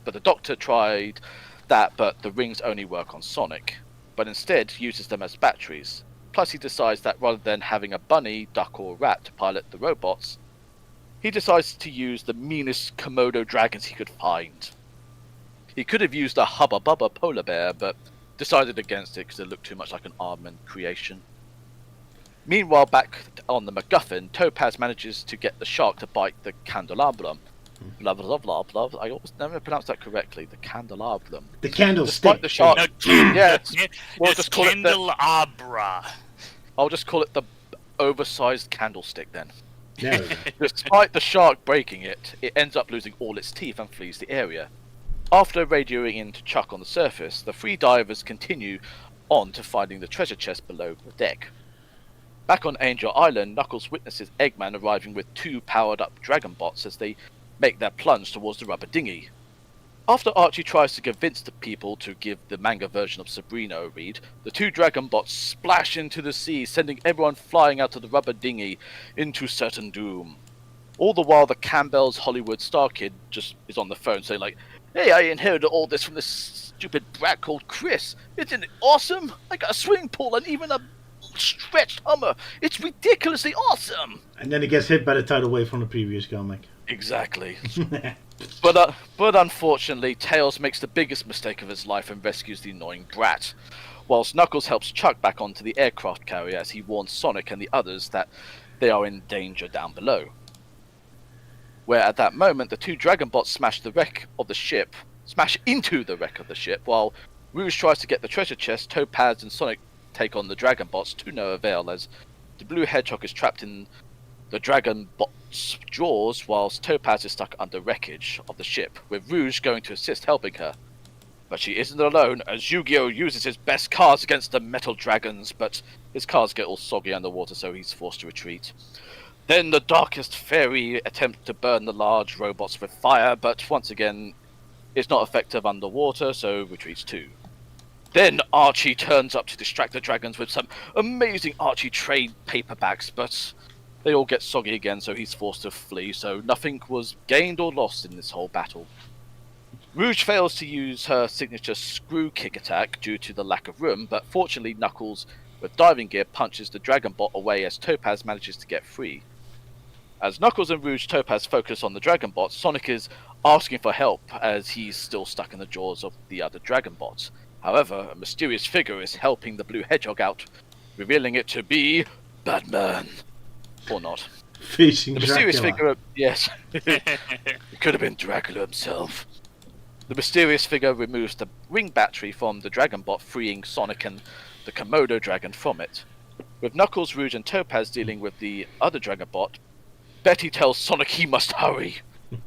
the Doctor tried that, but the rings only work on Sonic, but instead uses them as batteries. Plus he decides that rather than having a bunny, duck or rat to pilot the robots, he decides to use the meanest Komodo dragons he could find. He could have used a Hubba Bubba polar bear, but decided against it because it looked too much like an Aardman creation. Meanwhile, back on the MacGuffin, Topaz manages to get the shark to bite the candelabrum. Blah blah blah blah. I always never pronounce that correctly. The candelabrum. The candlestick. Despite the shark. No, We'll it's just call it the. candelabra. I'll just call it the oversized candlestick then. There we go. Despite the shark breaking it, it ends up losing all its teeth and flees the area. After radioing in to Chuck on the surface, the 3 divers continue on to finding the treasure chest below the deck. Back on Angel Island, Knuckles witnesses Eggman arriving with 2 powered-up Dragon Bots as they make their plunge towards the rubber dinghy. After Archie tries to convince the people to give the manga version of Sabrina a read, the 2 Dragon Bots splash into the sea, sending everyone flying out of the rubber dinghy into certain doom. All the while, the Campbell's Hollywood star kid just is on the phone saying like, "Hey, I inherited all this from this stupid brat called Chris. Isn't it awesome? I got a swimming pool and even a stretched Hummer. It's ridiculously awesome." And then he gets hit by the tidal wave from the previous comic. Exactly. But unfortunately, Tails makes the biggest mistake of his life and rescues the annoying brat, whilst Knuckles helps Chuck back onto the aircraft carrier as he warns Sonic and the others that they are in danger down below. Where at that moment, the 2 Dragon Bots smash into the wreck of the ship, while Rouge tries to get the treasure chest. Topaz and Sonic take on the Dragon Bots to no avail, as the blue hedgehog is trapped in the Dragon Bot's jaws, whilst Topaz is stuck under wreckage of the ship, with Rouge going to assist helping her. But she isn't alone, as Yu-Gi-Oh! Uses his best cards against the metal dragons, but his cards get all soggy underwater, so he's forced to retreat. Then the Darkest Fairy attempts to burn the large robots with fire, but once again, it's not effective underwater, so retreats too. Then Archie turns up to distract the dragons with some amazing Archie trade paperbacks, but they all get soggy again, so he's forced to flee, so nothing was gained or lost in this whole battle. Rouge fails to use her signature screw kick attack due to the lack of room, but fortunately Knuckles, with diving gear, punches the Dragon Bot away as Topaz manages to get free. As Knuckles and Rouge Topaz focus on the Dragon Bot, Sonic is asking for help as he's still stuck in the jaws of the other Dragon Bots. However, a mysterious figure is helping the Blue Hedgehog out, revealing it to be Batman. Or not. Facing the Dracula. mysterious figure, yes. It could have been Dracula himself. The mysterious figure removes the ring battery from the Dragon Bot, freeing Sonic and the Komodo dragon from it. With Knuckles, Rouge, and Topaz dealing with the other Dragon Bot, Betty tells Sonic he must hurry.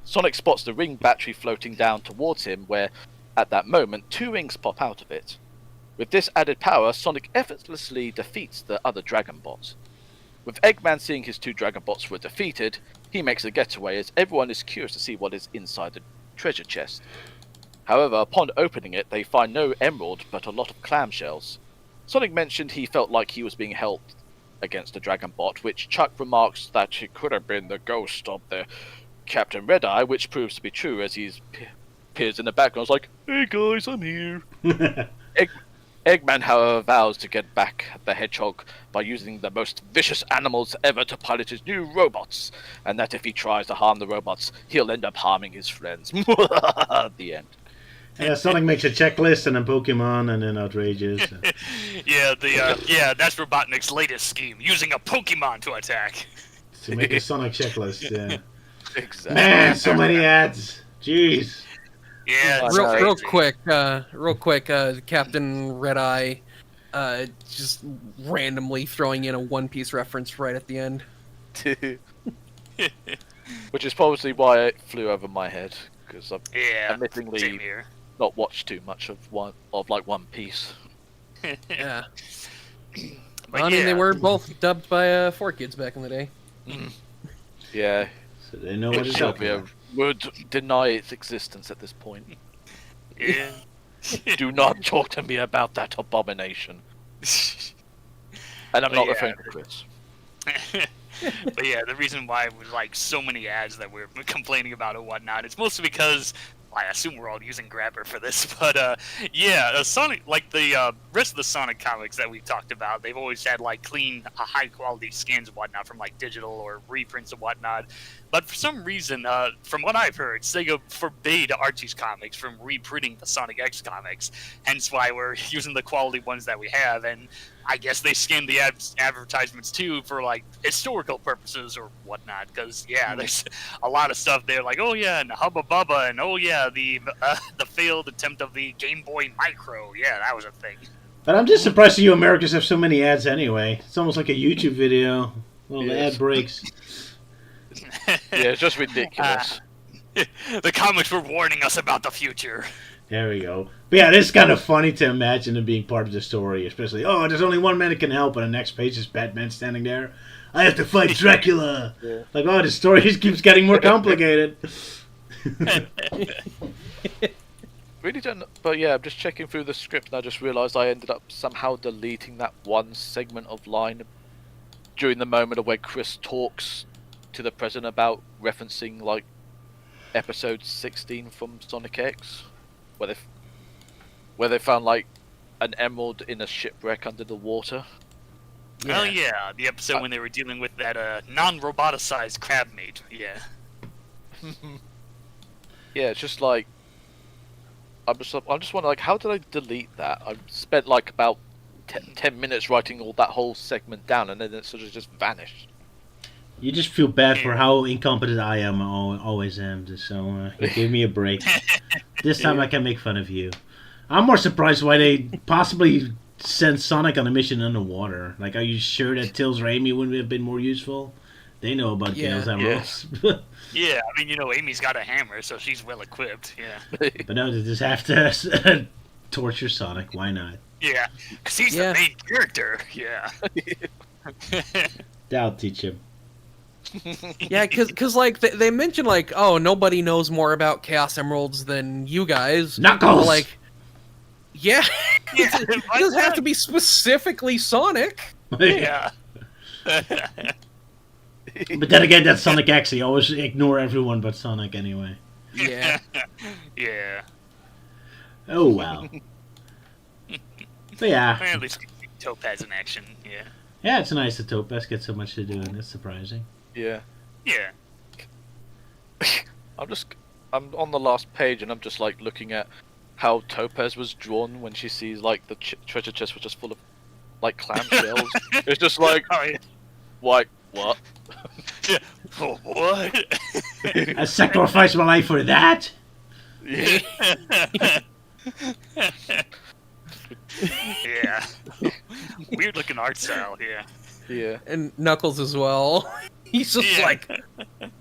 Sonic spots the ring battery floating down towards him, where, at that moment, 2 rings pop out of it. With this added power, Sonic effortlessly defeats the other Dragon Bot. With Eggman seeing his 2 Dragon Bots were defeated, he makes a getaway as everyone is curious to see what is inside the treasure chest. However, upon opening it, they find no emerald but a lot of clamshells. Sonic mentioned he felt like he was being held against the Dragon Bot, which Chuck remarks that it could have been the ghost of the Captain Red Eye, which proves to be true as he appears in the background. Like, hey guys, I'm here. Eggman, however, vows to get back at the Hedgehog by using the most vicious animals ever to pilot his new robots, and that if he tries to harm the robots, he'll end up harming his friends. The end. Yeah, Sonic makes a checklist and then Pokemon and then Outrageous. Yeah, that's Robotnik's latest scheme, using a Pokemon to attack. To make a Sonic checklist, yeah. Exactly. Man, so many ads. Jeez. Yeah, it's Real crazy. quick, Captain Red Eye, just randomly throwing in a One Piece reference right at the end. Which is probably why it flew over my head, because I've Yeah, admittingly same here. not watched too much of One Piece. Yeah. But I mean, yeah. they were both dubbed by 4Kids back in the day. Yeah, So they know what it's up Sylvia would deny its existence at this point. Yeah. Do not talk to me about that abomination. And I'm not Yeah. referring to Chris. But yeah, the reason why we like so many ads that we're complaining about and whatnot, it's mostly because I assume we're all using Grabber for this, but Sonic, like the rest of the Sonic comics that we've talked about, they've always had like clean, high quality scans and whatnot from like digital or reprints and whatnot. But for some reason, from what I've heard, Sega forbade Archie's comics from reprinting the Sonic X comics. Hence why we're using the quality ones that we have, and I guess they scanned the advertisements too for like historical purposes or whatnot. Because there's a lot of stuff there, like and Hubba Bubba, and the failed attempt of the Game Boy Micro. Yeah, that was a thing. But I'm just surprised that you Americans have so many ads anyway. It's almost like a YouTube video. Well, the Yes. ad breaks. Yeah, it's just ridiculous. The comics were warning us about the future. There we go. But yeah, it's kind of funny to imagine it being part of the story, especially, there's only one man that can help, and the next page is Batman standing there. I have to fight Dracula! Yeah. Like, the story just keeps getting more complicated. Really don't know, but yeah, I'm just checking through the script and I just realised I ended up somehow deleting that one segment of line during the moment where Chris talks to the president about referencing, like, episode 16 from Sonic X, where they found, like, an emerald in a shipwreck under the water. Oh yeah, the episode when they were dealing with that non-roboticized crab meat. Yeah. Yeah, it's just like I'm just wondering, like, how did I delete that? I spent like about 10 minutes writing all that whole segment down, and then it sort of just vanished. You just feel bad for how incompetent I am, always am, so you gave me a break. This time I can make fun of you. I'm more surprised why they possibly sent Sonic on a mission underwater. Like, are you sure that Tails or Amy wouldn't have been more useful? They know about Tails emeralds. Yeah, I mean, Amy's got a hammer, so she's well equipped. Yeah. But no, they just have to torture Sonic. Why not? Yeah, because he's the main character. Yeah. That'll teach him. Yeah, because like they mentioned, like, nobody knows more about Chaos Emeralds than you guys. Knuckles. Like, yeah, it doesn't have to be specifically Sonic. Yeah. But then again, that's Sonic X. He always ignore everyone but Sonic anyway. Yeah. Yeah. Oh wow. But yeah. Well, at least Topaz in action. Yeah. Yeah, it's nice that Topaz gets so much to do, and it's surprising. Yeah. Yeah. I'm on the last page, and I'm just like looking at how Topaz was drawn when she sees like the treasure chest was just full of like clamshells. It's just like, what? Yeah. Oh, what? I sacrificed my life for that. Yeah. Weird looking art style, yeah. Yeah. And Knuckles as well. He's just Yeah. like,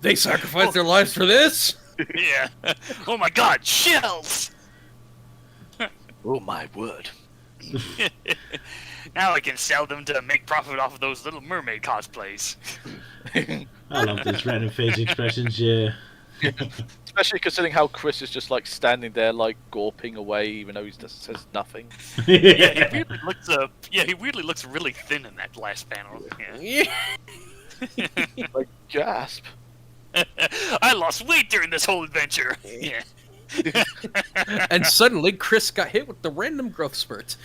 they sacrificed their lives for this? Yeah. Oh my god, shells! Oh my word. Now I can sell them to make profit off of those Little Mermaid cosplays. I love these random face expressions. Yeah. Especially considering how Chris is just like standing there, like gawping away, even though he just says nothing. He weirdly looks really thin in that last panel. Yeah. Like gasp. I lost weight during this whole adventure. Yeah. And suddenly Chris got hit with the random growth spurts.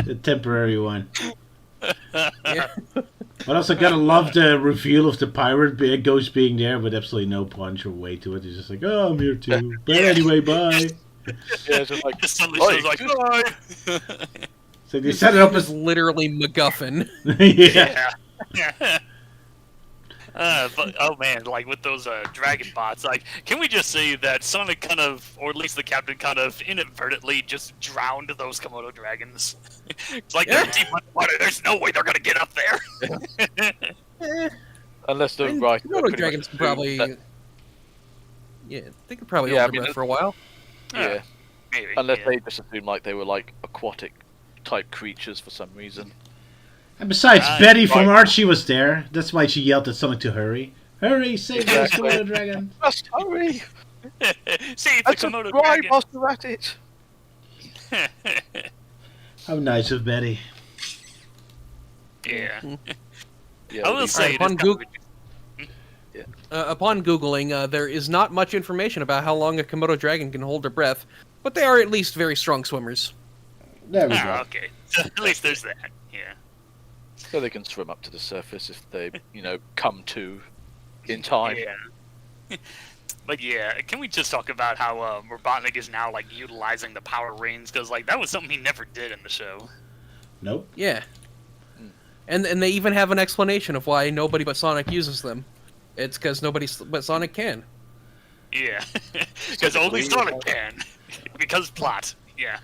The temporary one. Yeah. But also gotta love the reveal of the pirate ghost being there with absolutely no punch or weight to it. He's just like, oh, I'm here too. But anyway, bye. Yeah, it's just like, Just suddenly shows like, bye. So they set it up It was as literally MacGuffin. yeah. Yeah. But oh man, like with those dragon bots, like, can we just say that Sonic kind of, or at least the captain kind of inadvertently just drowned those Komodo dragons? It's like they're deep underwater. There's no way they're gonna get up there. unless the And right. Komodo dragons can probably... Yeah, they could probably hold their breath for a while. Yeah. Maybe. Unless yeah. they just assumed like they were like aquatic type creatures for some reason. And besides, Betty from right. Archie was there. That's why she yelled at Sonic to hurry. Hurry, save those Exactly. Komodo dragons. Just hurry! Save the That's a Komodo dry dragon. monster at it! How nice of Betty. Yeah. Yeah, I will say, it is upon kind of Goog- upon Googling, there is not much information about how long a Komodo dragon can hold their breath, but they are at least very strong swimmers. There we Ah, go. okay. So at least there's that. Yeah. so they can swim up to the surface if they, come to in time. Yeah. But yeah, can we just talk about how Robotnik is now like utilizing the power rings? Because like that was something he never did in the show. Nope. Yeah. And they even have an explanation of why nobody but Sonic uses them. It's because nobody but Sonic can. Yeah. Because only Sonic can. Because plot. Yeah.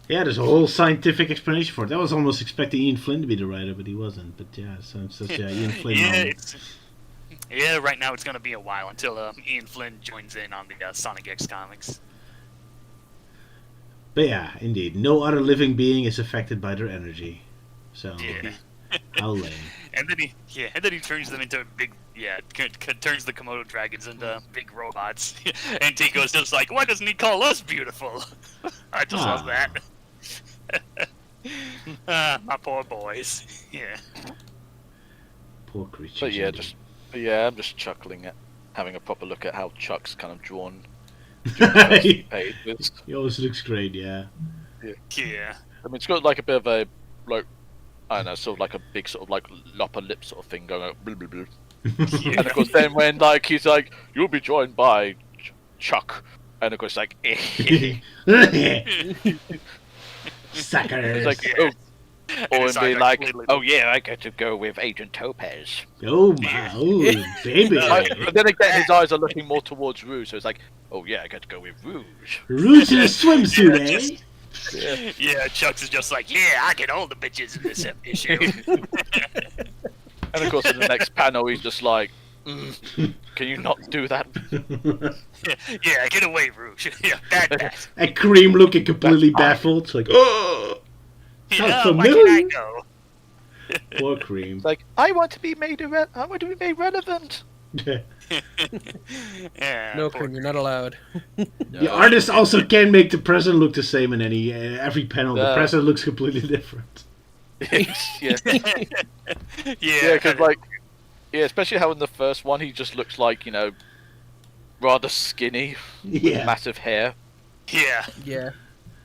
Yeah, there's a whole scientific explanation for it. I was almost expecting Ian Flynn to be the writer, but he wasn't. But yeah, so it's such a Ian Flynn moment. Yeah, right now it's gonna be a while until Ian Flynn joins in on the Sonic X comics. But yeah, indeed, no other living being is affected by their energy. So Yeah. how lame. And then he turns them into big, turns the Komodo dragons into big robots. And Tico's just like, why doesn't he call us beautiful? I just love that. My poor boys. Yeah. Poor creatures. But yeah, indeed. I'm just chuckling at having a proper look at how Chuck's kind of drawn. Pages. He always looks great. Yeah. Yeah. I mean, it's got like a bit of a, like, I don't know, sort of like a big sort of like upper lip sort of thing going like, blah, blah, blah. And of course then when like he's like, you'll be joined by Chuck, and of course like, Suckers. it's like, Yeah. or it's be like like, completely- oh yeah, I get to go with Agent Topaz. Oh my, oh baby. But then again, his eyes are looking more towards Rouge, so it's like, oh yeah, I get to go with Rouge. Rouge in a swimsuit, eh? Yeah. Yeah, Chucks is just like, yeah, I get all the bitches in this issue. And of course, in the next panel, he's just like, can you not do that? Yeah, get away, Rouge. Yeah, bad. And Cream looking completely baffled. It's like, oh, Yeah, so why can I familiar. go? Poor Cream. It's like, I want to be made relevant. Yeah, No, poor Cream, you're not allowed. The artist also can make the present look the same in every panel. The No. present looks completely different. Yeah, Yeah, because like, yeah, especially how in the first one he just looks like, rather skinny with Yeah. massive hair, yeah, Yeah.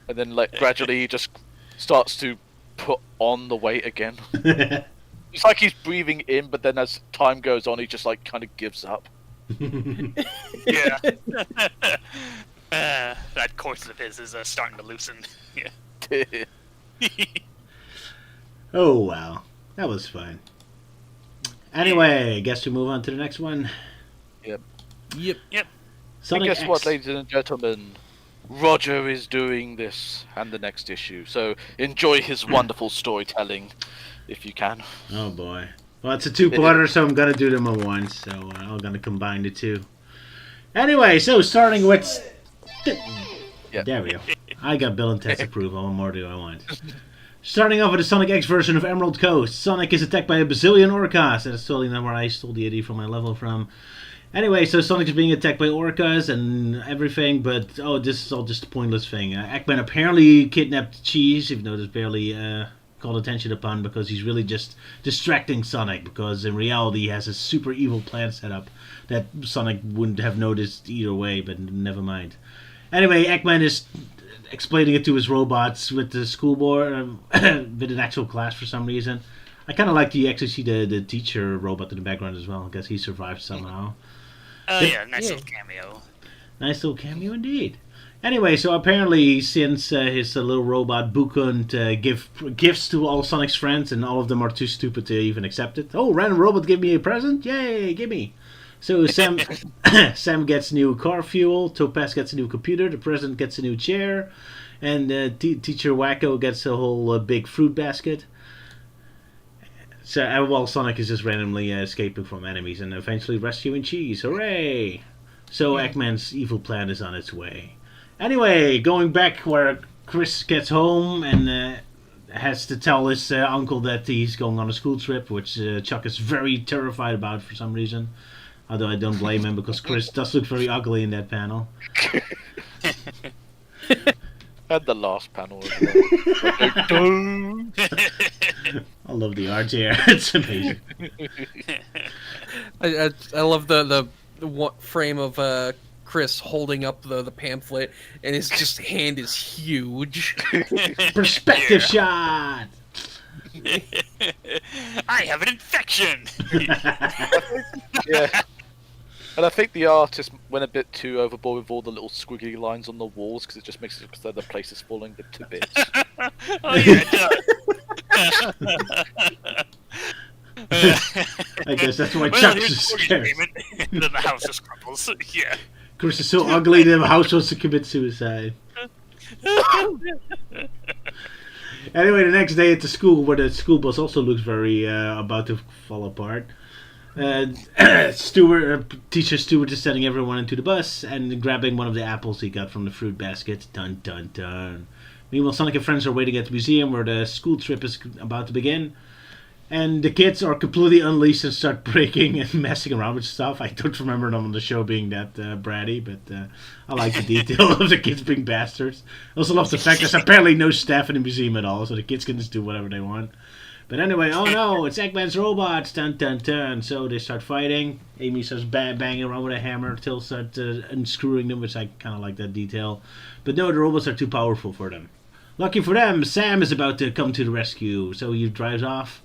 and then like gradually he just starts to put on the weight again. It's like he's breathing in, but then as time goes on, he just like kind of gives up. yeah. That corset of his is starting to loosen. Yeah. Oh wow, that was fun. Anyway, I guess we move on to the next one. Yep. And Sonic guess X. what, ladies and gentlemen? Roger is doing this and the next issue. So enjoy his wonderful storytelling, if you can. Oh boy. Well, it's a two-parter, so I'm gonna do them at once. So I'm gonna combine the two. Anyway, so starting with. Yeah. There we go. I got Bill and Ted's approval. What more do I want? Starting off with the Sonic X version of Emerald Coast. Sonic is attacked by a bazillion orcas. That's totally not where I stole the idea from my level from. Anyway, so Sonic is being attacked by orcas and everything, but this is all just a pointless thing. Eggman apparently kidnapped Cheese, even though there's barely called attention upon, because he's really just distracting Sonic, because in reality he has a super evil plan set up that Sonic wouldn't have noticed either way, but never mind. Anyway, Eggman is explaining it to his robots with the school board, with an actual class for some reason. I kind of like to actually see the teacher robot in the background as well. I guess he survived somehow. Oh yeah, nice little cameo. Nice little cameo indeed. Anyway, so apparently since his little robot Bukund give gifts to all Sonic's friends and all of them are too stupid to even accept it. Oh, random robot give me a present? Yay, gimme. So Sam gets new car fuel, Topaz gets a new computer, the president gets a new chair, and teacher Wacko gets a whole big fruit basket. So while Sonic is just randomly escaping from enemies and eventually rescuing Cheese. Hooray! So Eggman's evil plan is on its way. Anyway, going back where Chris gets home and has to tell his uncle that he's going on a school trip, which Chuck is very terrified about for some reason. Although I don't blame him because Chris does look very ugly in that panel. And the last panel as well. I love the art here. It's amazing. I love the frame of Chris holding up the pamphlet, and his just hand is huge. Perspective shot! I have an infection! Yeah. And I think the artist went a bit too overboard with all the little squiggly lines on the walls because it just makes it look as though the place is falling to bits. Oh yeah, it does. I guess that's why Well, Chuck here's is the mortgage scared. payment, and then the house just crumbles. Yeah. Chris is so ugly that the house wants to commit suicide. Anyway, the next day at the school, where the school bus also looks very about to fall apart. Teacher Stewart is sending everyone into the bus and grabbing one of the apples he got from the fruit basket. Dun dun dun. Meanwhile, Sonic and friends are waiting at the museum where the school trip is about to begin. And the kids are completely unleashed and start breaking and messing around with stuff. I don't remember them on the show being that bratty, but I like the detail of the kids being bastards. I also love the fact there's apparently no staff in the museum at all, so the kids can just do whatever they want. But anyway, oh no, it's Eggman's robots, dun dun dun. So they start fighting. Amy starts banging around with a hammer till starts unscrewing them, which I kind of like that detail. But no, the robots are too powerful for them. Lucky for them, Sam is about to come to the rescue, so he drives off.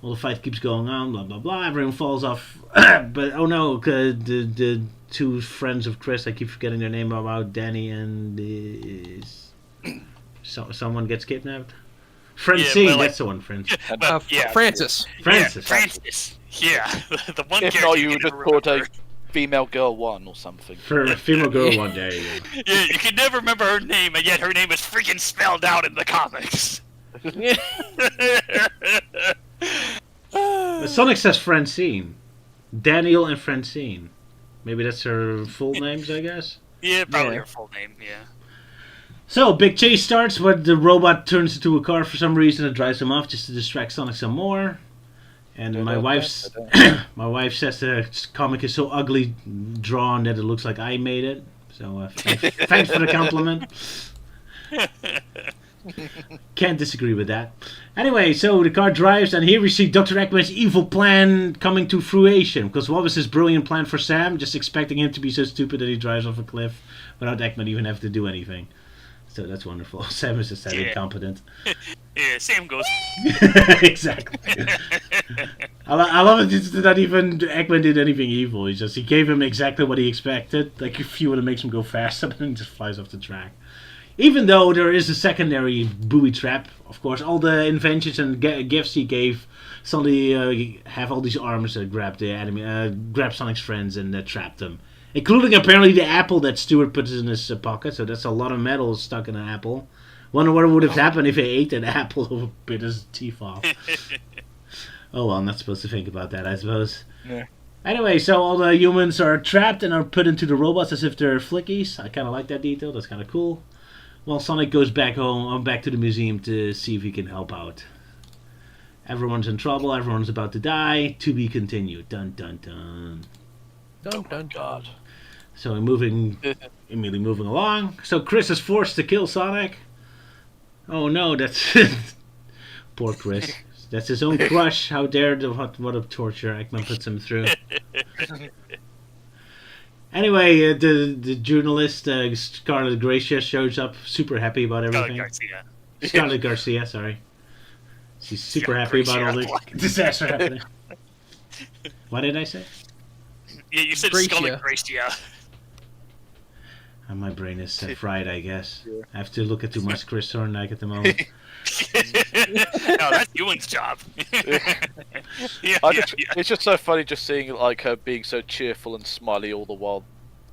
Well, the fight keeps going on, blah blah blah. Everyone falls off. But oh no, the two friends of Chris, I keep forgetting their name about Danny and someone gets kidnapped. Francine, Yeah, that's the one, Francine. Francis. Francis. Yeah, Francis. Yeah, the one If character not, you you would can just never called a remember. female girl one or something. For a female girl one day. Yeah. Yeah, you can never remember her name, and yet her name is freaking spelled out in the comics. But Sonic says Francine. Daniel and Francine. Maybe that's her full names, I guess. Yeah, probably Yeah. her full name. Yeah. So, big chase starts where the robot turns into a car for some reason and drives him off just to distract Sonic some more. And my wife says the comic is so ugly drawn that it looks like I made it. So, thanks for the compliment. Can't disagree with that. Anyway, so the car drives, and here we see Dr. Eggman's evil plan coming to fruition. Because what was his brilliant plan for Sam? Just expecting him to be so stupid that he drives off a cliff without Eggman even having to do anything. So that's wonderful. Sam is just that incompetent. Yeah, Sam goes. Exactly. I love it. It's not even Eggman did anything evil. He gave him exactly what he expected. Like a few that makes him go faster, and then he just flies off the track. Even though there is a secondary booby trap, of course, all the inventions and gifts he gave suddenly have all these arms that grab the enemy, grab Sonic's friends and trap them, including apparently the apple that Stuart puts in his pocket. So that's a lot of metal stuck in an apple. Wonder what would have happened if he ate an apple or bit his teeth off. Oh well, I'm not supposed to think about that, I suppose. Yeah. Anyway, so all the humans are trapped and are put into the robots as if they're flickies. I kind of like that detail. That's kind of cool. Well, Sonic goes back home, back to the museum to see if he can help out. Everyone's in trouble. Everyone's about to die. To be continued. Dun dun dun. Dun, dun, God. So immediately moving along. So Chris is forced to kill Sonic. Oh no, that's poor Chris. That's his own crush. How dare what a torture Eggman puts him through. Anyway, the journalist Scarlett Gracia shows up, super happy about everything. Scarlett Garcia, sorry. She's super happy about all the disaster happening. What did I say? Yeah, you said Scarlett Gracia. My brain is fried, I guess. Yeah. I have to look at too much Chris Thorndike at the moment. No, that's Euan's job. It's just so funny just seeing like her being so cheerful and smiley all the while.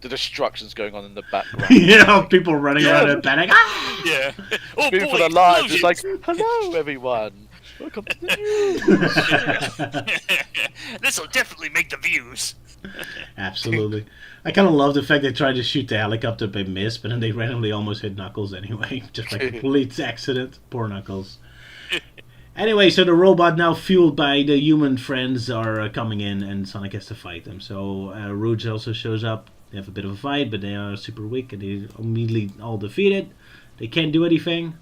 The destruction's going on in the background. People running around in panic. Ah! Yeah. Oh boy, for their lives, it's like, hello everyone. Welcome to the news. This'll definitely make the views. Absolutely. I kind of love the fact they tried to shoot the helicopter by miss, but then they randomly almost hit Knuckles anyway. Just like a complete accident. Poor Knuckles. Anyway, so the robot, now fueled by the human friends, are coming in, and Sonic has to fight them. So Rouge also shows up. They have a bit of a fight, but they are super weak, and they immediately all defeated. They can't do anything.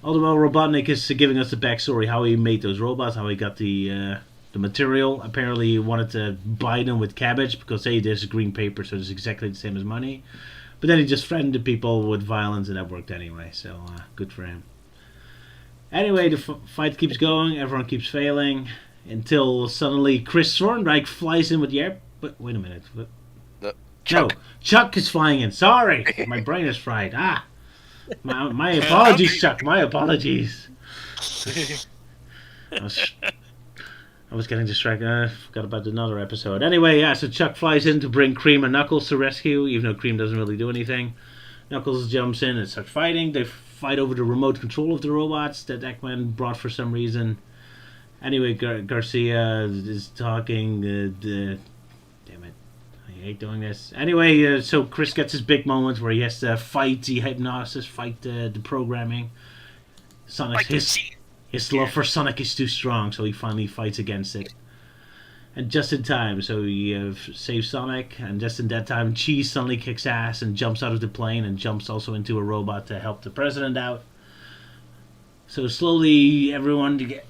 All the while, Robotnik is giving us the backstory, how he made those robots, how he got the material. Apparently he wanted to buy them with cabbage because hey, there's green paper, so it's exactly the same as money. But then he just threatened the people with violence, and that worked anyway, so good for him. Anyway, the fight keeps going, everyone keeps failing, until suddenly Chris Thorndike flies in with the air... But wait a minute. What? Chuck. No, Chuck is flying in. Sorry, my brain is fried. My apologies, Chuck. My apologies. I was getting distracted. I forgot about another episode. Anyway, yeah, so Chuck flies in to bring Cream and Knuckles to rescue, even though Cream doesn't really do anything. Knuckles jumps in and starts fighting. They fight over the remote control of the robots that Eggman brought for some reason. Anyway, Garcia is talking. Damn it. I hate doing this. Anyway, so Chris gets his big moment where he has to fight the hypnosis, fight the programming. Sonic's his love for Sonic is too strong, so he finally fights against it. And just in time, so he saves Sonic, and just in that time, Cheese suddenly kicks ass and jumps out of the plane and jumps also into a robot to help the president out. So slowly, everyone to get...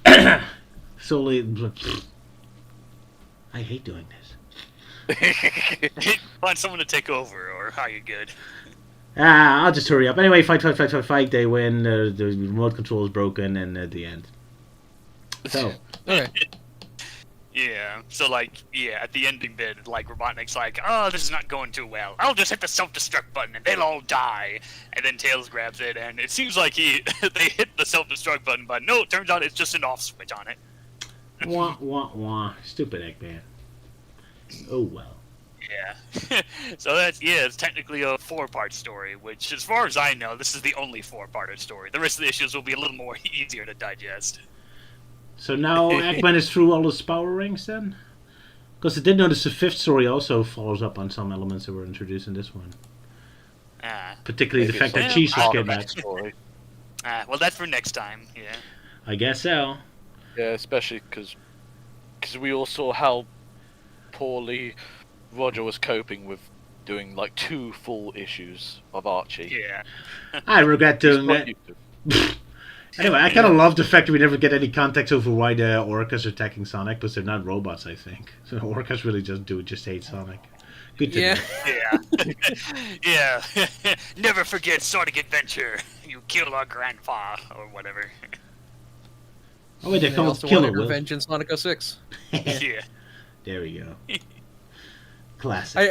slowly... I hate doing this. Find someone to take over, or how you good? I'll just hurry up. Anyway, fight. They win. The remote control is broken, and at the end. So. Okay. Yeah. So at the ending bit, Robotnik's like, "Oh, this is not going too well. I'll just hit the self-destruct button, and they'll all die." And then Tails grabs it, and it seems like they hit the self-destruct button, but no, it turns out it's just an off switch on it. Wah wah wah! Stupid Eggman. Oh well. Yeah. So it's technically a 4-part story, which, as far as I know, this is the only 4-parter story. The rest of the issues will be a little more easier to digest. So now Eggman is through all his power rings, then? Because I did notice the 5th story also follows up on some elements that were introduced in this one. Particularly the fact that Cheese was kidnapped. Well, that's for next time, yeah. I guess so. Yeah, especially because we all saw how poorly Roger was coping with doing 2 full issues of Archie. Yeah. I regret doing that. Anyway, I kind of love the fact that we never get any context over why the orcas are attacking Sonic, because they're not robots, I think. So orcas really just hate Sonic. Good to know. Yeah. Never forget Sonic Adventure. You killed our grandpa, or whatever. Oh wait, they call it Killer Revenge in Sonic 06. Yeah. There we go. Classic.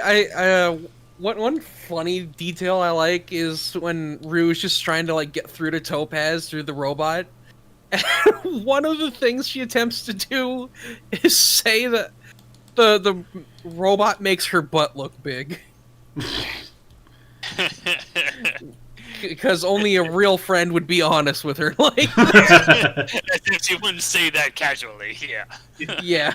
One funny detail I like is when Rouge is trying to get through to Topaz through the robot. one of the things she attempts to do is say that the robot makes her butt look big. Because only a real friend would be honest with her like that. She wouldn't say that casually, yeah. Yeah.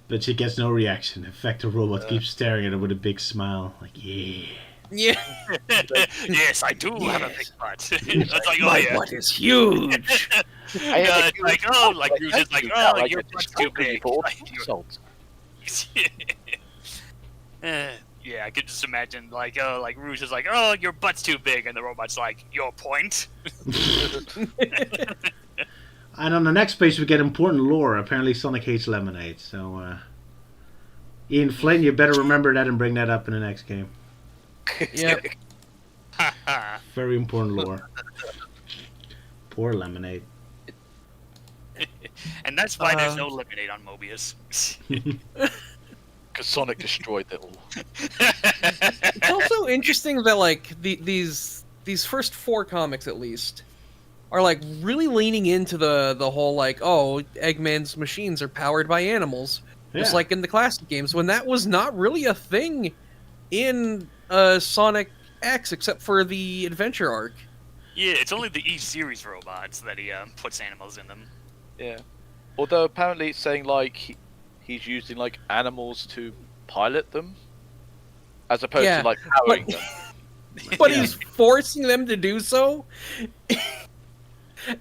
But she gets no reaction. In fact, the robot keeps staring at her with a big smile. Like, yeah. Yeah. Yes, I do have a big butt. It's like, oh My yeah. butt is huge. It's like, oh, like you're just like, oh, your butt's too big. Like, yeah, I could just imagine, like, oh, like Rouge is like, oh, your butt's too big, and the robot's like, your point? And on the next page, we get important lore. Apparently, Sonic hates lemonade. So, Ian Flynn, you better remember that and bring that up in the next game. Yep. Very important lore. Poor lemonade. And that's why there's no lemonade on Mobius. Because Sonic destroyed it all. It's also interesting that like these first 4 comics at least are like really leaning into the whole like, oh, Eggman's machines are powered by animals, just like in the classic games, when that was not really a thing in Sonic X except for the adventure arc. Yeah, it's only the E-series robots that he puts animals in them. Yeah. Although apparently it's saying like he's using like animals to pilot them, as opposed to like powering them. But he's forcing them to do so.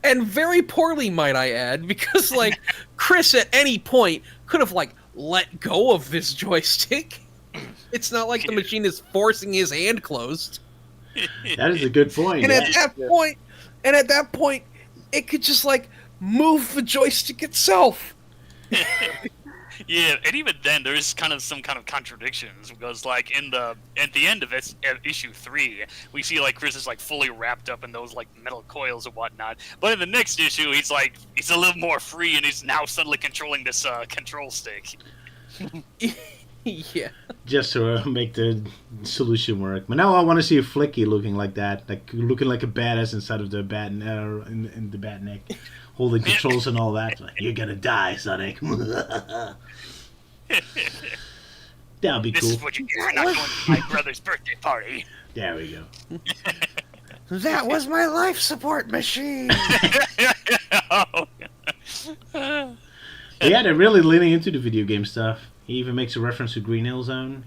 And very poorly, might I add, because like Chris at any point could have like let go of this joystick. It's not like the machine is forcing his hand closed. That is a good point. And at that point, it could just like move the joystick itself. Yeah, and even then, there's kind of some kind of contradictions because, like, at the end of issue 3, we see like Chris is like fully wrapped up in those like metal coils and whatnot. But in the next issue, he's a little more free, and he's now suddenly controlling this control stick. Yeah. Just to make the solution work. But now I want to see a Flicky looking like that, like looking like a badass inside of the bat in the bat neck, holding controls and all that. Like, you're gonna die, Sonic. That'll be cool. This is what you get for not going to my brother's birthday party. There we go. That was my life support machine. Yeah, they're really leaning into the video game stuff. He even makes a reference to Green Hill Zone.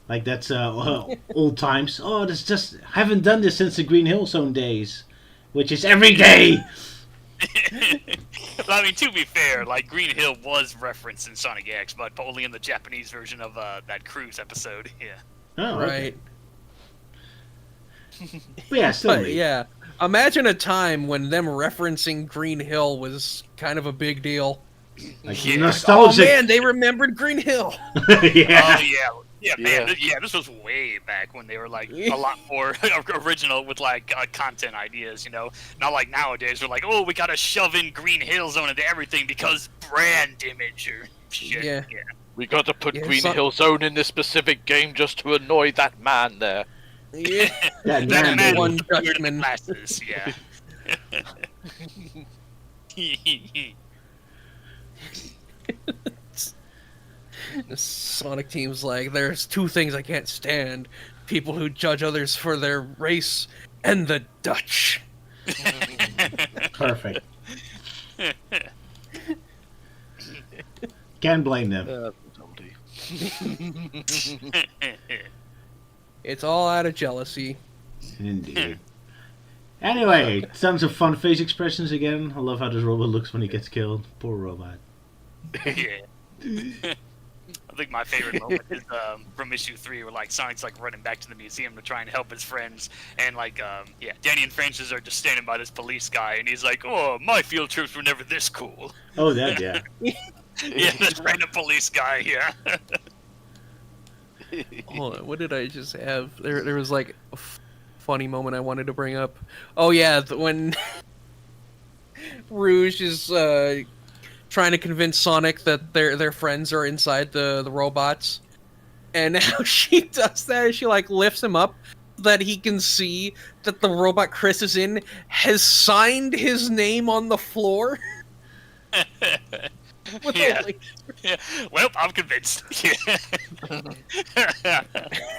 Like, that's old times. Oh, that's just... haven't done this since the Green Hill Zone days. Which is every day! I mean, to be fair, like, Green Hill was referenced in Sonic X, but only in the Japanese version of that Cruise episode, yeah. Oh, right. But yeah, still neat. Yeah. Imagine a time when them referencing Green Hill was kind of a big deal. Like, Yeah. nostalgic. Oh man, they remembered Green Hill. Yeah. Oh, yeah, man. This was way back when they were, like, a lot more original with, like, content ideas, you know? Not like nowadays, we're like, oh, we gotta shove in Green Hill Zone into everything because brand image or shit. Yeah. We got to put Yeah, Green Hill Zone in this specific game just to annoy that man there. Yeah. That That man, man One with the weird Dutchman. glasses, yeah. The Sonic team's like, there's 2 things I can't stand: people who judge others for their race and the Dutch. perfect. Can't blame them. It's all out of jealousy. Indeed. Anyway, tons of fun face expressions again. I love how this robot looks when he gets killed. Poor robot. Yeah. I think my favorite moment is from issue 3, where like Sonic's like running back to the museum to try and help his friends, and like Danny and Francis are just standing by this police guy, and he's like, "Oh, my field trips were never this cool." Oh, that, yeah. Yeah, this random police guy. Yeah. Hold on, what did I just have? There was like a funny moment I wanted to bring up. Oh yeah, when Rouge is trying to convince Sonic that their friends are inside the robots, and how she does that is she like lifts him up that he can see that the robot Chris is in has signed his name on the floor. With Yeah. only- Yeah. Well, I'm convinced. Yeah.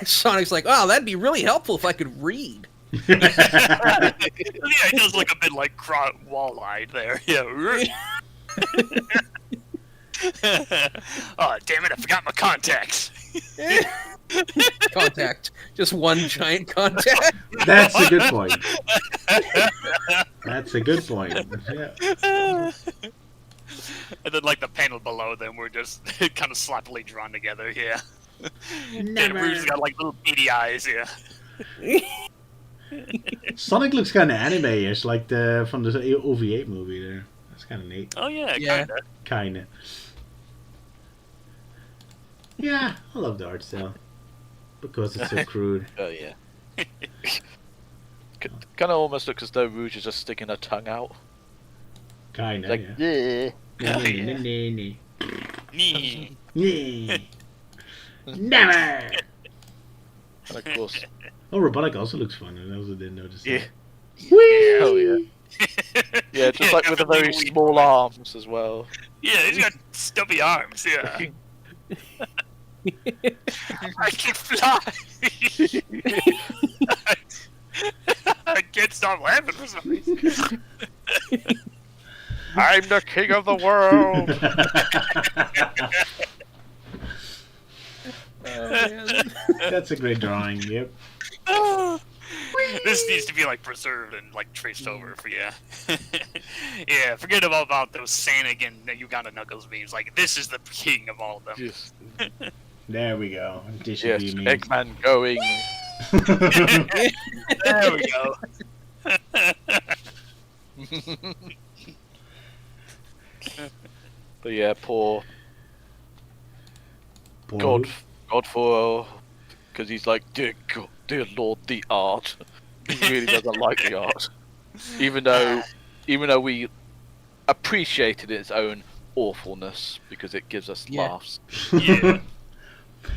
Sonic's like, oh, that'd be really helpful if I could read. Yeah, it does look a bit like wall-eyed there. Yeah. Oh, damn it, I forgot my contacts. Contact. Just one giant contact. That's a good point. That's a good point. Yeah. And then, like, the panel below them were just kind of sloppily drawn together, yeah. Never. Rouge's got, like, little beady eyes, yeah. Sonic looks kind of anime-ish, like from the OV8 movie there. That's kind of neat. Oh, yeah, Yeah. kinda. Kind of. Yeah, I love the art style. Because it's so crude. Oh yeah. Kind of almost looks as though Rouge is just sticking her tongue out. Kind of, Like, yeah. yeah. Nee. Yeah. Never! And of course, Oh, Robotic also looks fun. I also didn't notice that. yeah. Whee! Oh yeah. Yeah, just like with the very definitely small arms as well. Yeah, he's got stubby arms, yeah. I can fly! I can't stop laughing for some reason. I'm the king of the world. That's a great drawing, yep. This needs to be like preserved and like traced over for yeah. Yeah, forget about those Sonic and Uganda Knuckles memes. Like this is the king of all of them. Yes, There we go. This yes, should be me. Eggman going. There we go. But yeah, poor Poor God for, because he's like, dear God, dear Lord, the art. He really doesn't like the art, even though we appreciated its own awfulness because it gives us Yeah. laughs. Yeah.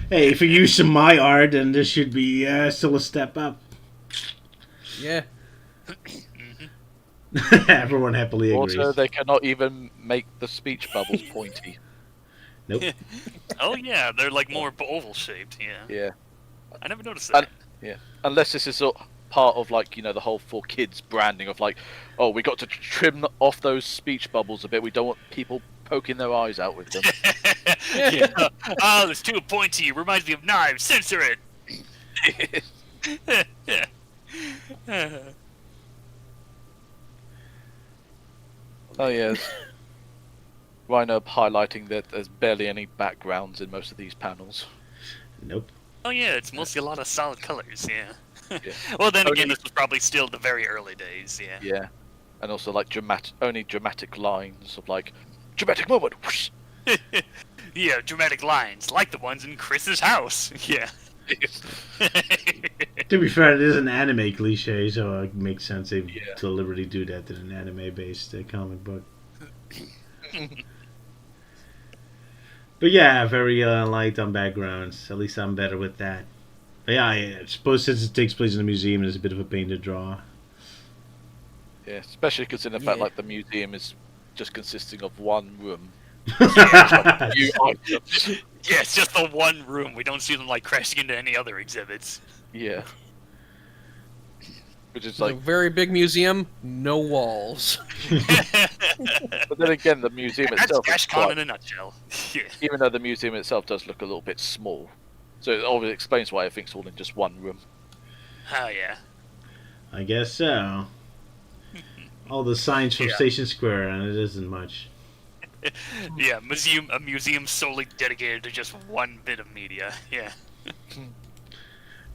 Hey, if you use some my art, then this should be still a step up. Yeah. Everyone happily agrees. Also, they cannot even make the speech bubbles pointy. Nope. Oh yeah, they're like more oval shaped. Yeah. Yeah, I never noticed that. unless this is part of like the whole for kids branding of like, oh, we got to trim off those speech bubbles a bit. We don't want people poking their eyes out with them. Yeah. Oh, it's too pointy. Reminds me of knives. Censor it. Oh yes. Rhino highlighting that there's barely any backgrounds in most of these panels. Nope. Oh yeah, it's mostly a lot of solid colors. Yeah. Yeah. Well, then again, Only- this was probably still the very early days. Yeah. Yeah, and also like dramatic lines of like dramatic moment. Whoosh. Yeah, dramatic lines like the ones in Chris's house. Yeah. To be fair, it is an anime cliche, so it makes sense they Yeah. deliberately do that in an anime-based comic book. But yeah, very light on backgrounds. At least I'm better with that. But yeah, I suppose since it takes place in a museum, it's a bit of a pain to draw. Yeah, especially considering the fact Yeah. like the museum is just consisting of one room. Yeah. Few items. Yeah, it's just the one room. We don't see them like crashing into any other exhibits. Yeah. Which is It's a like, very big museum, no walls. but then again, the museum That's itself, is Ashcon quite, in a nutshell. Yeah. even though the museum itself does look a little bit small, so it obviously explains why everything's all in just one room. Oh yeah. I guess so. All the signs from Yeah. Station Square, and it isn't much. Yeah, a museum solely dedicated to just one bit of media. Yeah.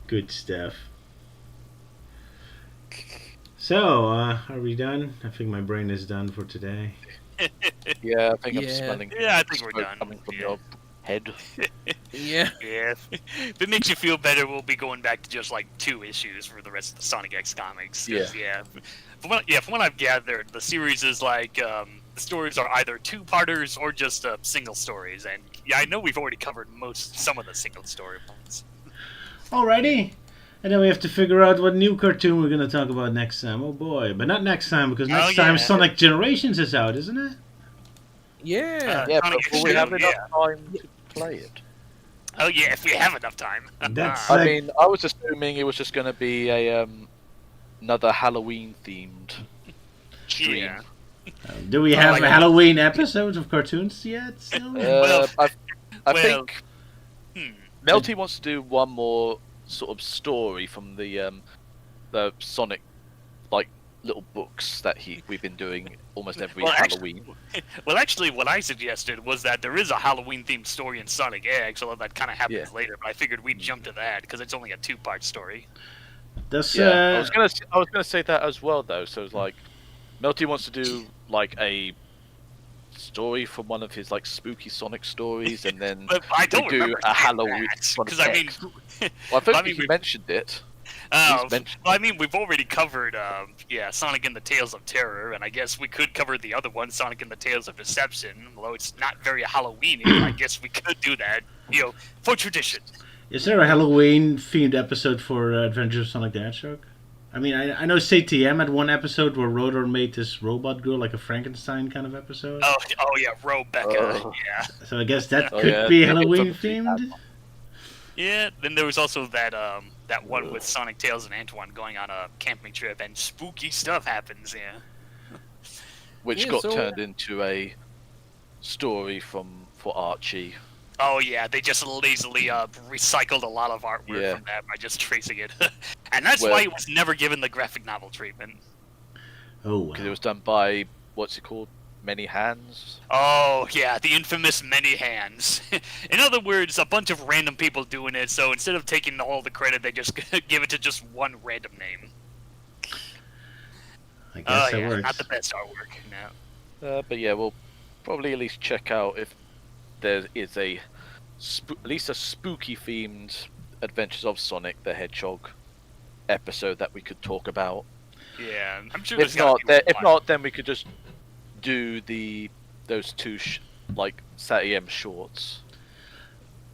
Good stuff. So, are we done? I think my brain is done for today. Yeah, I think I'm Yeah. smelling. Yeah, I think we're smoke done. coming from Yeah. your head. Yeah. Yeah. If it makes you feel better, we'll be going back to just like 2 issues for the rest of the Sonic X comics. 'Cause, yeah. From what I've gathered, the series is like the stories are either 2-parters or just single stories, and yeah, I know we've already covered some of the single story ones. Alrighty. And then we have to figure out what new cartoon we're going to talk about next time. Oh boy. But not next time, because next time Sonic Generations is out, isn't it? Yeah. Yeah, Sonic but will we have Extreme, enough time to play it? Oh yeah, if we have enough time. That's I mean, I was assuming it was just going to be a another Halloween themed stream. Yeah. Do we have Halloween episodes of cartoons yet? Still? I think Melty wants to do one more sort of story from the Sonic like little books that we've been doing almost every Halloween. Well, actually, what I suggested was that there is a Halloween-themed story in Sonic X, although that kind of happens later. But I figured we'd jump to that because it's only a 2-part story. I was gonna say that as well, though. So it's like Melty wants to do like a story from one of his like spooky Sonic stories, and then But I don't we do a Halloween. because I mean, well, I think you mentioned it. I mean, we've already covered, Sonic and the Tales of Terror, and I guess we could cover the other one, Sonic and the Tales of Deception. Although it's not very Halloween-y, I guess we could do that, for tradition. Is there a Halloween-themed episode for Adventures of Sonic the Hedgehog? I mean, I know CTM had one episode where Rotor made this robot girl, like a Frankenstein kind of episode. Oh yeah, Rebecca, yeah. So I guess that could be Halloween-themed? Yeah, then there was also that one with Sonic, Tails, and Antoine going on a camping trip, and spooky stuff happens, Which got turned into a story for Archie. Oh yeah, they just lazily recycled a lot of artwork from that by just tracing it. And that's why it was never given the graphic novel treatment. Oh, wow. Because it was done by, what's it called? Many Hands? Oh, yeah, the infamous Many Hands. In other words, a bunch of random people doing it, so instead of taking all the credit, they just give it to just one random name. I guess that works. Not the best artwork, no. But yeah, we'll probably at least check out if there is at least a spooky-themed Adventures of Sonic the Hedgehog episode that we could talk about. Yeah, I'm sure If not, then we could just do those two Saturday M shorts.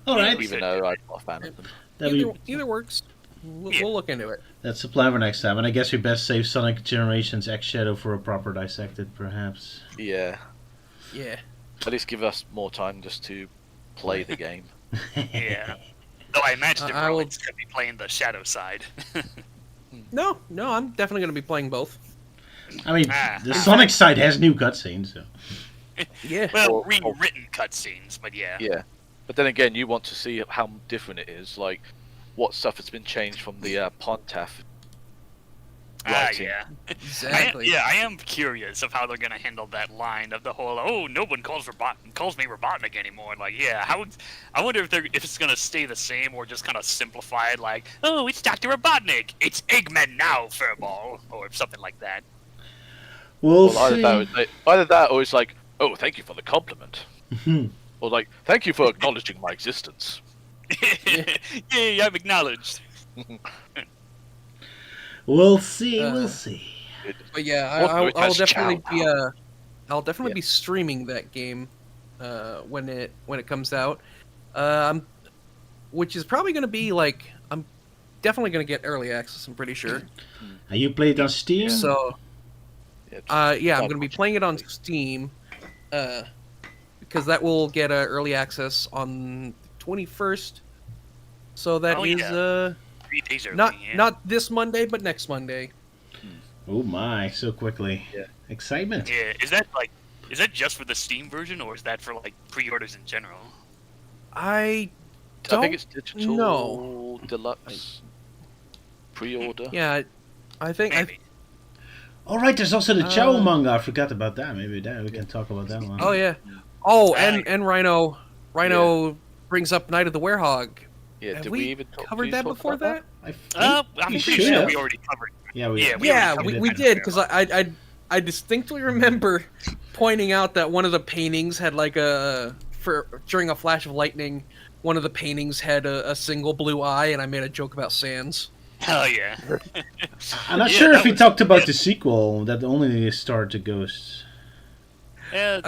All right. Even though I'm not a fan of them. Either works. We'll look into it. That's the plan for next time, and I guess we best save Sonic Generations X Shadow for a proper dissected, perhaps. Yeah. Yeah. At least give us more time just to play the game. Yeah. Though I imagine I will going to be playing the Shadow side. No, I'm definitely going to be playing both. I mean, the Sonic side has new cutscenes, so. Yeah. Well, rewritten cutscenes, but yeah. Yeah. But then again, you want to see how different it is, like what stuff has been changed from the Pontaff writing. Yeah. Exactly. I am curious of how they're gonna handle that line of the whole no one calls me Robotnik anymore. Like, I wonder if it's gonna stay the same or just kind of simplify it, like, oh, it's Dr. Robotnik, it's Eggman now, Furball, or something like that. We'll either see. either that, or it's like, oh, thank you for the compliment, or like, thank you for acknowledging my existence. Yay, I'm acknowledged. We'll see. We'll see. But yeah, I'll definitely be streaming that game when it comes out, which is probably going to be like, I'm definitely going to get early access. I'm pretty sure. You played on Steam? So I'm going to be playing it on Steam because that will get early access on the 21st. So that is 3 days early, not this Monday, but next Monday. Oh my, so quickly. Yeah. Excitement. Yeah, is that just for the Steam version, or is that for like pre-orders in general? I think it's digital know. deluxe pre-order. Yeah, I think. Maybe. All right, there's also the Chow manga. I forgot about that. Maybe we can talk about that one. Oh yeah. Oh, and Rhino brings up Night of the Werehog. Yeah, Have did we even covered that before that? I'm pretty sure we already covered it. Yeah, we did, because I distinctly remember pointing out that one of the paintings had like during a flash of lightning, one of the paintings had a single blue eye, and I made a joke about Sans. Hell yeah. I'm not sure if he talked about the sequel that only starred to ghosts. Yeah,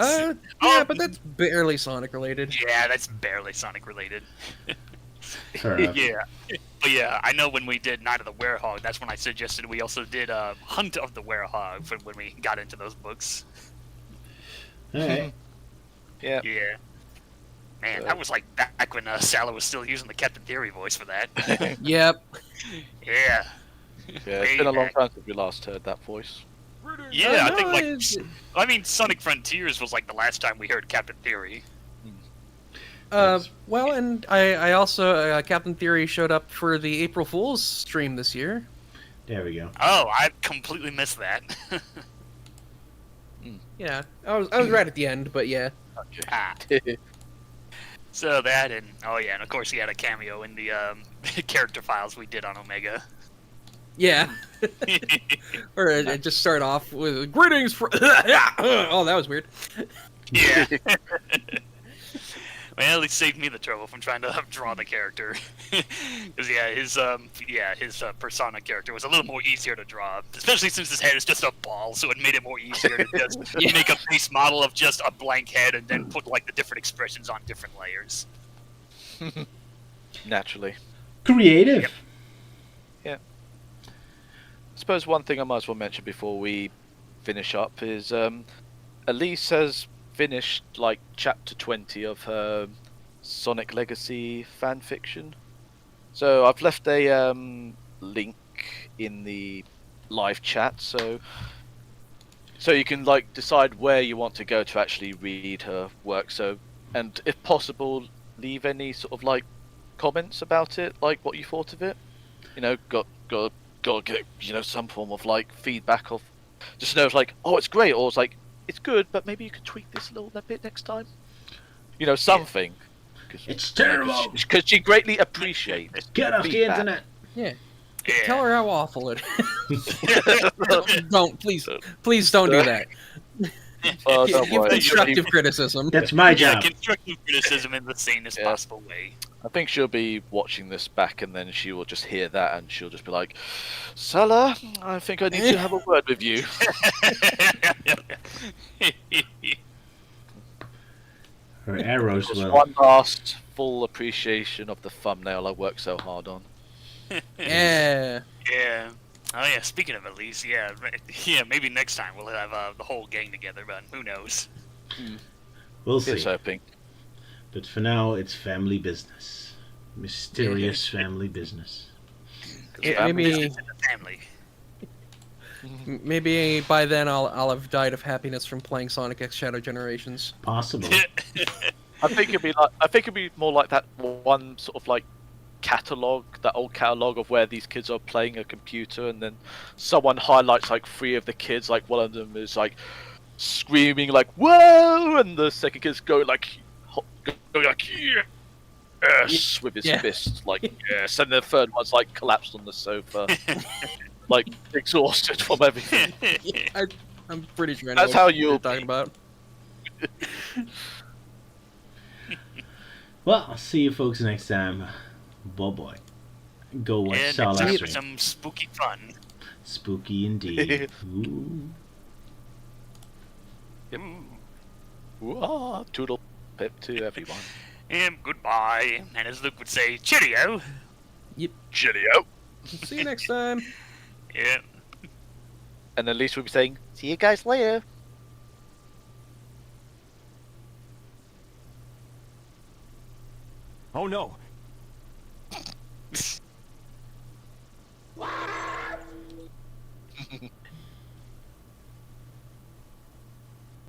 but that's barely Sonic related. Yeah, that's barely Sonic related. Fair enough. Yeah. But yeah, I know when we did Night of the Werehog, that's when I suggested we also did Hunt of the Werehog when we got into those books. Alright. Yeah. Yeah. Man, that was like back when Sala was still using the Captain Theory voice for that. Yep. Yeah. Yeah, it's been a long time since we last heard that voice. Yeah, I no, think it's- I mean, Sonic Frontiers was like the last time we heard Captain Theory. Well, and I also Captain Theory showed up for the April Fool's stream this year. There we go. Oh, I completely missed that. Yeah, I was right at the end, but yeah. Ah. So that, and oh yeah, and of course he had a cameo in the character files we did on Omega. Yeah. Or it just start off with greetings for. Oh, that was weird. Yeah. Well, it saved me the trouble from trying to draw the character, because his persona character was a little more easier to draw, especially since his head is just a ball, so it made it more easier to just make a base model of just a blank head and then put like the different expressions on different layers. Naturally. Creative. Yep. I suppose one thing I might as well mention before we finish up is Elise has finished like chapter 20 of her Sonic Legacy fan fiction. So I've left a link in the live chat, so you can like decide where you want to go to actually read her work. So, and if possible, leave any sort of like comments about it, like what you thought of it. You know, got get some form of like feedback of just like, oh, it's great, or it's like, it's good, but maybe you could tweak this a little bit next time. You know, something. It's terrible. Because she greatly appreciates. Get off the feedback. internet. Yeah. Yeah. Tell her how awful it is. Don't please don't do that. Oh, don't Give worry. constructive criticism. That's my Yeah, job. constructive criticism in the sanest possible way. I think she'll be watching this back, and then she will just hear that, and she'll just be like, Salah, I think I need to have a word with you. Her arrows Just will. one last full appreciation of the thumbnail I worked so hard on. Yeah. Yeah. Oh yeah. Speaking of Elise, yeah, maybe next time we'll have the whole gang together, but who knows? We'll see. Here's hoping. But for now, it's family business. Mysterious family business. Yeah, maybe Business in the family. maybe by then I'll have died of happiness from playing Sonic X Shadow Generations. Possible. I think it'd be more like that one sort of like catalog, that old catalog of where these kids are playing a computer, and then someone highlights like 3 of the kids, like one of them is like screaming like whoa, and the second kid's going like yes with his fist like yes, and the third one's like collapsed on the sofa, like exhausted from everything. I'm pretty sure I know That's what how you're you'll talking about. Well, I'll see you folks next time. Boy. Go watch And Salah it's time for stream. some spooky fun. Spooky indeed. Ooh. Whoa, toodle pip to everyone. And goodbye. And as Luke would say, cheerio. Cheerio. See you next time. Yeah. And at least we'll be saying, see you guys later. Oh no.